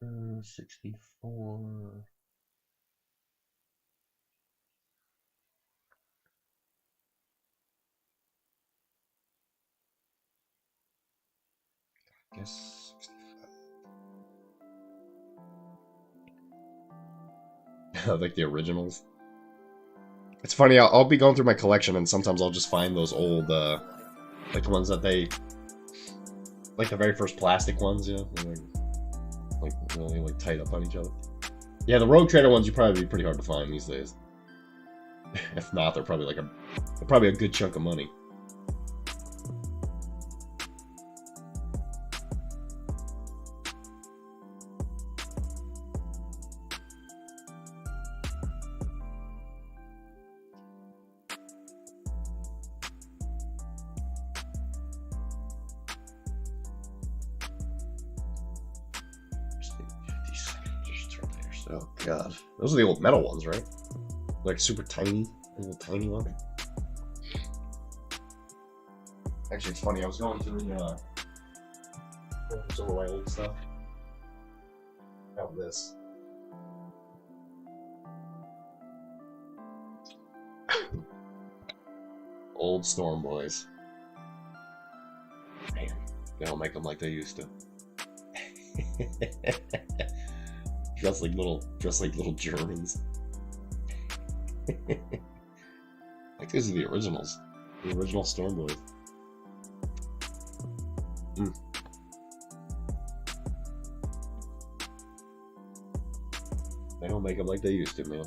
Uh, 64. I guess 65. Like the originals. It's funny, I'll be going through my collection and sometimes I'll just find those old, like the ones that they, like the very first plastic ones, you know? Like really like tight up on each other. Yeah, the Rogue Trader ones you probably be pretty hard to find these days. If not, they're probably probably a good chunk of money. Oh god, those are the old metal ones, right? Like super tiny, little tiny one. Actually, it's funny. I was going through some of my old stuff. How about this? Old Storm Boys. Man, they don't make them like they used to. Dressed like little Germans. I think these are the originals. The original Storm Boys. They don't make them like they used to, man.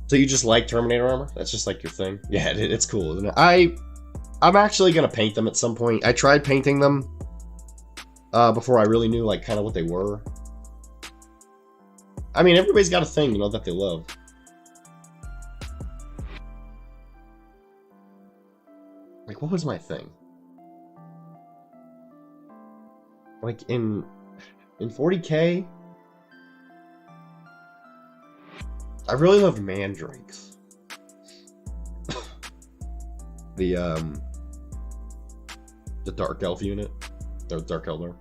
So you just like Terminator armor? That's just like your thing? Yeah, it's cool, isn't it? I'm actually gonna paint them at some point. I tried painting them before I really knew like kind of what they were. I mean, everybody's got a thing, you know, that they love. Like, what was my thing? Like in 40K, I really loved mandrakes. The Dark Elf unit, or Dark Elder.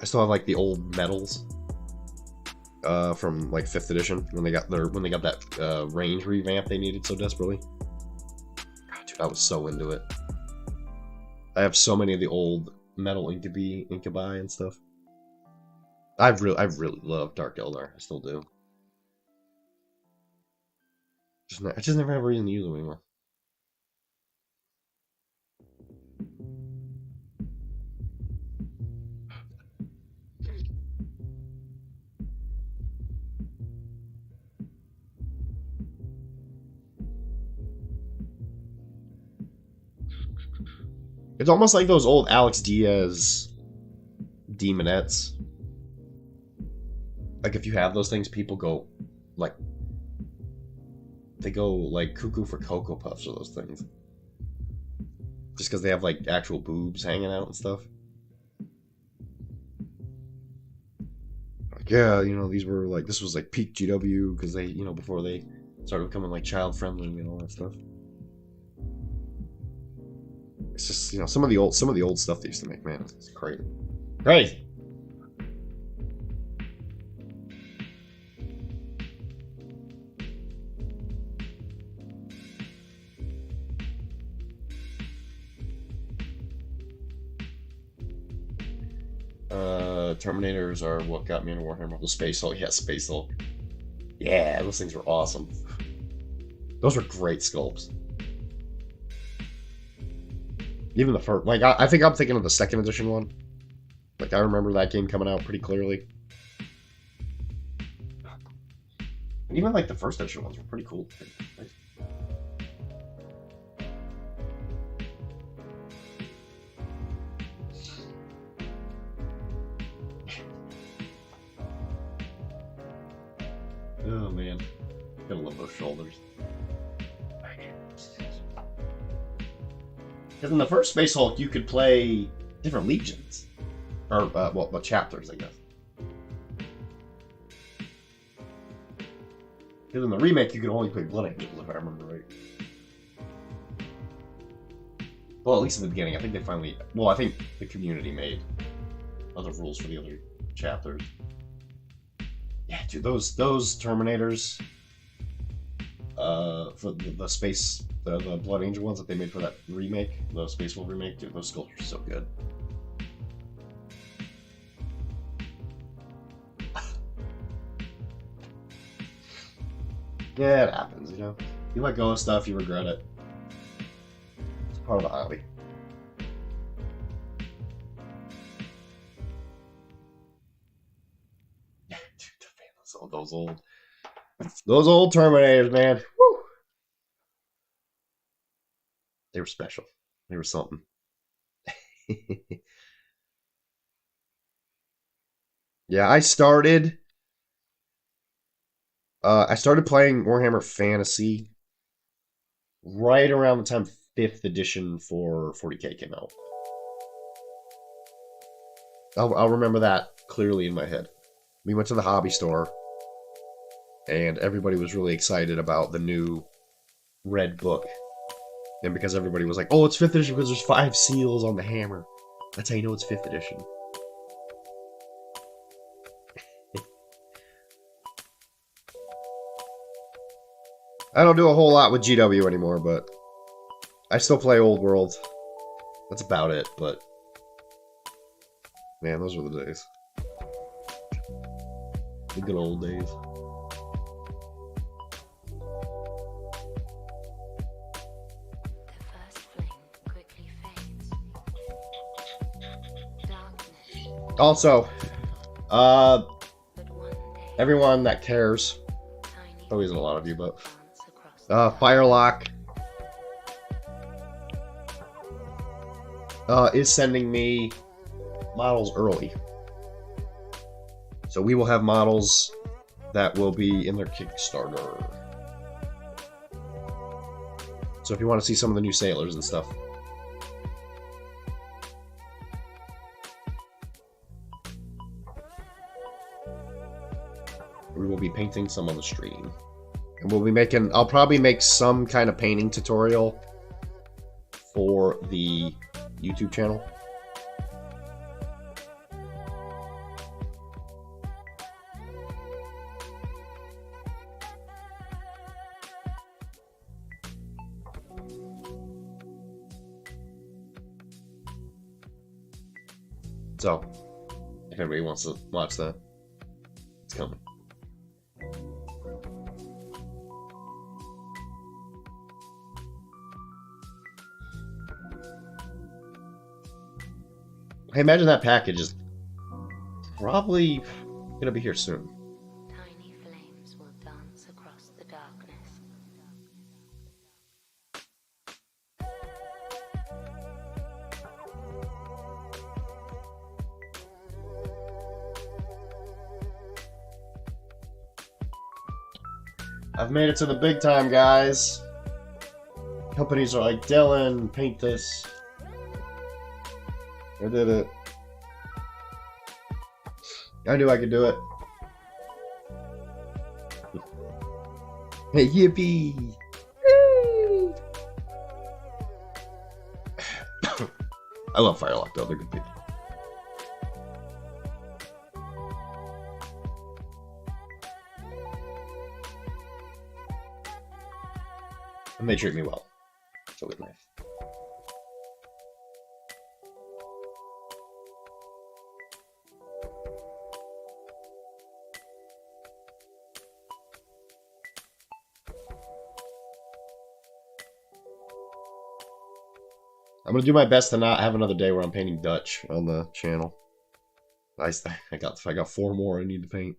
I still have like the old medals from like 5th edition when they got that range revamp they needed so desperately. God, dude, I was so into it. I have so many of the old metal incubi and stuff. I really love Dark Eldar. I still do. I just never have a reason to use them anymore. It's almost like those old Alex Diaz demonettes. Like, if you have those things, people go, like, they go, like, cuckoo for Cocoa Puffs or those things. Just because they have, like, actual boobs hanging out and stuff. Like, yeah, you know, these were, like, this was, like, peak GW, because they, you know, before they started becoming, like, child-friendly and all that stuff. It's just, you know, some of the old stuff they used to make, man, it's crazy. Crazy! Terminators are what got me into Warhammer. The Space Hulk, yeah, Space Hulk. Yeah, those things were awesome. Those were great sculpts. Even the first, like, I think I'm thinking of the 2nd edition one. Like, I remember that game coming out pretty clearly. And even, like, the 1st edition ones were pretty cool. Oh, man. Gotta love those shoulders. Because in the first Space Hulk, you could play different legions. Or, well, chapters, I guess. Because in the remake, you could only play Blood Angels, if I remember right. Well, at least in the beginning. I think they finally... Well, I think the community made other rules for the other chapters. Yeah, dude, those Terminators... for the space... The Blood Angel ones that they made for that remake, the Space Wolf remake, dude, those sculptures are so good. Yeah, it happens, you know? You let go of stuff, you regret it. part of the hobby. Dude, those old Terminators, man. Woo! They were special. They were something. Yeah, I started playing Warhammer Fantasy right around the time 5th edition for 40K came out. I'll remember that clearly in my head. We went to the hobby store, and everybody was really excited about the new red book. And because everybody was like, oh, it's 5th edition because there's 5 seals on the hammer. That's how you know it's 5th edition. I don't do a whole lot with GW anymore, but I still play Old World. That's about it, but man, those were the days. The good old days. Also, everyone that cares, probably isn't a lot of you, but Firelock is sending me models early. So we will have models that will be in their Kickstarter. So if you want to see some of the new sailors and stuff. We will be painting some on the stream. And we'll be making, I'll probably make some kind of painting tutorial for the YouTube channel. So, if anybody wants to watch that, it's coming. Hey, imagine that package is probably gonna be here soon. Tiny flames will dance across the darkness. I've made it to the big time, guys. Companies are like, Dylan, paint this. I did it. I knew I could do it. Hey, yippee! I love Firelock, though. They're good people. And they treat me well. It's always nice. I'm gonna do my best to not have another day where I'm painting Dutch on the channel. I got 4 more I need to paint.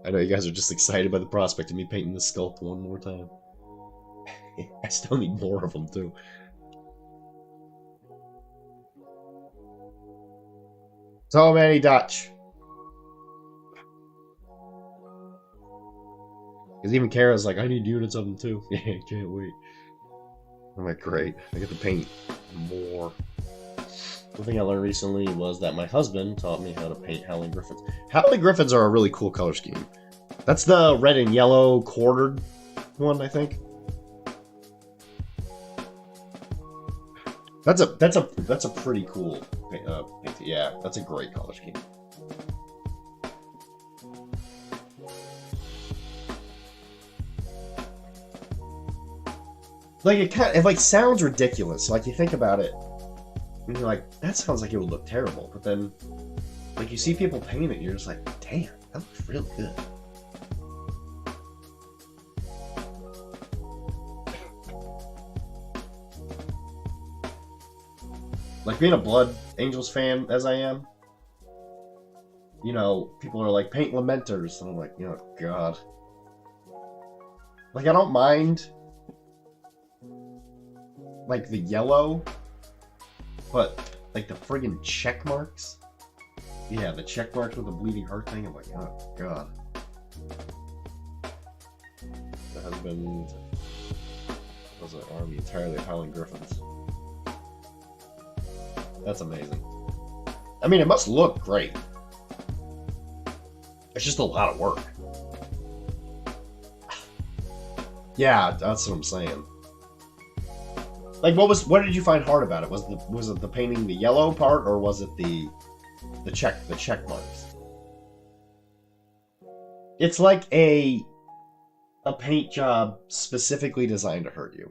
I know you guys are just excited by the prospect of me painting the sculpt one more time. I still need more of them too. So many Dutch. Because even Kara's like, I need units of them too. Yeah, I can't wait. I'm like, great. I get to paint more. One thing I learned recently was that my husband taught me how to paint Howling Griffins. Howling Griffins are a really cool color scheme. That's the red and yellow quartered one, I think. That's a pretty cool paint. Yeah, that's a great color scheme. Like it like sounds ridiculous. Like you think about it, and you're like, that sounds like it would look terrible. But then, like you see people paint it, and you're just like, damn, that looks really good. like being a Blood Angels fan as I am, you know, people are like, paint Lamenters, and I'm like, you know, God. Like, I don't mind, like, the yellow, but, like, the friggin' check marks? Yeah, the check marks with the bleeding heart thing, I'm like, oh, God. The husband was an army entirely of Howling Griffins. That's amazing. I mean, it must look great. It's just a lot of work. Yeah, that's what I'm saying. Like, what did you find hard about it? Was it the painting the yellow part, or was it the check marks? It's like a paint job specifically designed to hurt you,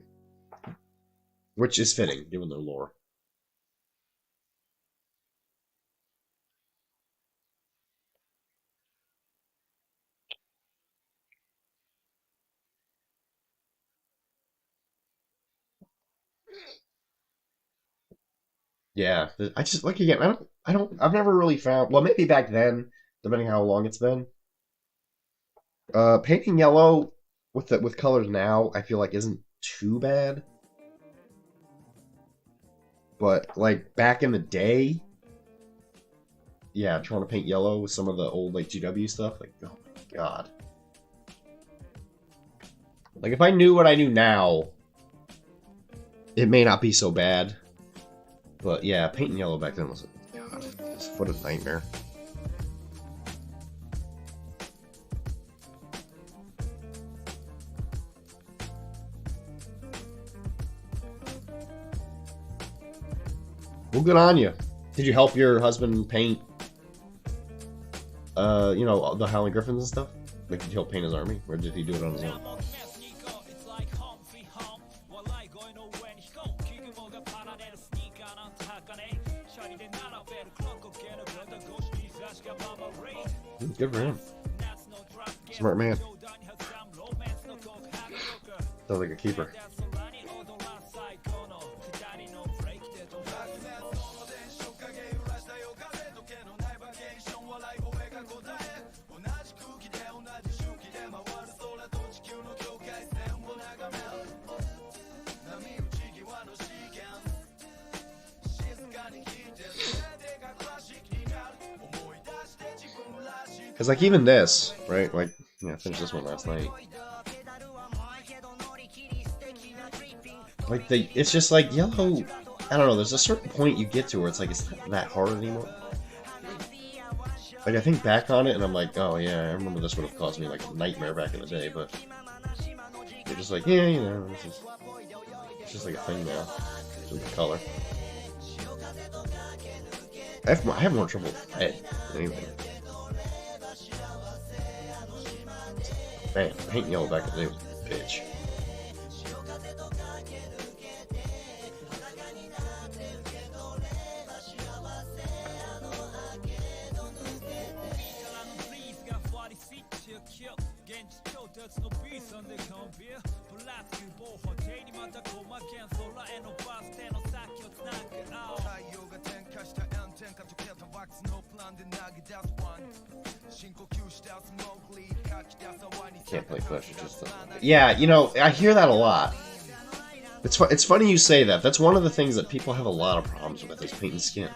which is fitting given their lore. Yeah, I just like again. I've never really found. Well, maybe back then, depending how long it's been. Painting yellow with colors now, I feel like isn't too bad. But like back in the day, yeah, trying to paint yellow with some of the old like GW stuff, like oh my God. Like if I knew what I knew now, it may not be so bad. But yeah, painting yellow back then was what a nightmare. Well, good on you. Did you help your husband paint, you know, the Howling Griffins and stuff? Like, did you help paint his army? Or did he do it on his own? Good for him. Smart man. Sounds like a keeper. Because, like, even this, right? Like, yeah, I finished this one last night. Like, it's just like yellow. I don't know, there's a certain point you get to where it's like, it's not that hard anymore. Like, I think back on it and I'm like, oh yeah, I remember this would have caused me like a nightmare back in the day, but you're just like, yeah, you know, it's just like a thing now. It's just the color. I have more trouble with red than anything. Man, painting yellow back in the day was a bitch. Can't play flesh, it just doesn't. Yeah, you know, I hear that a lot. It's funny you say that. That's one of the things that people have a lot of problems with, is painting skin.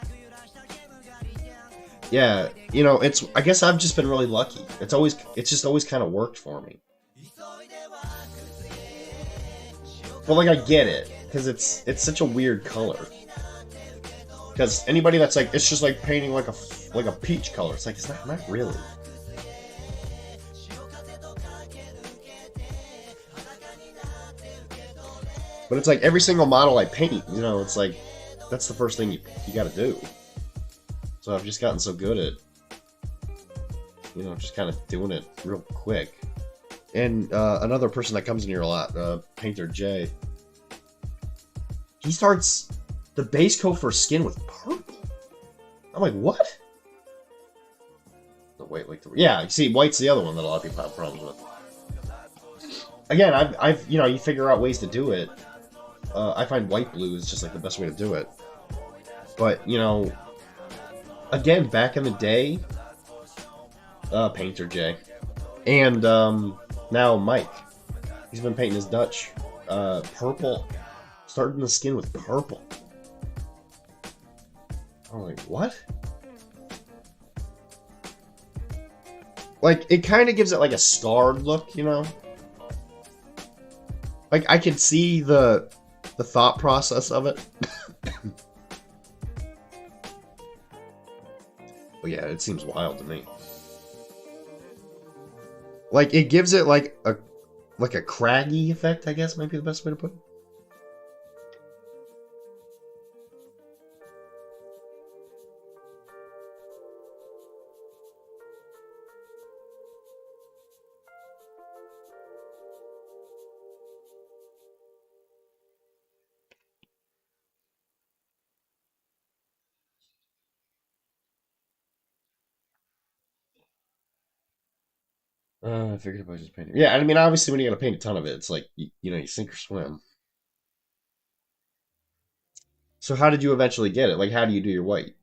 Yeah, you know, I guess I've just been really lucky. It's just always kind of worked for me. But like, I get it, because it's such a weird color. Because anybody that's like, it's just like painting like a peach color. It's like, it's not really. But it's like every single model I paint, you know, it's like, that's the first thing you gotta do. So I've just gotten so good at, you know, just kind of doing it real quick. And another person that comes in here a lot, Painter Jay, he starts the base coat for skin with purple. I'm like, what? The white, like yeah, you see, white's the other one that a lot of people have problems with. Again, I've you know, you figure out ways to do it. I find white blue is just like the best way to do it. But, you know, again, back in the day, Painter J. And, now Mike. He's been painting his Dutch, purple. Starting the skin with purple. I'm like, what? Like, it kind of gives it like a scarred look, you know? Like, I could see the thought process of it. But yeah, it seems wild to me. Like, it gives it like a craggy effect, I guess might be the best way to put it. I figured if I just painted. Yeah, I mean, obviously, when you gotta paint a ton of it, it's like, you know, you sink or swim. So how did you eventually get it? Like, how do you do your white?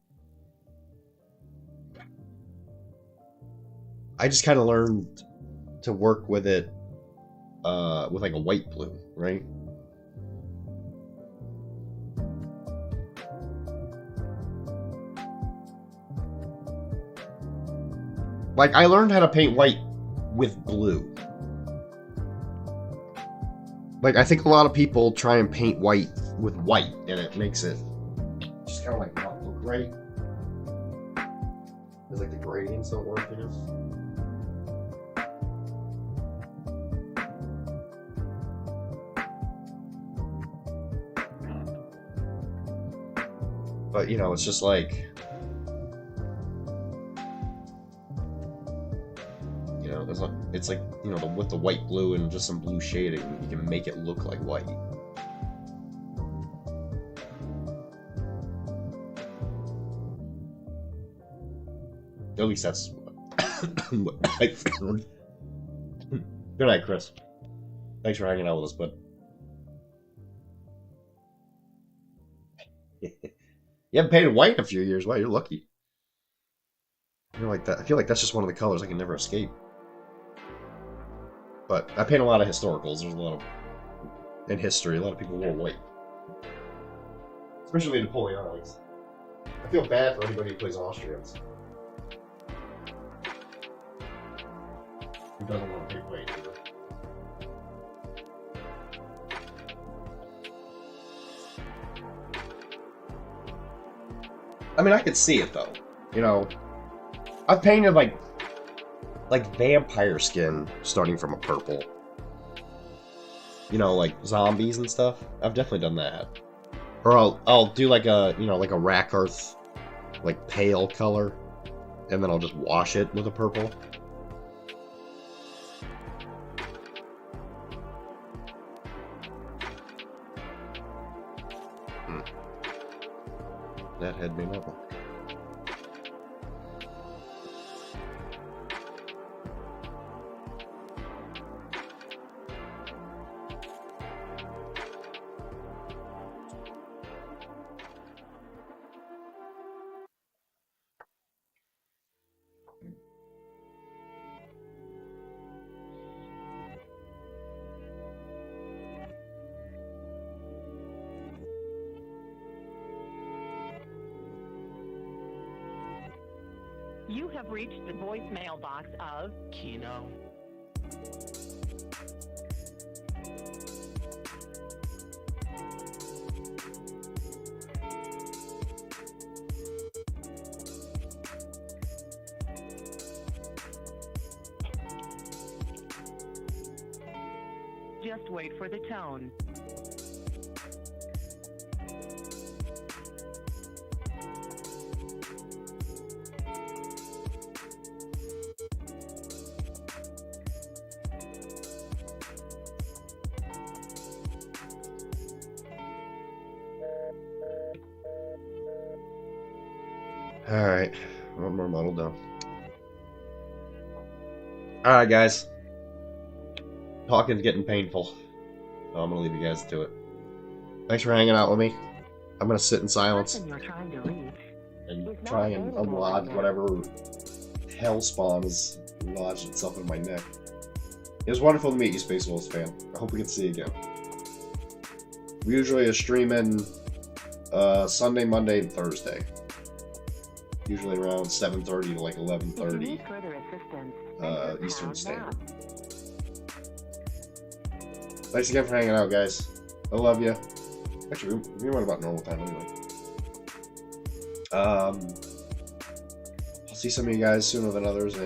I just kind of learned to work with it, with like a white blue, right? Like, I learned how to paint white with blue. Like, I think a lot of people try and paint white with white, and it makes it just kind of like not look right. It's like the gradients don't work, you know? But, you know, it's just like, you know, it's like, you know, with the white blue and just some blue shading, you can make it look like white. At least that's what I found. Good night, Chris. Thanks for hanging out with us, bud. You haven't painted white in a few years. Wow, you're lucky. I feel like that. I feel like that's just one of the colors I can never escape. But I paint a lot of historicals. There's a lot of in history. A lot of people wore white, especially Napoleonics. I feel bad for anybody who plays Austrians. Who doesn't want to paint white either. I mean, I could see it though. You know, I've painted like vampire skin starting from a purple. You know, like zombies and stuff. I've definitely done that. Or I'll do like a, you know, like a rack earth, like pale color, and then I'll just wash it with a purple. That head may not work. You have reached the voicemail box of Kino. Just wait for the tone. Alright, one more model down. Alright, guys. Talking's getting painful. So I'm gonna leave you guys to it. Thanks for hanging out with me. I'm gonna sit in silence Person you're trying to reach and is not try and available unlodge right now. whatever hell spawn has lodged itself in my neck. It was wonderful to meet you, Space Wolves fan. I hope we can see you again. We usually are streaming Sunday, Monday, and Thursday. Usually around 7:30 to like If you 11:30 need further assistance, Eastern pound Standard. down. Thanks again for hanging out, guys. I love you. Actually, we went about normal time anyway. I'll see some of you guys sooner than others, and